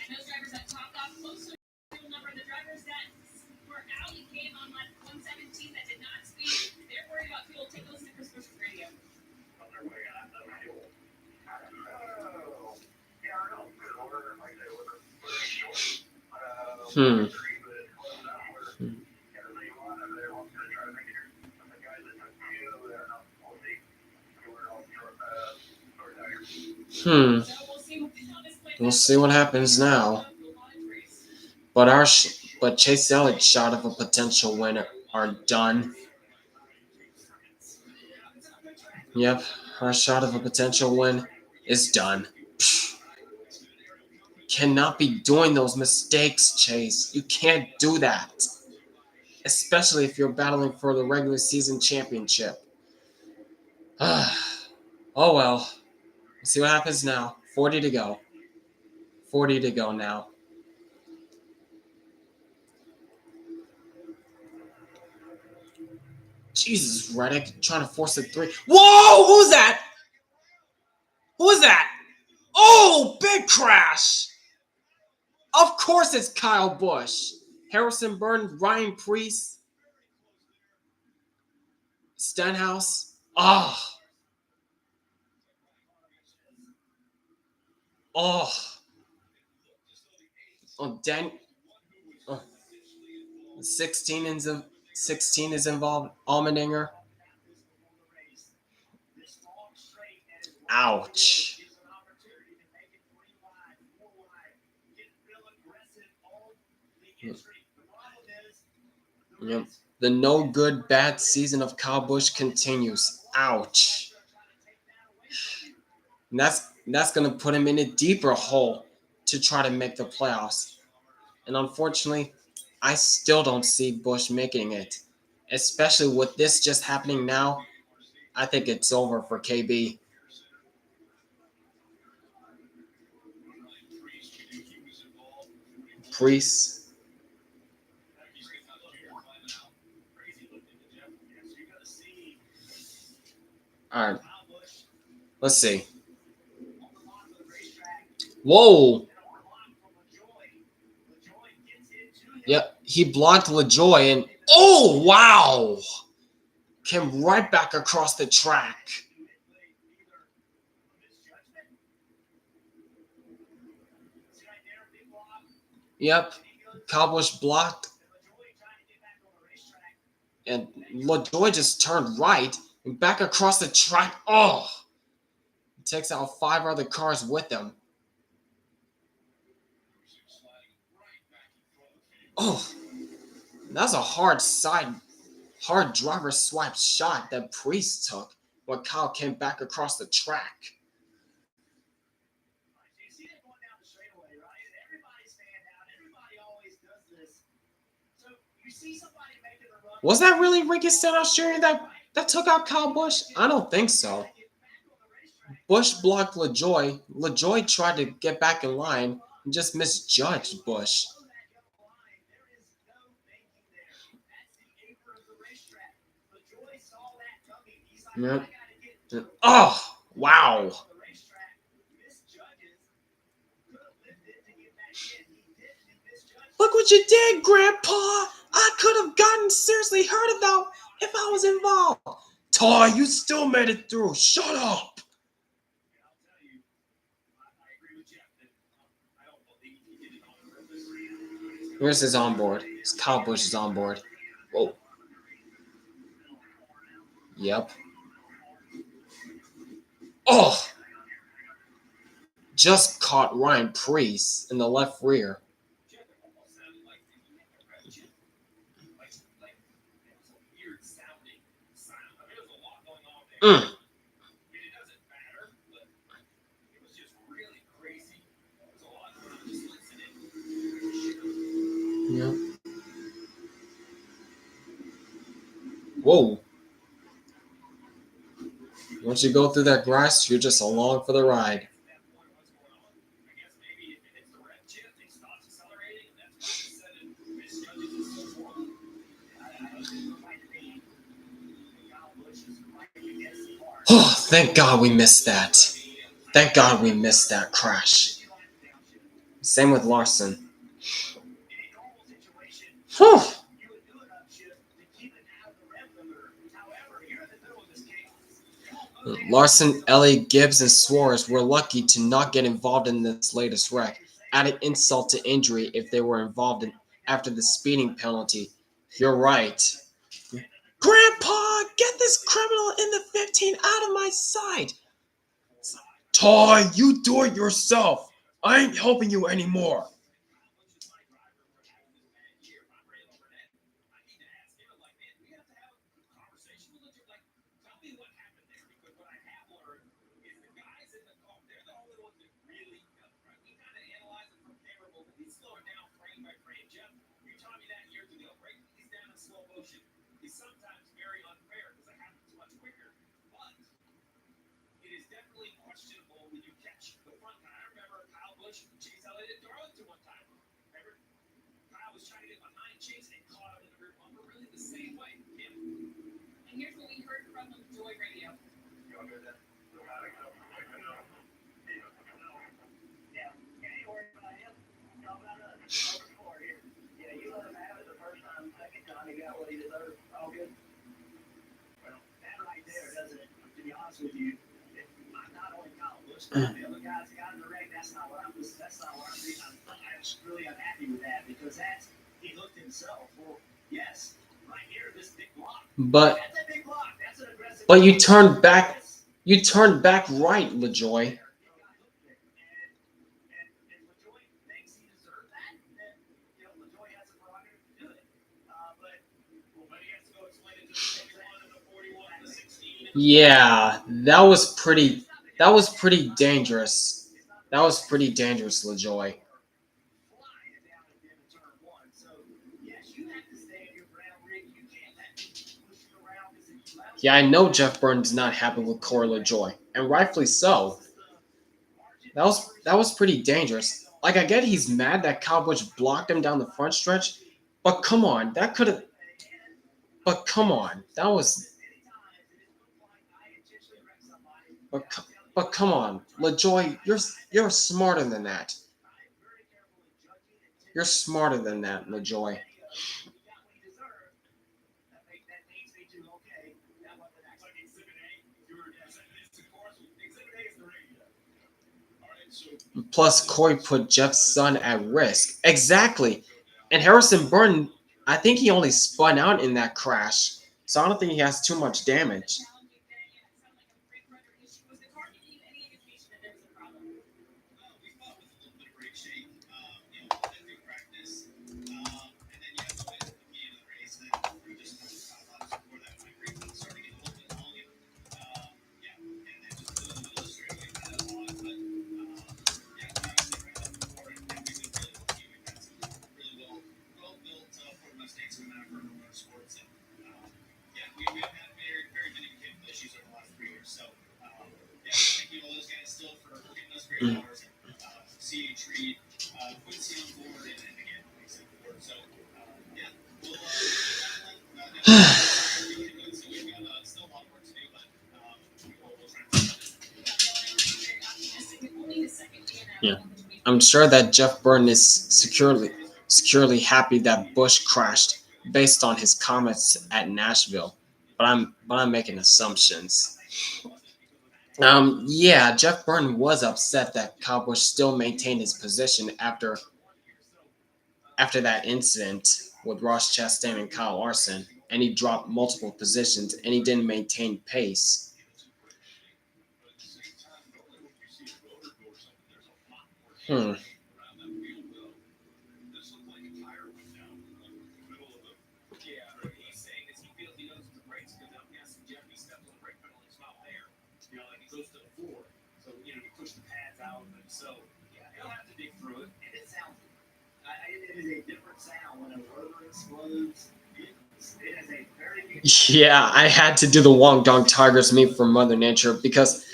And those drivers that topped off close to the number of the drivers that were out and came on lap 117 that did not speed, they're worried about fuel. Take those to Chris Bush's radio. Hmm. So we'll see how this plays We'll out. see what happens now. But Chase Elliott's shot of a potential win are done. Yep, our shot of a potential win is done. Cannot be doing those mistakes, Chase. You can't do that. Especially if you're battling for the regular season championship. Oh well. We'll see what happens now. 40 to go. 40 to go now. Jesus, Reddick trying to force a 3. Whoa! Who's that? Who's that? Oh, big crash! Of course it's Kyle Busch. Harrison Burton, Ryan Preece, Stenhouse. Oh. Oh. Oh, 16 is involved. Allmendinger. Ouch. Yep. The no good bad season of Kyle Busch continues. Ouch. And that's gonna put him in a deeper hole to try to make the playoffs. And unfortunately, I still don't see Busch making it. Especially with this just happening now, I think it's over for KB. Priest. All right. Let's see. Whoa. Yep, he blocked LaJoy and oh wow! Came right back across the track. Yep, Kyle Busch blocked. And LaJoy just turned right and back across the track. Oh! Takes out 5 other cars with him. Oh! That's a hard driver swipe shot that Priest took when Kyle came back across the track. Was that really Ricky Stenhouse Jr. that took out Kyle Busch? I don't think so. Busch blocked LaJoy. LaJoy tried to get back in line and just misjudged Busch. Yep. Oh, wow. Look what you did, Grandpa. I could have gotten seriously hurt about if I was involved. Ty, you still made it through. Shut up. Here's his onboard. It's Kyle Busch's onboard. Whoa. Yep. Oh! Just caught Ryan Preece in the left rear. Whoa. Once you go through that grass, you're just along for the ride. Oh, thank God we missed that. Thank God we missed that crash. Same with Larson. Whew. Larson, Ellie, Gibbs, and Suarez were lucky to not get involved in this latest wreck. Added insult to injury if they were involved in after the speeding penalty. You're right. Grandpa, get this criminal in the 15 out of my sight. Ty, you do it yourself. I ain't helping you anymore. And here's what we heard from Joy Radio. With you, not only Kyle Busch, the other guys got in the wreck. That's not what I'm really unhappy with that because he looked himself. Well, yes, right here, this big block. But That's a big block. That's an aggressive. But you turned back. You turned back right, LaJoy. Yeah, that was pretty dangerous. That was pretty dangerous, LaJoy. Yeah, I know Jeff Burton's not happy with Corey LaJoy, and rightfully so. That was pretty dangerous. Like, I get he's mad that Kyle Busch blocked him down the front stretch, but come on, that could have. But come on, that was. But come on, LaJoy, you're smarter than that. You're smarter than that, LaJoy. Plus, Corey put Jeff's son at risk. Exactly. And Harrison Burton, I think he only spun out in that crash, so I don't think he has too much damage. Yeah, I'm sure that Jeff Burton is securely happy that Busch crashed based on his comments at Nashville, but I'm making assumptions. Yeah, Jeff Burton was upset that Kyle Busch still maintained his position after that incident with Ross Chastain and Kyle Larson, and he dropped multiple positions and he didn't maintain pace. Hmm. It is a different sound when a rotor explodes. It is a very good Yeah, I had to do the Wong Dong Tigers meme for Mother Nature because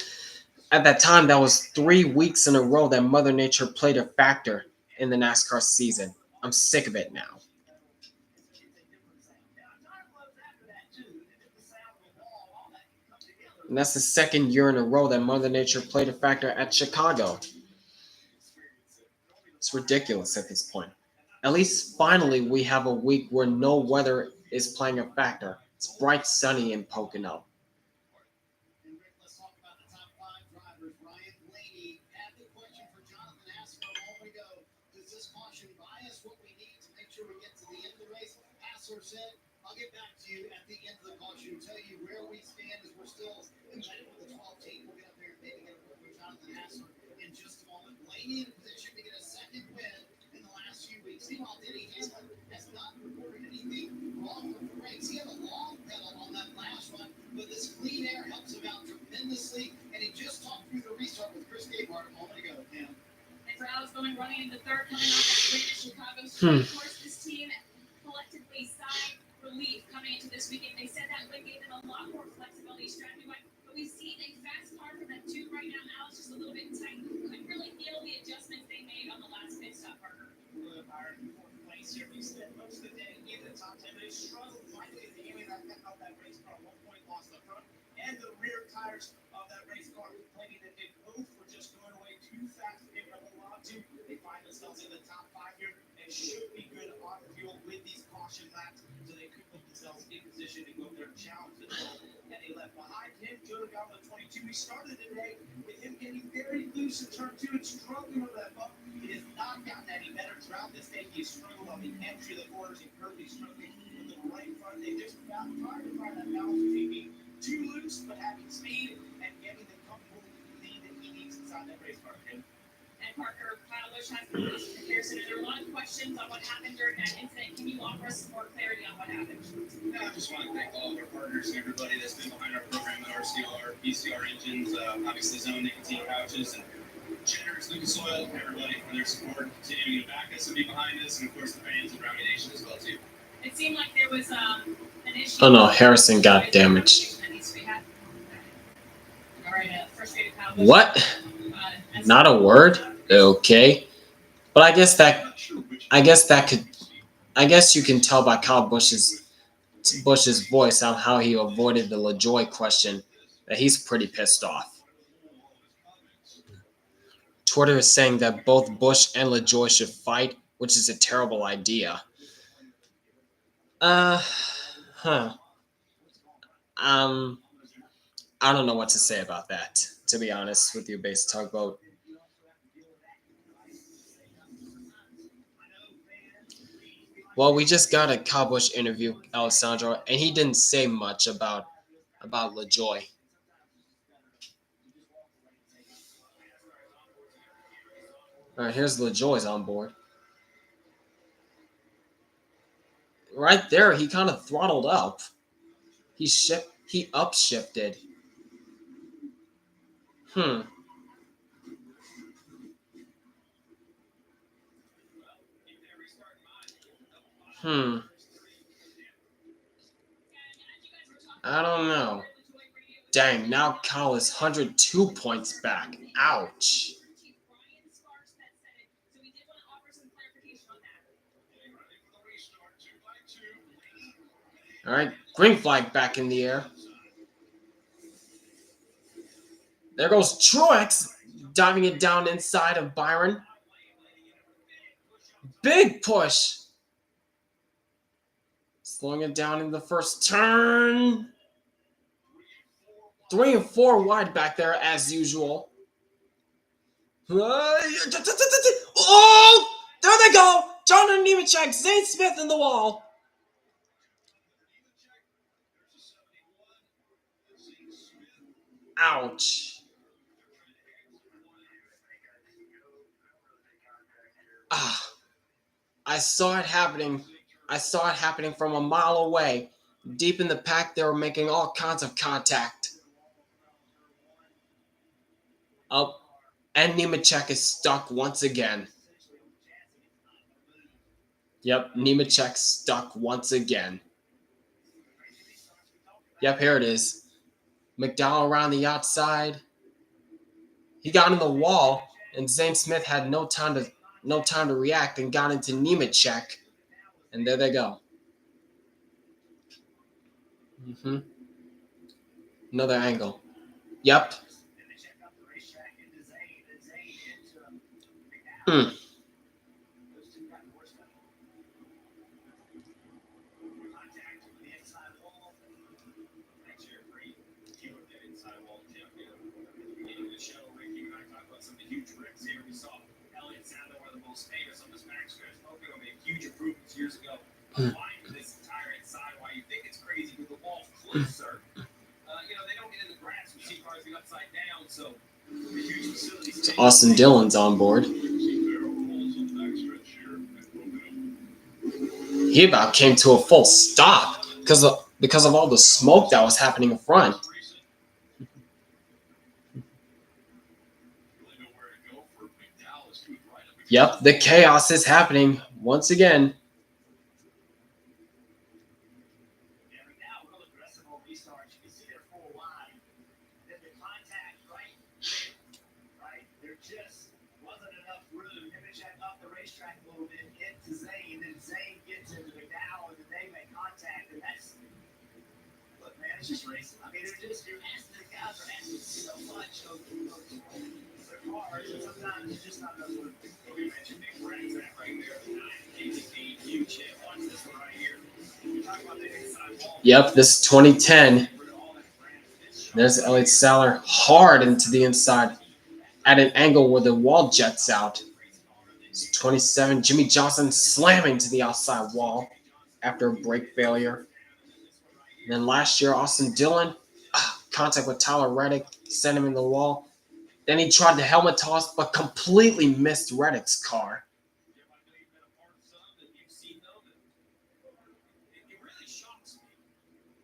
at that time that was 3 weeks in a row that Mother Nature played a factor in the NASCAR season. I'm sick of it now. And that's the second year in a row that Mother Nature played a factor at Chicago. It's ridiculous at this point. At least finally we have a week where no weather is playing a factor. It's bright sunny in Pocono. And Rick, let's talk about the top five drivers. Ryan Blaney had the question for Jonathan Hassler a moment ago. Does this caution bias what we need to make sure we get to the end of the race? Hassler said, I'll get back to you at the end of the caution, tell you where we stand as we're still embedded with the 12 team. We'll get up there and maybe get a word from Jonathan Hassler in just a moment. Blaney in position to get a second win in the last few weeks. Meanwhile, Denny Hamlin has not reported anything wrong with the race. He had a long pedal on that last one, but this clean air helps him out tremendously. And he just talked through the restart with Chris Gabehart a moment ago. Tim. And for Alex Bowman running into third, coming off that win at Chicago Street. Of course, this team collectively sighed relief coming into this weekend. They said that win gave them a lot more flexibility strategy-wise. But we've seen a fast car from them too right now. Alex just a little bit tight. Couldn't really feel the adjustments they made on the last pit stop, Parker. Byron in fourth place here. We spent most of the day in the top 10. They struggled mightily at the beginning of that race car. 1 point lost the front and the rear tires of that race car, complaining that they both were just going away too fast to get a whole lot to. They find themselves in the top 5 here and should be good on the field with these caution laps, so they could put themselves in position to go there and challenge the goal. And they left behind him, Joe got on the 22. He started the day with him getting very loose in turn 2 and struggling with that bump. It has not gotten any better throughout this day. He struggled on the entry of the corners and curvely struggling with the right front. They just trying to find that balance between being too loose but having speed and getting the comfortable lead that he needs inside that race car. And Parker, Kyle Larson has been released from comparison, and there are a lot of questions on what happened during that incident. Can you offer us some more clarity on what happened? I just want to thank all of our partners and everybody that's been behind our program at RCR, PCR Engines, obviously Zone Nicotine Pouches, and Generous Lucas Oil, everybody for their support, continuing to back us and be behind us, and of course the fans of Rowdy Nation as well too. It seemed like there was an issue. Oh no, Harrison got damaged. That needs to be had. All right, frustrated Kyle. What? Not a word? Okay. But I guess you can tell by Kyle Busch's voice on how he avoided the LaJoy question that he's pretty pissed off. Twitter is saying that both Busch and LaJoy should fight, which is a terrible idea. I don't know what to say about that, to be honest with you, Base Tugboat. Well, we just got a Kyle Busch interview, Alessandro, and he didn't say much about LaJoy. All right, here's LaJoy's on board. Right there, he kind of throttled up. He upshifted. I don't know. Dang, now Kyle is 102 points back. Ouch. All right, green flag back in the air. There goes Truex, diving it down inside of Byron. Big push. Slowing it down in the first turn. 3 and 4 wide back there as usual. Oh, there they go. John and Nemechek, Zane Smith in the wall. Ouch. I saw it happening. I saw it happening from a mile away. Deep in the pack, they were making all kinds of contact. Oh, and Nemechek is stuck once again. Yep, Nemechek stuck once again. Yep, here it is. McDowell around the outside. He got in the wall, and Zane Smith had no time to react and got into Nemechek. And there they go. Another angle. Yep. Hmm. Huge improvements years ago. Applying this entire inside, why you think it's crazy with the walls closer. They don't get in the grass. We see cars get upside down, so the huge facilities. So Austin Dillon's on board. He about came to a full stop because of all the smoke that was happening in front. Yep, the chaos is happening once again. It's just racing. I mean, you're asking the guys are asking so much of their cars, and sometimes it's just not enough room. We mentioned Nick Braggs that right there. A huge hit. Watch this one right here. We're talking about the inside wall. Yep, this is 2010. There's Elliott Sadler hard into the inside at an angle where the wall jets out. It's 27. Jimmy Johnson slamming to the outside wall after a brake failure. And then last year, Austin Dillon, contact with Tyler Reddick, sent him in the wall. Then he tried the helmet toss, but completely missed Reddick's car. It really shocks me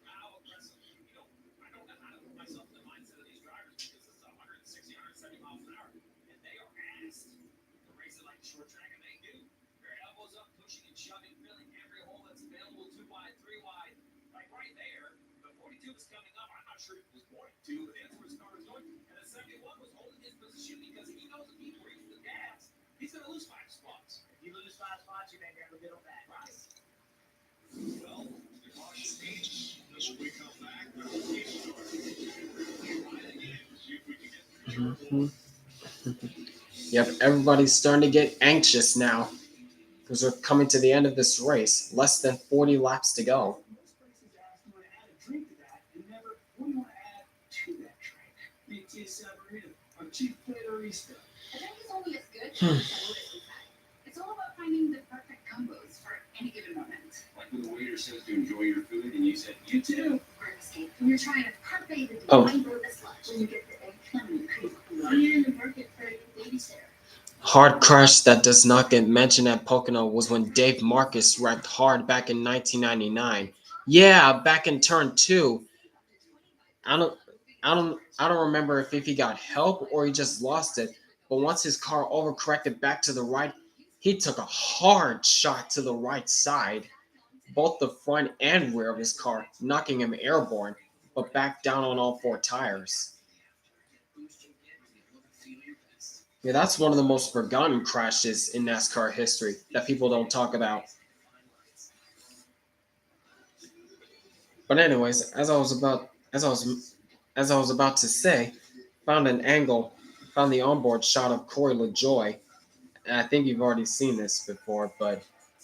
how aggressive, I don't know how to put myself in the mindset of these drivers because it's 160, 170 miles an hour, and they are asked to race it like a short track, and they do. Their elbows up, pushing and shoving, filling every hole that's available, 2 wide, 3 wide. Like right there, the 42 was coming up. I'm not sure if it was going to, but that's where his car was going. And the second one was holding his position because he knows if he breaks the gas, he's going to lose 5 spots. If you lose 5 spots, you may have a middle back. Right. Well, the caution means as we come back, there will be see if we can get Yep, everybody's starting to get anxious now because we're coming to the end of this race. Less than 40 laps to go. I think it's only as good as the notice we've had. It's all about finding the perfect combos for any given moment. Like when the waiter says to enjoy your food and you said, you too. Or escape when you're trying to parfait the Oh. divine bonus lunch when you get the eggplant and cream, onion and market for baby stare. Hard crash that does not get mentioned at Pocono was when Dave Marcus wrecked hard back in 1999. Yeah, back in turn 2. I don't remember if he got help or he just lost it. But once his car overcorrected back to the right, he took a hard shot to the right side, both the front and rear of his car, knocking him airborne, but back down on all 4 tires. Yeah, that's one of the most forgotten crashes in NASCAR history that people don't talk about. But anyways, as I was about to say, found the onboard shot of Corey LaJoy. And I think you've already seen this before, but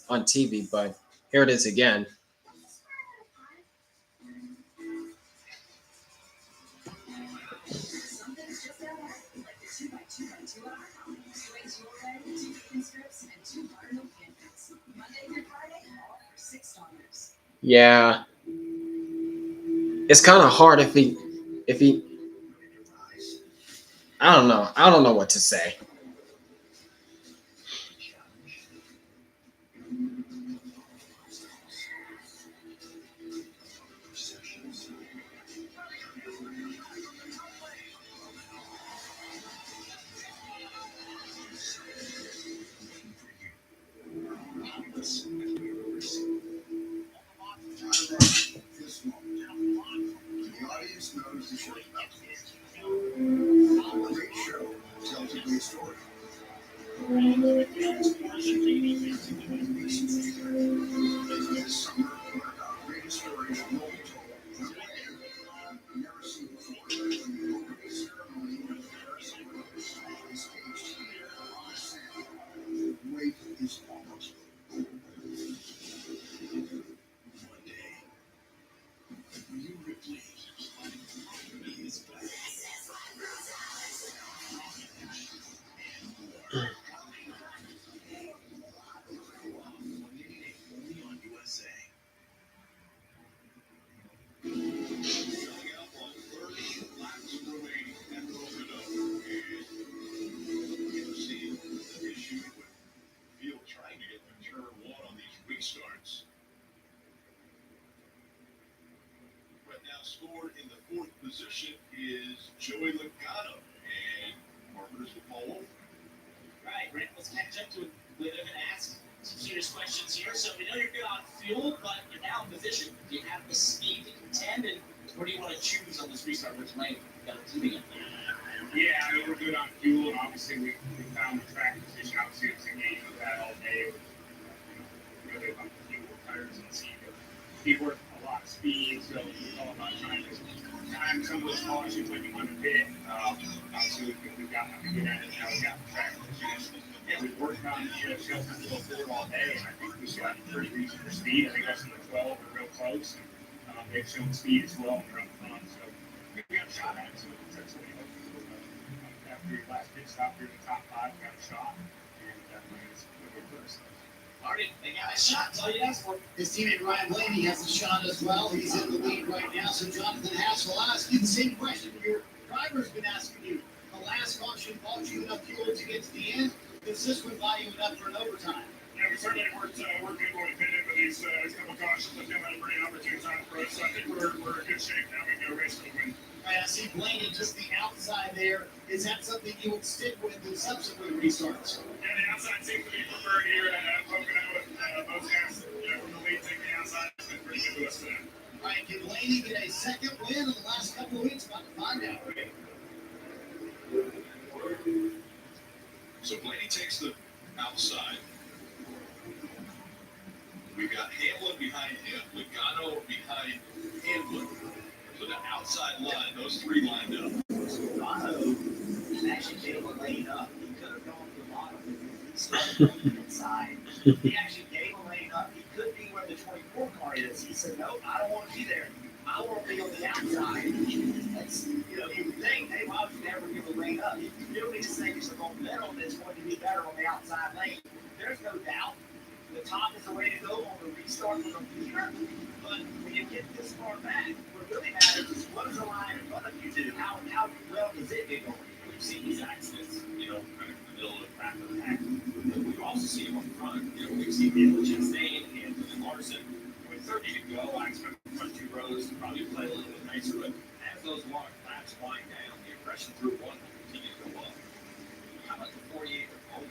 on TV, but here it is again. Something's just out like the 2x2x2 at our home. 2 eggs your way, 2 chicken strips, and 2 buttermilk pancakes. Monday through Friday, all for $6. Yeah, it's kind of hard if he, I don't know what to say. top scored in the fourth position is Joey Logano, and Parker's with Paul Wolf. Right, Grant, let's catch up to it with him and ask some serious questions here. So we know you're good on fuel, but you're now in position. Do you have the speed to contend, and where do you want to choose on this restart? Which lane you got a team in? Yeah, I mean, we're good on fuel, and obviously we found the track position. Obviously, it's engaged with that all day. Really about the fuel tires and seat. He worked a lot of speed, so it's all about trying to time some of those cautions when you want to pit. Obviously, we've gotten good at it now. We got the track position. Yeah, we've worked on shelter full all day, and I think we've got pretty reasonable speed. I think us in the 12 are real close. And, they've shown speed as well in the front, so we got a shot at it. So that's what we hope for. After your last pit stop, you're in the top 5, got a shot, and it's good for us. Marty, they got a shot. That's all you asked for. His teammate Ryan Blaney has a shot as well. He's in the lead right now. So Jonathan Hassel, I'll ask you the same question your driver's been asking you. The last caution bought you enough fuel to get to the end. Does this one buy you enough for an overtime? Yeah, we certainly worked good when we pitted, but these couple cautions have come at a pretty opportune time for us. So I think we're in good shape now. We can go race for the win. I see Blaney just the outside there. Is that something you would stick with in subsequent restarts? Yeah, the outside seems to be preferred here at Pocono with both guys from the lead taking the outside. It's been pretty good to us today. All right, can Blaney get a second win in the last couple of weeks? About to find out. So Blaney takes the outside. We've got Hamlin behind him, Logano behind Hamlin. So the outside line, those three lined up. So Logano actually gave a lane up. He could have gone to the bottom if he started on the inside. He actually gave a lane up. He could be where the 24 car is. He said, nope, I don't want to be there. I want to be on the outside. That's, you would think, hey, why would you never give a lane up? You really just think it's the momentum that's going to be better on the outside lane. There's no doubt. The top is the way to go on the restart with a computer. But when you get this far back, what really matters is what does the line in front of you do? How well does it get going? We've seen these accidents, kind of in the middle of the back of the pack. But we've also seen them on the front. We've seen Alex Chastain and Larson. With 30 to go, I expect the front two rows to probably play a little bit nicer. But as those long laps wind down, the aggression through one will continue to go up. How about the 48 at Bowman?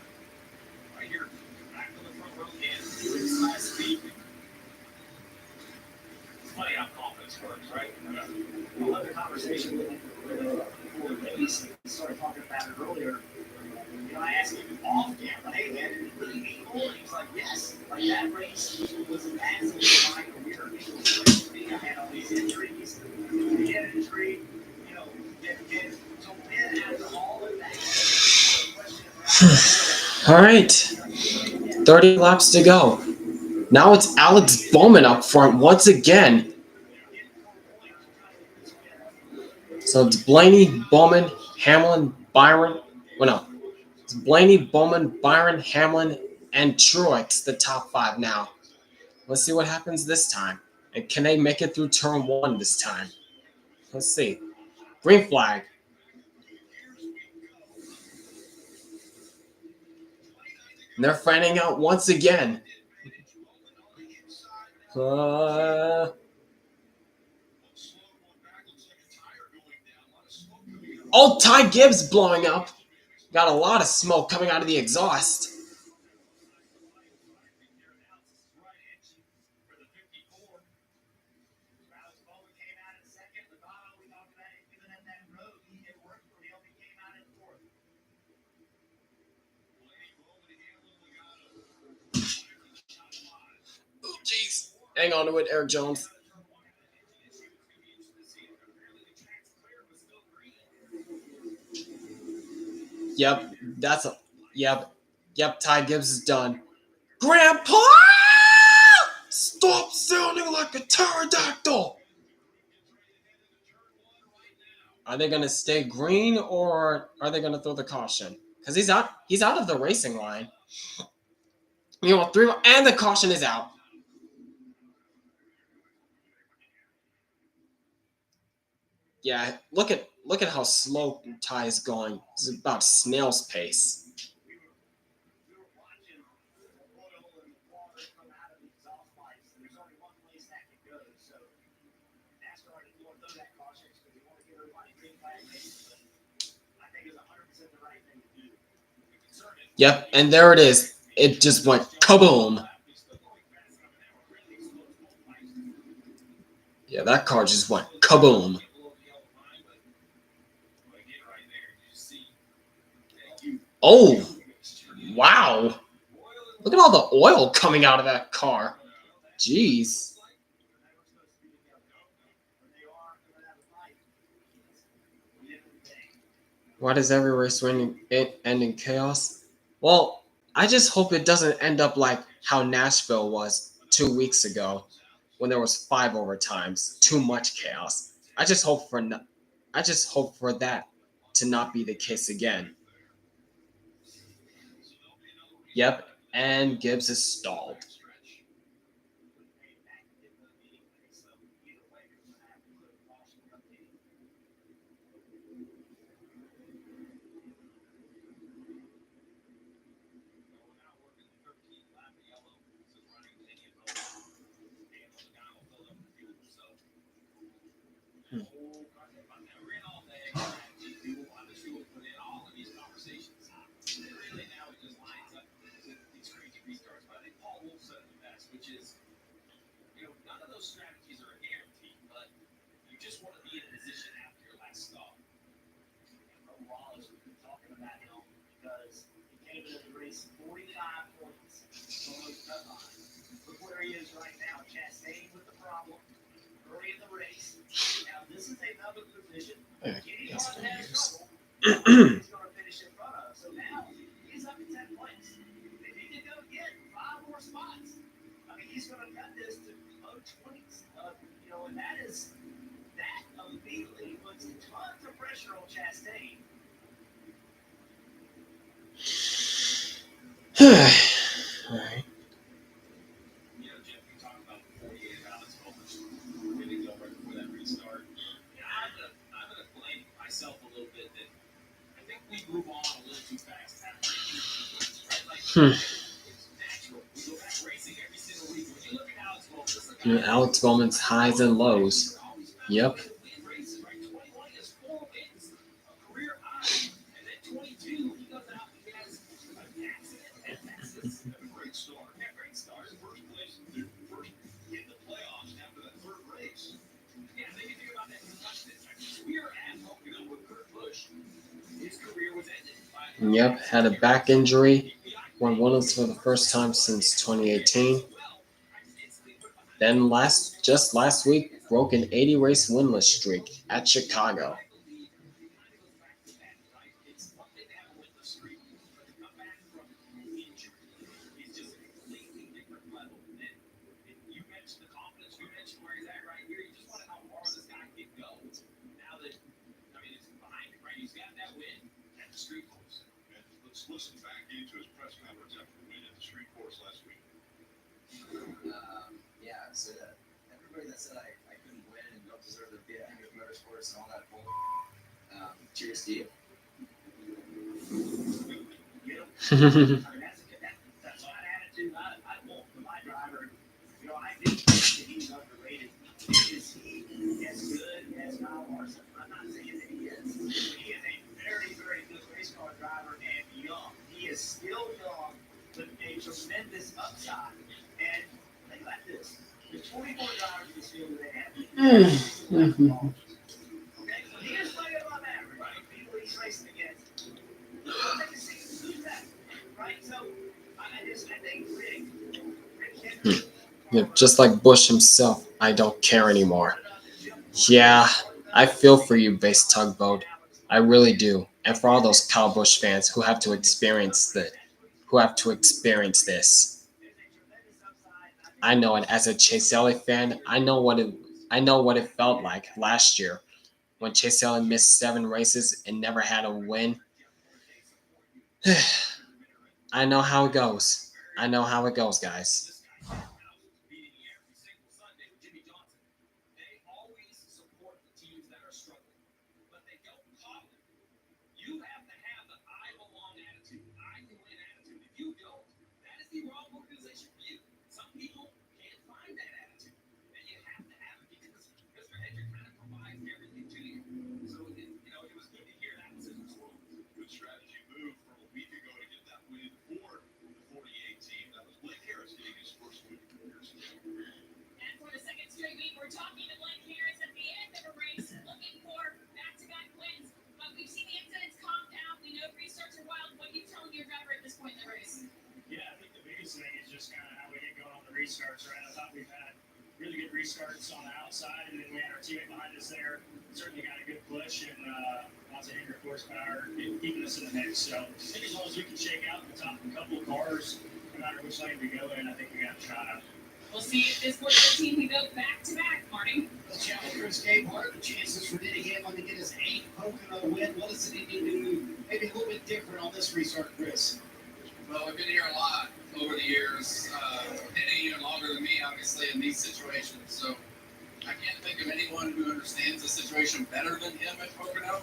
Right here, back on the front row again, doing his last speed. It's funny how confidence works, right? I love the conversation with him before the race. We started talking about it earlier. I asked him off camera, hey man, did it really mean more? And he's like, yes. Like that race was a massive in my career. It was great for me. I had all these injuries, the head injury, and to win after all of that. All right, 30 laps to go. Now it's Alex Bowman up front once again. So it's Blaney, Bowman, Hamlin, Byron. Well, no. It's Blaney, Bowman, Byron, Hamlin, and Truex, the top 5 now. Let's see what happens this time. And can they make it through turn 1 this time? Let's see. Green flag. And they're finding out once again. Oh, Ty Gibbs blowing up. Got a lot of smoke coming out of the exhaust. Oh, jeez. Hang on to it, Eric Jones. Yep, Yep, Ty Gibbs is done. Grandpa! Stop sounding like a pterodactyl! Are they going to stay green or are they going to throw the caution? Because he's out of the racing line. 3 and the caution is out. Yeah, look at how slow Ty is going. It's about snail's pace. sorry, you want to throw that caution because you want to give everybody green flag maybe, but I think it's 100% the right thing to do. Yep, and there it is. It just went kaboom. Yeah, that car just went kaboom. Oh, wow. Look at all the oil coming out of that car. Jeez. Why does every race end in chaos? Well, I just hope it doesn't end up like how Nashville was 2 weeks ago, when there was 5 overtimes, too much chaos. I just hope for that to not be the case again. Yep, and Gibbs is stalled. None of those strategies are a guarantee, but you just want to be in a position after your last stop. Wallace, we've been talking about him because he came into the race 45 points below the cut line. Look where he is right now. Chastain with the problem early in the race. Now, this is another position. Kenny Clark has trouble. He's going to finish in front of. So now he's up to 10 points. If he can go get 5 more spots, I mean, he's going to cut this to low 20s. And that immediately puts tons of pressure on Chastain. Alright. Jeff, you talked about the 48 Alex Bowman really go right before that restart. I'm gonna blame myself a little bit that I think we move on a little too fast. Right? It's natural. We go back racing every single week. When you look at Alex Bowman, Alex Bowman's highs and lows. Yep. Yep, had a back injury, won winless for the first time since 2018. Then just last week, broke an 80 race winless streak at Chicago. Listen back into his press conference after the win at the street course last week. So everybody that said I couldn't win and don't deserve to be at Hypocrite Motorsports and all that bull, cheers to you. That's my attitude. I want for my driver. I think that he's underrated. Is he as good as Kyle Larson? I'm not saying that he is. He is a very, very good race car driver and young. He is still young with a tremendous upside. And think about this. There's 24 drivers in this field that have okay, so here's playing above average, right? People he's racing against. We'll take a seat. Who's that? Right? So I think Rick Yep, just like Bush himself, I don't care anymore. Yeah, I feel for you, base tugboat. I really do. And for all those Kyle Busch fans who have to experience this. I know, and as a Chase Elliott fan, I know what it felt like last year when Chase Elliott missed 7 races and never had a win. I know how it goes. Guys. Some people can't find that attitude, and you have to have it because Mr. Hendrick kind We're talking to Glenn Harris at the end of a race, looking for back-to-back wins. But we've seen the incidents calm down. We know restarts are wild. What are you telling your driver at this point in the race? Yeah, I think the biggest thing is just kind of how we get going on the restarts, right? I thought we've had really good restarts on the outside, and then we had our teammate behind us there. Certainly got a good push and lots of hinder horsepower, keeping us in the mix. So I think as long as we can shake out the top of a couple of cars, no matter which lane we go in, I think we got a shot. We'll see if this works for the team. We go back-to-back, Marty. Let's chat with Chris Gay. What are the chances for Denny Hamlin to get his 8th Pocono win? What does he need to do maybe a little bit different on this restart, Chris? Well, we've been here a lot over the years. Denny even longer than me, obviously, in these situations. So I can't think of anyone who understands the situation better than him at Pocono.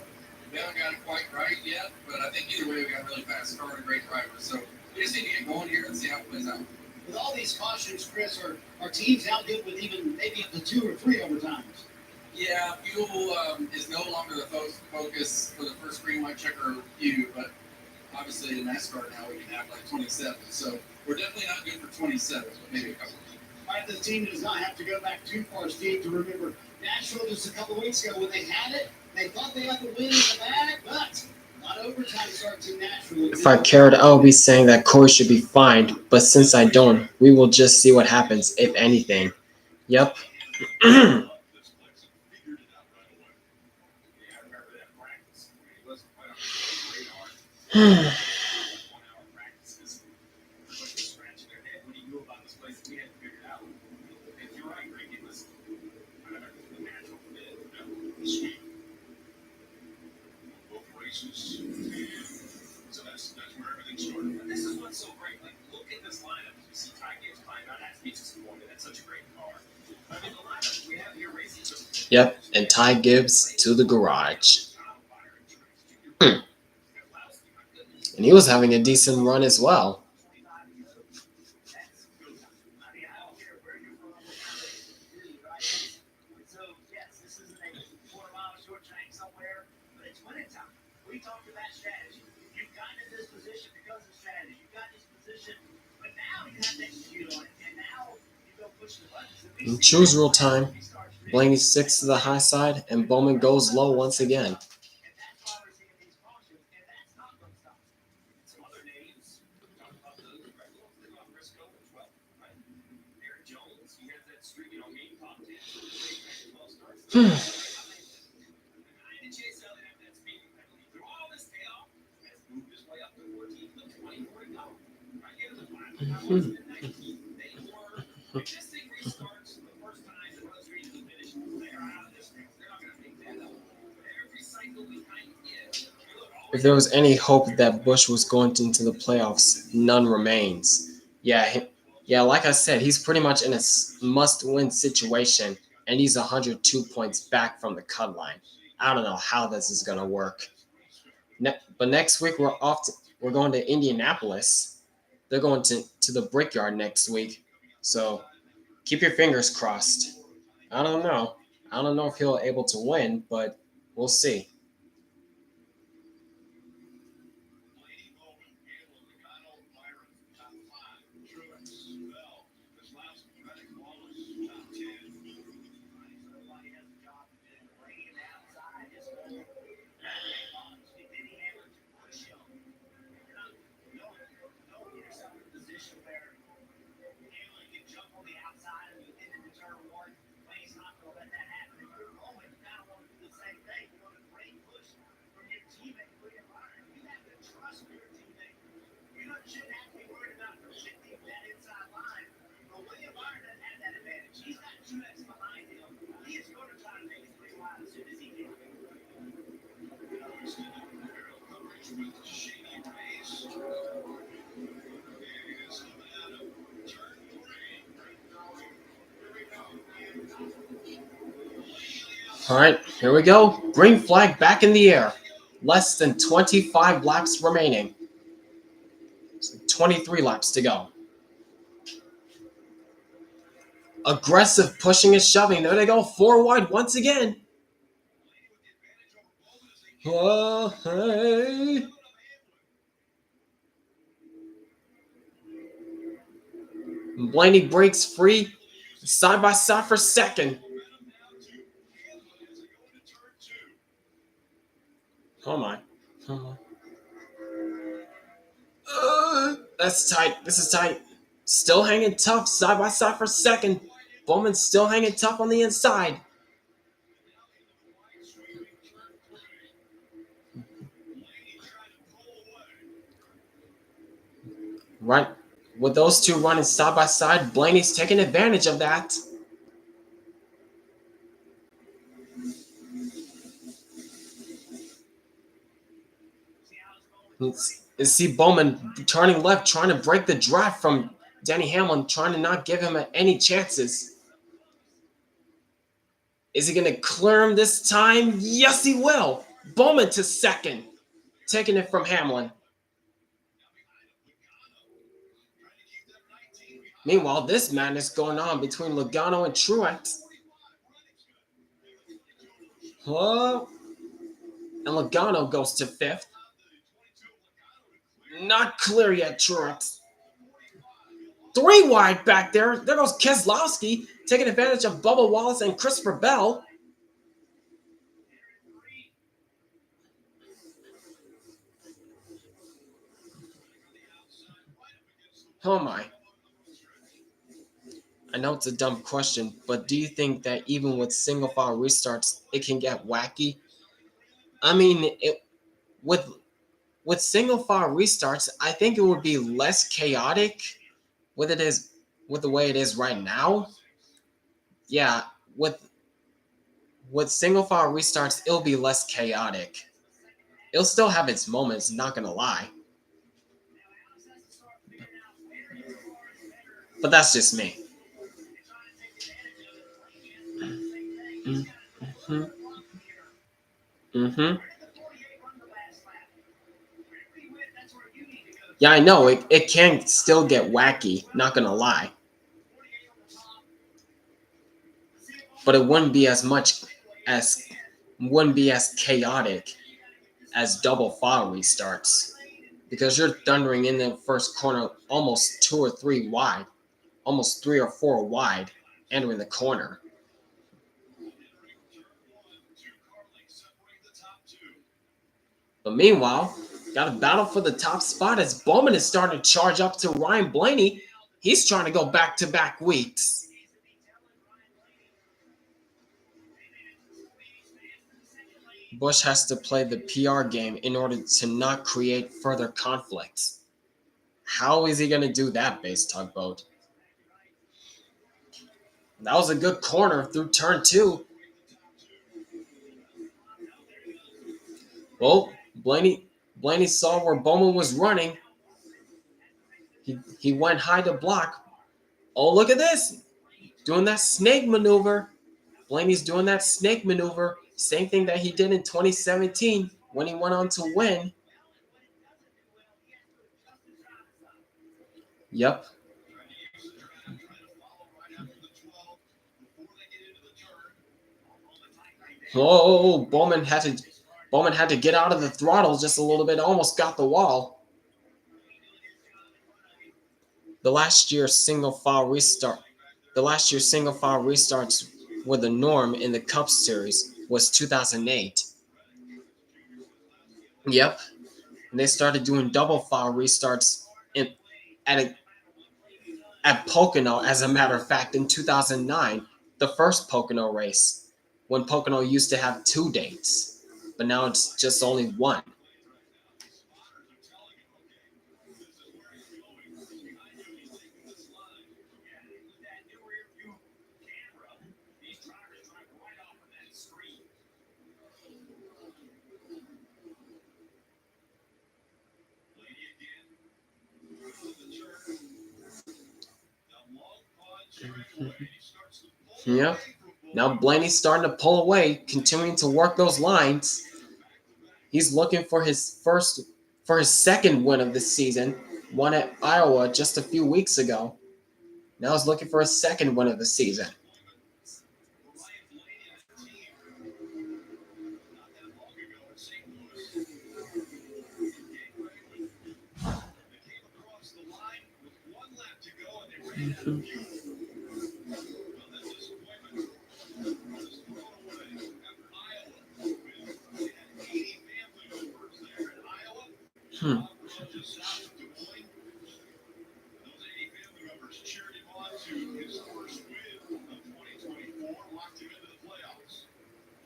We haven't got it quite right yet, but I think either way we got a really fast car and a great driver. So we just need to get going here and see how it plays out. With all these cautions, Chris, are teams out good with even maybe up to 2 or 3 overtimes? Yeah, fuel is no longer the focus for the first green white checker review, but obviously in NASCAR now we can have like 27. So we're definitely not good for 27, but maybe a couple. All right, the team does not have to go back too far, Steve, to remember Nashville just a couple weeks ago when they had it. They thought they had the win in the bag, but not overtime starts in Nashville. If I cared, I would be saying that Corey should be fined, but since I don't, we will just see what happens, if anything. Yep. So that's where everything started. But this is what's so great. Like, look at this lineup. You see Ty Gibbs climbing out. That speaks to Morgan. That's such a great car. I mean, the lineup we have here racing. Yep, and Ty Gibbs to the garage. And he was having a decent run as well. In choose rule time, Blaney sticks to the high side, and Bowman goes low once again. If there was any hope that Busch was going into the playoffs, none remains. Yeah, like I said, he's pretty much in a must-win situation, and he's 102 points back from the cut line. I don't know how this is gonna work. But next week we're going to Indianapolis. They're going to the Brickyard next week, so keep your fingers crossed. I don't know if he'll able to win, but we'll see. All right, here we go. Green flag back in the air. Less than 25 laps remaining. 23 laps to go. Aggressive pushing and shoving. There they go. 4 wide once again. Oh, hey. Blaney breaks free. Side by side for second. Oh my. Oh my. That's tight. This is tight. Still hanging tough side by side for second. Bowman's still hanging tough on the inside. Right. With those two running side by side, Blaney's taking advantage of that. You see Bowman turning left, trying to break the drive from Denny Hamlin, trying to not give him any chances. Is he going to clear him this time? Yes, he will. Bowman to second, taking it from Hamlin. Meanwhile, this madness going on between Logano and Truex. Oh, and Logano goes to fifth. Not clear yet, Truex. 3 wide back there. There goes Keselowski, taking advantage of Bubba Wallace and Christopher Bell. Oh my. I know it's a dumb question, but do you think that even with single file restarts, it can get wacky? I mean, with single file restarts, I think it would be less chaotic with the way it is right now. Yeah, with single file restarts, it'll be less chaotic. It'll still have its moments, not gonna lie. But that's just me. Mm-hmm. Mm-hmm. Yeah, I know, it can still get wacky, not gonna lie. But it wouldn't be as chaotic as double file restarts. Because you're thundering in the first corner almost 2 or 3 wide, almost 3 or 4 wide, entering the corner. But meanwhile, got a battle for the top spot as Bowman is starting to charge up to Ryan Blaney. He's trying to go back-to-back weeks. Busch has to play the PR game in order to not create further conflicts. How is he going to do that, Base Tugboat? That was a good corner through turn 2. Well, Blaney saw where Bowman was running. He went high to block. Oh, look at this. Doing that snake maneuver. Blaney's doing that snake maneuver. Same thing that he did in 2017 when he went on to win. Yep. Oh, Bowman had to get out of the throttle just a little bit. Almost got the wall. The last year's single file restarts were the norm in the Cup Series was 2008. Yep. And they started doing double file restarts at Pocono, as a matter of fact, in 2009, the first Pocono race, when Pocono used to have 2 dates, but now it's just only 1. Yep. Now Blaney's starting to pull away, continuing to work those lines. He's looking for his second win of the season. Won at Iowa just a few weeks ago. Now he's looking for his second win of the season. Mm-hmm.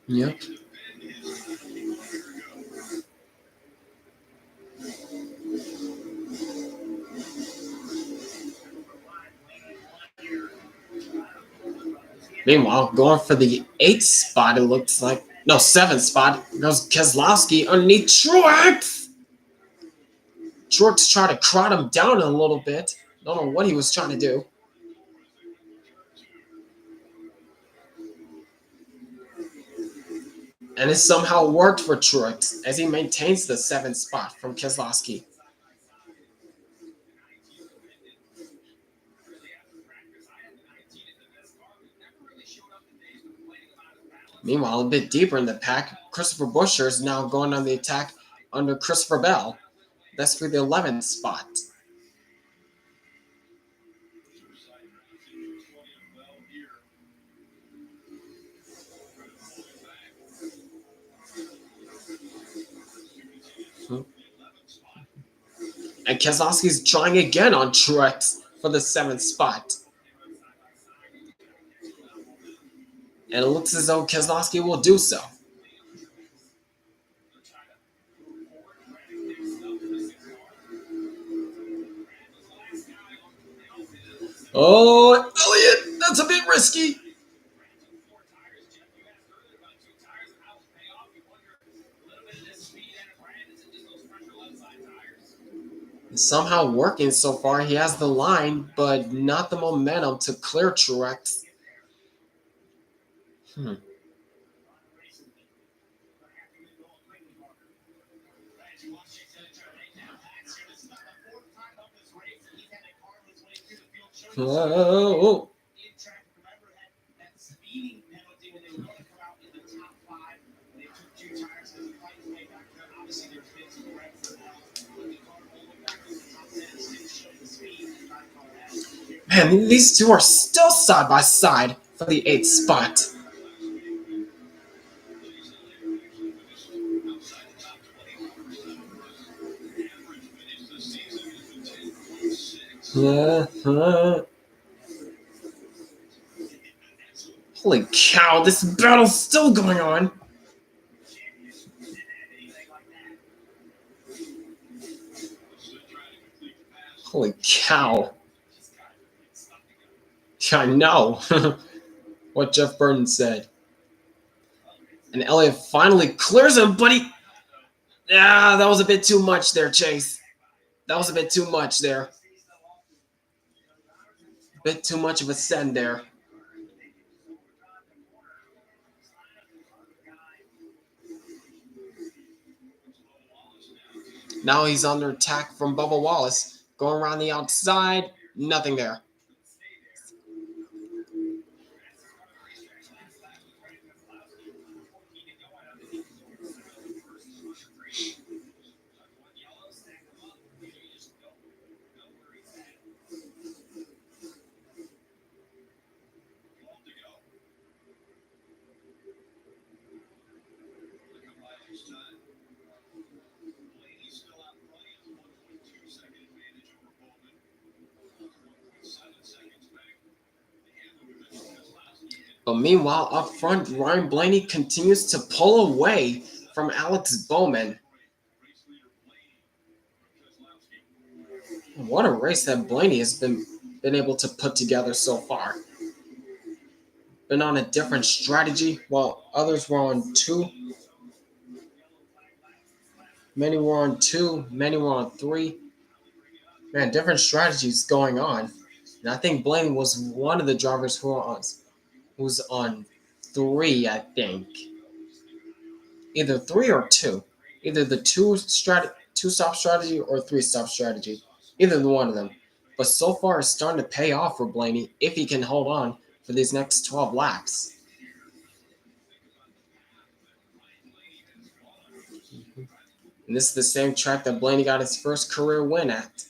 Yep. Meanwhile, going for the 8th spot, it looks like. No, 7th spot goes Keselowski underneath Truex. Truex tried to crowd him down a little bit. Don't know what he was trying to do. And it somehow worked for Truex as he maintains the 7th spot from Keselowski. Meanwhile, a bit deeper in the pack, Christopher Buescher is now going on the attack under Christopher Bell. That's for the 11th spot. And Keselowski's trying again on Truex for the 7th spot. And it looks as though Keselowski will do so. Oh, Elliott, that's a bit risky. It's somehow working so far. He has the line, but not the momentum to clear Truex. Oh. Man, these two are still side by side for the 8th spot. Holy cow, this battle's still going on. Holy cow. I know what Jeff Burton said. And Elliott finally clears him, but that was a bit too much there, Chase. That was a bit too much there. A bit too much of a send there. Now he's under attack from Bubba Wallace. Going around the outside, nothing there. But meanwhile, up front, Ryan Blaney continues to pull away from Alex Bowman. What a race that Blaney has been able to put together so far. Been on a different strategy while others were on 2. Many were on 2, many were on 3. Man, different strategies going on. And I think Blaney was one of the drivers who was on 3, I think. Either 3 or 2. Either the 2-stop strategy or 3-stop strategy. Either one of them. But so far it's starting to pay off for Blaney if he can hold on for these next 12 laps. And this is the same track that Blaney got his first career win at.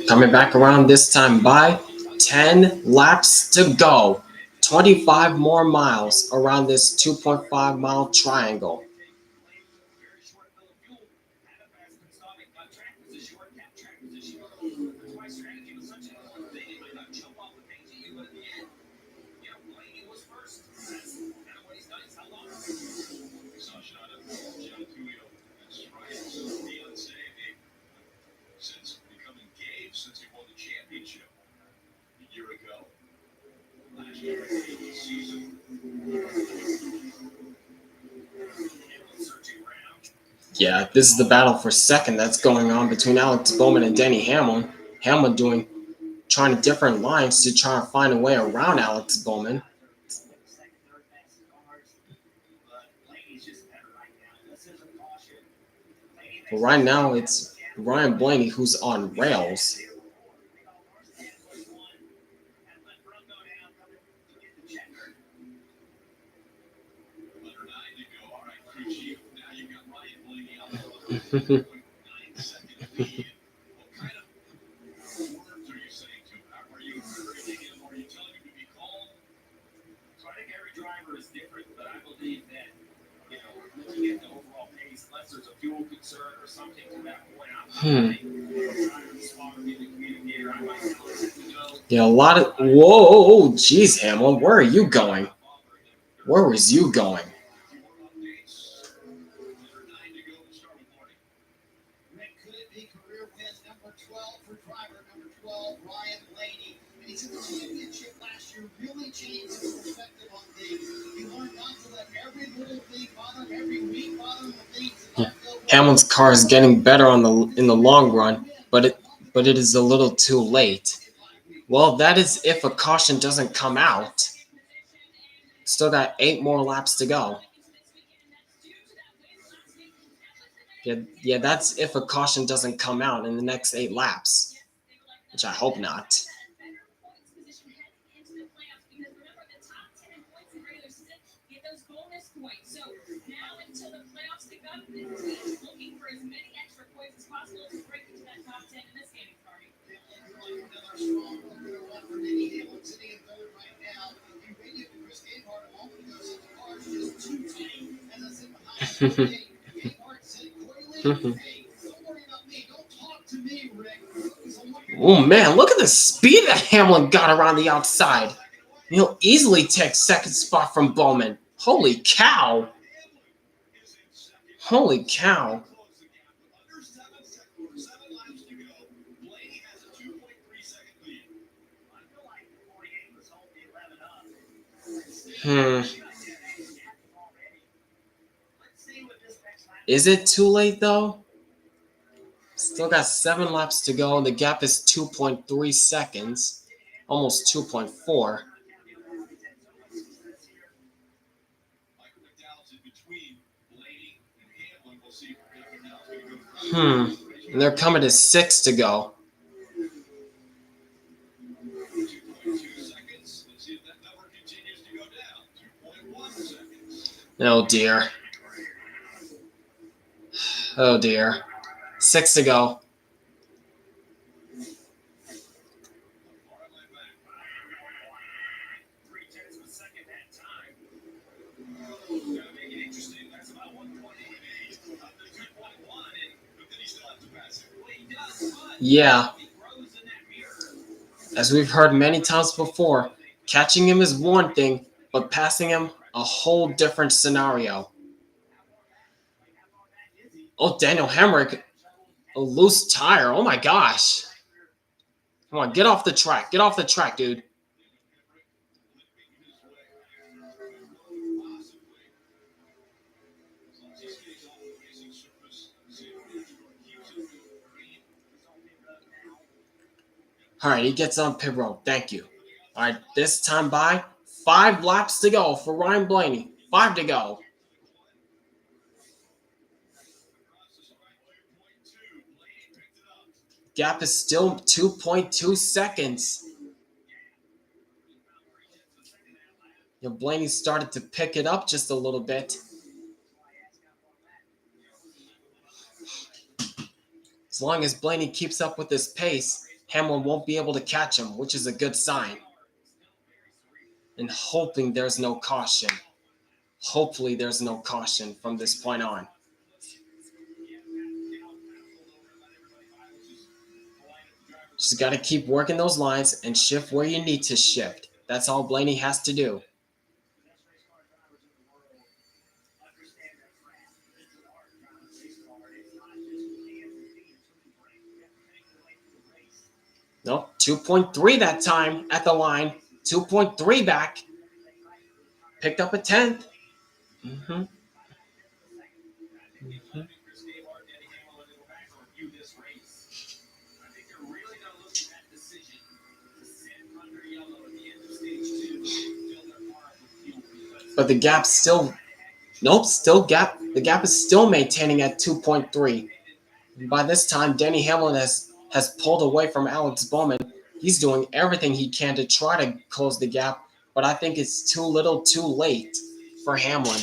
Coming back around this time by 10 laps to go. 25 more miles around this 2.5 mile triangle. Since becoming engaged, since he won the championship a year ago. Last year, season. Yeah, this is the battle for second that's going on between Alex Bowman and Denny Hamlin. Hamlin trying different lines to try to find a way around Alex Bowman. But right now, it's Ryan Blaney who's on rails. Yeah, a lot of... Whoa, geez, Hamlin, where are you going? Where was you going? Could it be career win number 12 for driver number 12, Ryan Blaney? And he said the championship last year really changed his perspective on things. He learned not to let every little thing bother him, every week bother him, the things that don't go well. Hamlin's car is getting better in the long run, but it is a little too late. Well, that is if a caution doesn't come out. Still got 8 more laps to go. Yeah, that's if a caution doesn't come out in the next 8 laps, which I hope not. So now until the playoffs pick up, the team is looking for as many extra points as possible to break into that top 10 in this game, Carney. Another strong run for Denny Hamlin sitting in third right now. He radioed to Chris Gabehart a moment ago, said the car is just too tight. As I said behind him, Gabehart said, "Corey, hey, don't worry about me. Don't talk to me, Rick." Oh man, look at the speed that Hamlin got around the outside. He'll easily take second spot from Bowman. Holy cow. Holy cow. Is it too late though? Still got 7 laps to go. The gap is 2.3 seconds. Almost 2.4. And they're coming to 6 to go. Oh dear. Oh dear. 6 to go. Yeah. As we've heard many times before, catching him is one thing, but passing him, a whole different scenario. Oh, Daniel Hemrick, a loose tire. Oh my gosh. Come on, get off the track. Get off the track, dude. All right, he gets on pit road. Thank you. All right, this time by 5 laps to go for Ryan Blaney. 5 to go. Gap is still 2.2 seconds. Blaney started to pick it up just a little bit. As long as Blaney keeps up with this pace, Hamlin won't be able to catch him, which is a good sign. And hoping there's no caution. Hopefully there's no caution from this point on. Just got to keep working those lines and shift where you need to shift. That's all Blaney has to do. Nope, 2.3 that time at the line. 2.3 back. Picked up a 10th. Mm-hmm. But the gap's still, the gap is still maintaining at 2.3. By this time, Denny Hamlin has pulled away from Alex Bowman. He's doing everything he can to try to close the gap, but I think it's too little too late for Hamlin.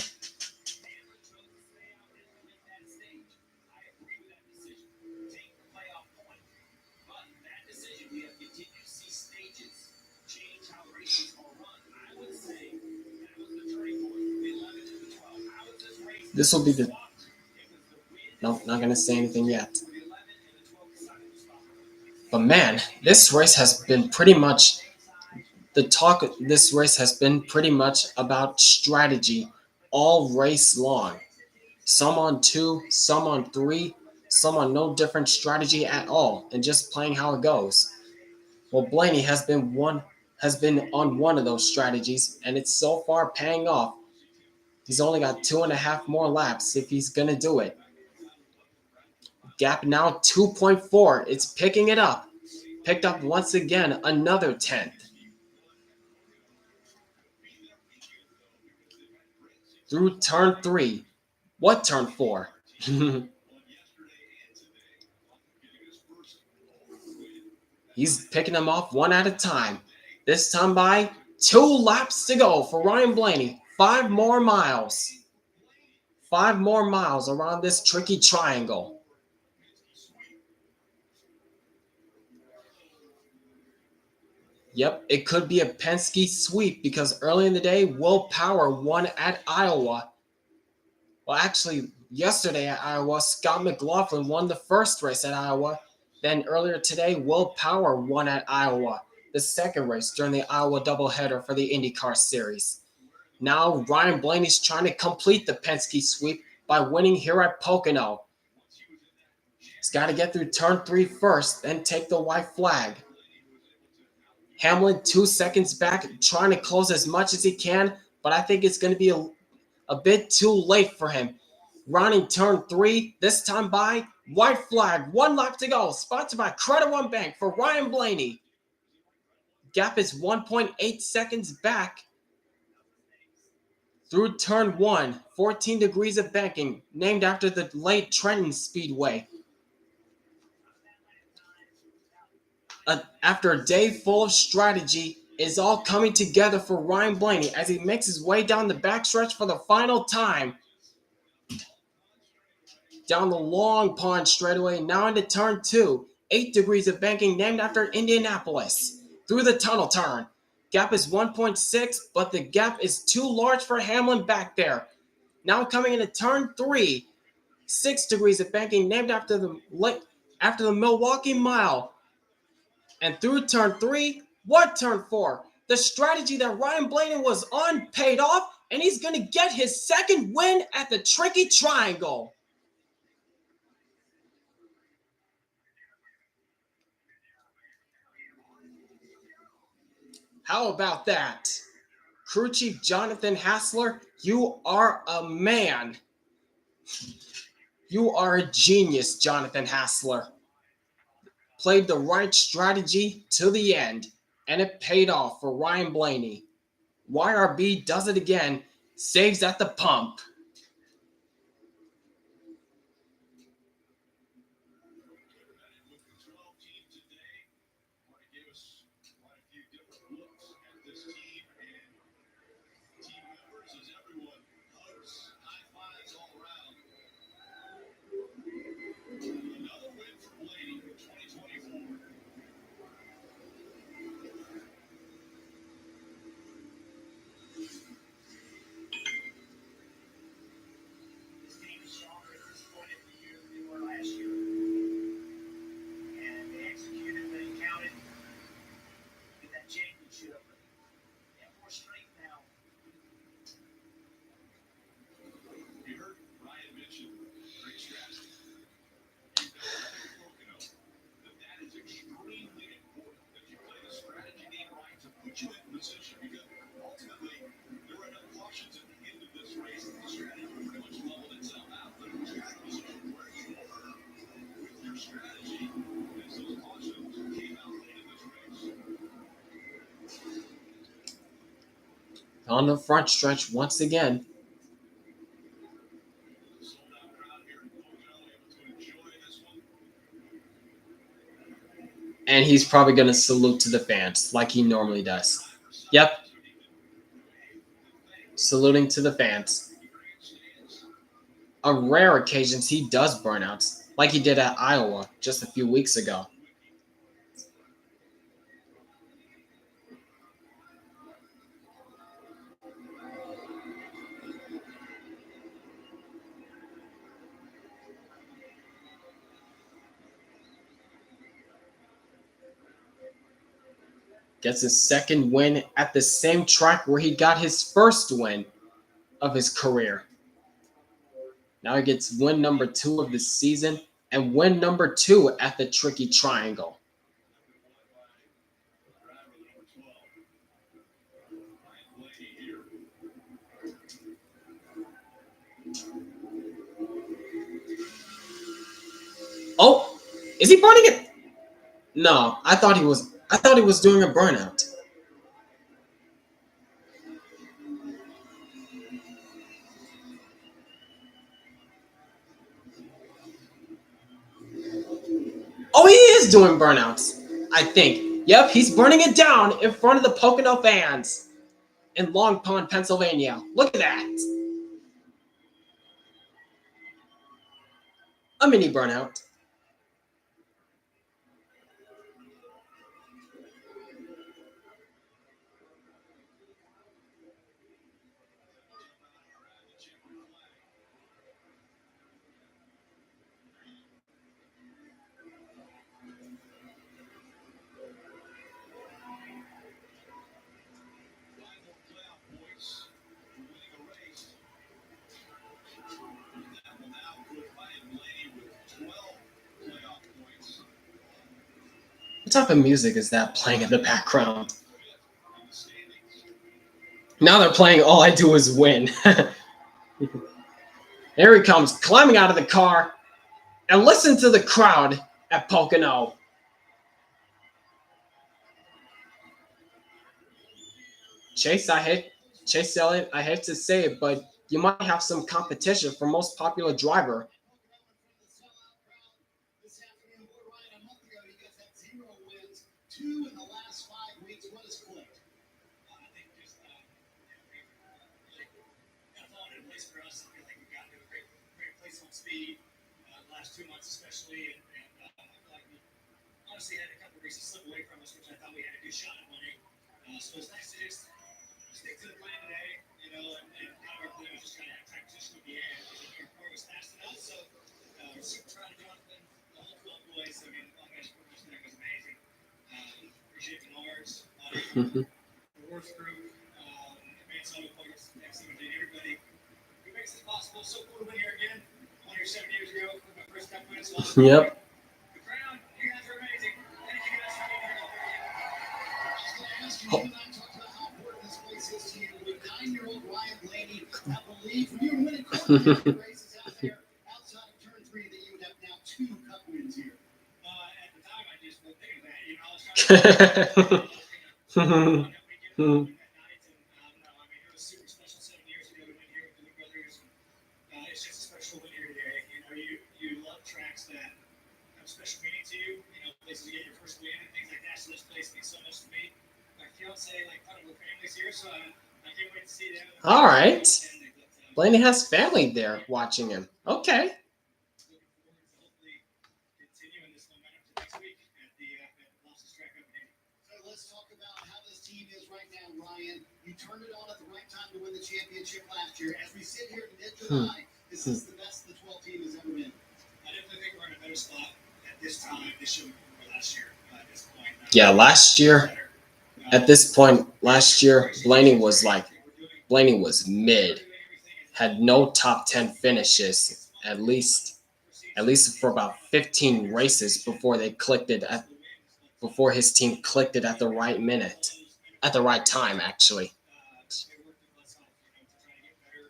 This will be the... No, not going to say anything yet. But man, this race has been pretty much... The talk of this race has been pretty much about strategy all race long. Some on 2, some on 3, some on no different strategy at all, and just playing how it goes. Well, Blaney has been on one of those strategies, and it's so far paying off. He's only got 2.5 more laps if he's going to do it. Gap now 2.4. It's picking it up. Picked up once again another 10th. Through turn 3. What turn 4? He's picking them off one at a time. This time by 2 laps to go for Ryan Blaney. 5 more miles. 5 more miles around this tricky triangle. Yep, it could be a Penske sweep because early in the day, Will Power won at Iowa. Well, actually, yesterday at Iowa, Scott McLaughlin won the first race at Iowa. Then earlier today, Will Power won at Iowa, the second race during the Iowa doubleheader for the IndyCar Series. Now, Ryan Blaney's trying to complete the Penske sweep by winning here at Pocono. He's got to get through turn 3 first, then take the white flag. Hamlin 2 seconds back, trying to close as much as he can, but I think it's going to be a bit too late for him. Rounding turn 3, this time by white flag. 1 lap to go. Sponsored by Credit One Bank for Ryan Blaney. Gap is 1.8 seconds back. Through turn 1, 14 degrees of banking, named after the late Trenton Speedway. After a day full of strategy, it is all coming together for Ryan Blaney as he makes his way down the backstretch for the final time. Down the long pond straightaway, now into turn 2. 8 degrees of banking named after Indianapolis. Through the tunnel turn. Gap is 1.6, but the gap is too large for Hamlin back there. Now coming into turn 3. 6 degrees of banking named after the Milwaukee Mile. And through turn 3, what turn 4? The strategy that Ryan Blaney was on paid off, and he's going to get his second win at the Tricky Triangle. How about that? Crew Chief Jonathan Hassler, you are a man. You are a genius, Jonathan Hassler. Played the right strategy to the end, and it paid off for Ryan Blaney. YRB does it again, saves at the pump. on the front stretch once again. Sold out crowd here in Pocono, able to enjoy this one. And he's probably going to salute to the fans like he normally does. Yep. Saluting to the fans. On rare occasions, he does burnouts, like he did at Iowa just a few weeks ago. Gets his second win at the same track where he got his first win of his career. Now he gets win number 2 of the season and win number 2 at the Tricky Triangle. Oh, is he burning it? No, I thought he was doing a burnout. Oh, he is doing burnouts, I think. Yep, he's burning it down in front of the Pocono fans in Long Pond, Pennsylvania. Look at that. A mini burnout. What type of music is that playing in the background? Now they're playing All I Do Is Win. Here he comes, climbing out of the car. And listen to the crowd at Pocono. Chase Elliott, I hate to say it, but you might have some competition for most popular driver. This afternoon, we're right a month ago. You guys had 0 wins, 2 in the last 5 weeks. What has clicked? I think just really kind of falling in place for us. I feel like we've gotten to a great place on speed the last 2 months, especially, and I feel like we honestly had a couple of races slip away from us, which I thought we had a good shot at winning. So it's nice to just stick to the plan today, you know, and kind of our plan was just trying to have transition with the end. Your car was fast enough, so we're super proud of Jonathan, the whole 12 boys. I mean, oh gosh, what that was amazing. Appreciate the Lars, the Worth group, Advanced Auto Parts, XMD, everybody who makes this possible. So cool to win here again. 7 years ago, my first time win. So Yep. The crowd, you guys are amazing. Thank you guys for being here. I was going to ask you, you and I talked about how important this place is to you. With 9-year-old Ryan Blaney, I believe when you were winning races out there outside of turn 3 that you would have now 2 cup wins here. At the time, I just wasn't thinking that. You know, I was trying to that night, and no, I mean, it was super special 7 years ago to win here with the brothers. It's just a special win here today. You know, you love tracks that have special meaning to you. You know, places you get your first win and things like that. So this place means so much to me. My fiance, like, part of her family's here, so I can't wait to see them. All right. Blaney has family there watching him. Okay. Looking forward to hopefully continuing this momentum to next week at the Losses track up here. So let's talk about how this team is right now, Ryan. You turned it on at the right time to win the championship last year. As we sit here in mid-July, this is the best the 12 team has ever been. I definitely think we're in a better spot at this time this year than last year. At this point, Yeah, last year, at this point, last year, Blaney was mid. Had no top 10 finishes, at least for about 15 races before before his team clicked it at the right minute. At the right time, actually. They worked their butts off, you know, to try to get better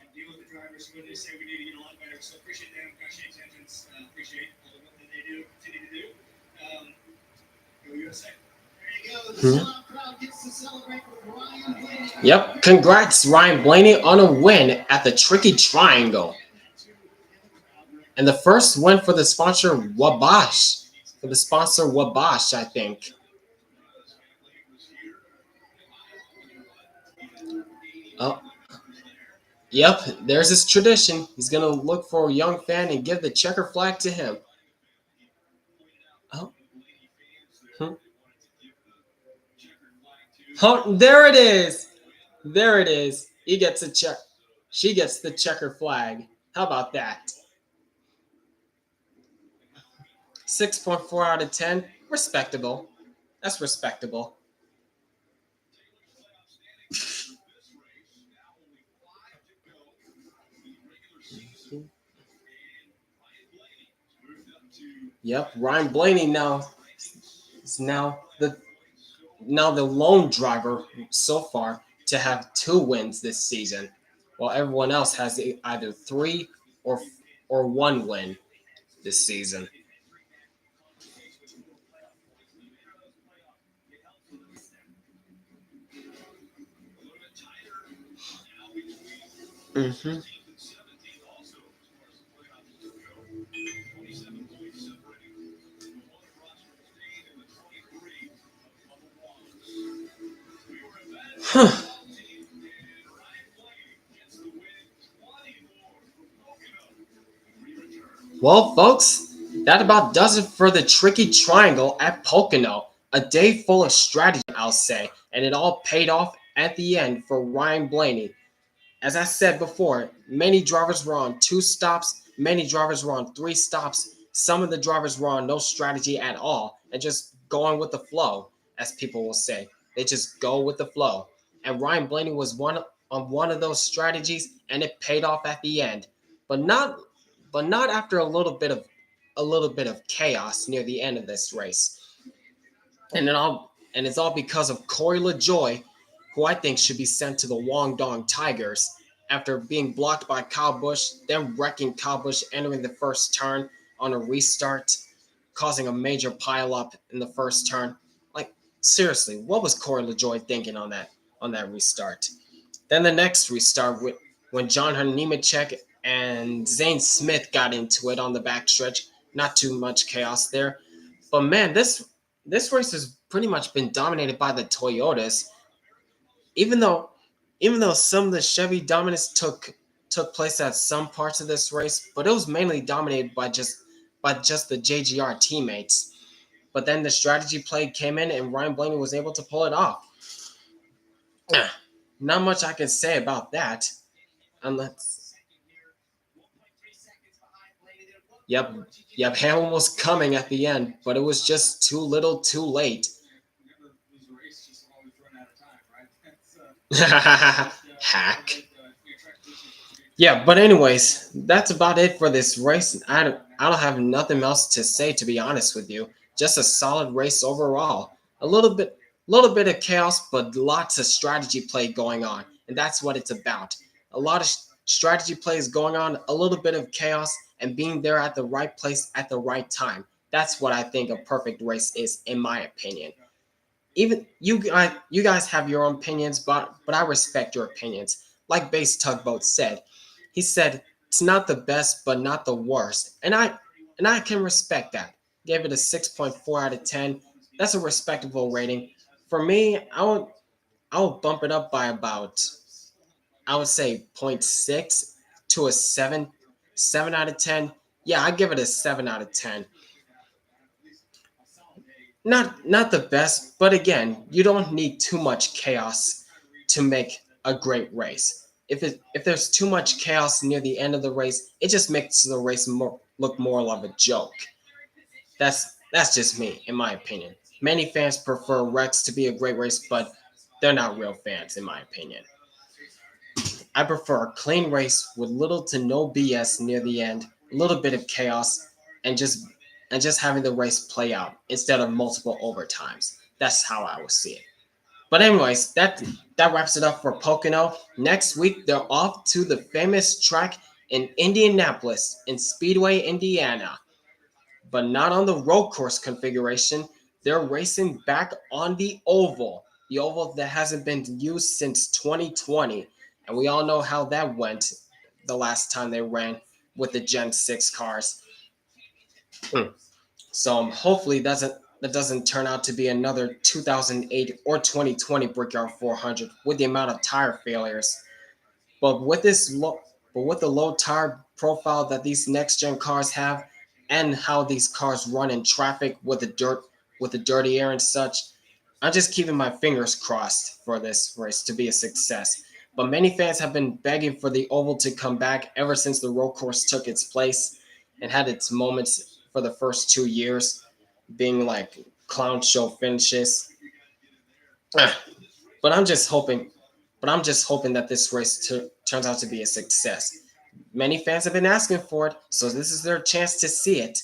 and deal with the drivers when they say we need to get a lot better. So appreciate them, appreciate engines, appreciate all the work that they do, continue to do. Go USA. There you go. The sellout crowd gets to celebrate with Ryan Blaney Yep, congrats Ryan Blaney on a win at the Tricky Triangle. And the first win for the sponsor Wabash. For the sponsor Wabash, I think. Oh, yep, there's his tradition. He's gonna look for a young fan and give the checker flag to him. Oh, hmm. Oh, there it is. There it is. He gets a check. She gets the checker flag. How about that? 6.4 out of 10. Respectable. That's respectable. Yep, Ryan Blaney now is now the lone driver so far to have 2 wins this season, while everyone else has either 3 or or 1 win this season. Hmm. Huh. Well, folks, that about does it for the Tricky Triangle at Pocono. A day full of strategy, I'll say, and it all paid off at the end for Ryan Blaney. As I said before, many drivers were on 2 stops, many drivers were on 3 stops, some of the drivers were on no strategy at all and just going with the flow, as people will say. They just go with the flow. And Ryan Blaney was one of those strategies and it paid off at the end. But not after a little bit of chaos near the end of this race. And it's all because of Corey LaJoy, who I think should be sent to the Guangdong Tigers after being blocked by Kyle Busch, then wrecking Kyle Busch entering the first turn on a restart, causing a major pileup in the first turn. Like seriously, what was Corey LaJoy thinking on that restart? Then the next restart when John Hunter Nemechek and Zane Smith got into it on the backstretch. Not too much chaos there. But man, this race has pretty much been dominated by the Toyotas. Even though even though some of the Chevy dominance took place at some parts of this race, but it was mainly dominated by just the JGR teammates. But then the strategy play came in and Ryan Blaney was able to pull it off. Not much I can say about that. Unless Yep, yep, Hamlin was coming at the end, but it was just too little too late. Hack. Yeah, but anyways, that's about it for this race. I don't have nothing else to say, to be honest with you. Just a solid race overall. A little bit of chaos, but lots of strategy play going on, and that's what it's about. A lot of strategy plays going on, a little bit of chaos, and being there at the right place at the right time. That's what I think a perfect race is, in my opinion. Even you guys have your own opinions, but I respect your opinions. Like Base Tugboat said, he said it's not the best, but not the worst, and I can respect that. Gave it a 6.4 out of 10. That's a respectable rating. For me, I would bump it up by about, I would say, zero point 0.6 to a 7 out of 10. Yeah, I give it a 7 out of 10. Not the best, but again, you don't need too much chaos to make a great race. If there's too much chaos near the end of the race, it just makes the race look more like a joke. That's just me, in my opinion. Many fans prefer Rex to be a great race, but they're not real fans, in my opinion. I prefer a clean race with little to no BS near the end, a little bit of chaos, and just having the race play out instead of multiple overtimes. That's how I would see it. But anyways, that wraps it up for Pocono. Next week they're off to the famous track in Indianapolis in Speedway, Indiana. But not on the road course configuration. They're racing back on the oval. the oval that hasn't been used since 2020, and we all know how that went the last time they ran with the Gen 6 cars. So hopefully that doesn't turn out to be another 2008 or 2020 Brickyard 400 with the amount of tire failures. But with the low tire profile that these next gen cars have, and how these cars run in traffic with the dirty air and such, I'm just keeping my fingers crossed for this race to be a success. But many fans have been begging for the oval to come back ever since the road course took its place and had its moments for the first 2 years, being like clown show finishes. But I'm just hoping, that this race turns out to be a success. Many fans have been asking for it, so this is their chance to see it.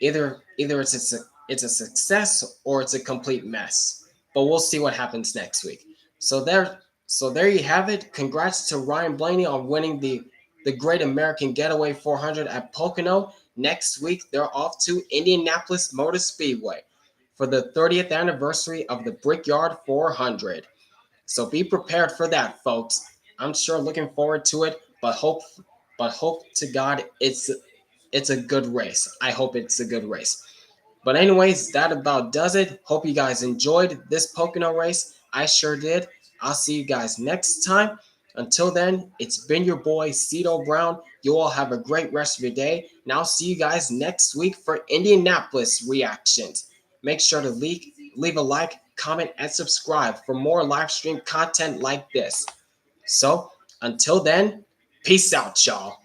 Either it's a success or it's a complete mess. But we'll see what happens next week. So there you have it. Congrats to Ryan Blaney on winning the Great American Getaway 400 at Pocono. Next week they're off to Indianapolis Motor Speedway for the 30th anniversary of the Brickyard 400. So be prepared for that, folks. I'm sure looking forward to it, but hope to God it's a good race. I hope it's a good race. But anyways, that about does it. Hope you guys enjoyed this Pocono race. I sure did. I'll see you guys next time. Until then, it's been your boy Cito Brown. You all have a great rest of your day, and I'll see you guys next week for Indianapolis reactions. Make sure to leave a like, comment, and subscribe for more live stream content like this. So, until then, peace out, y'all.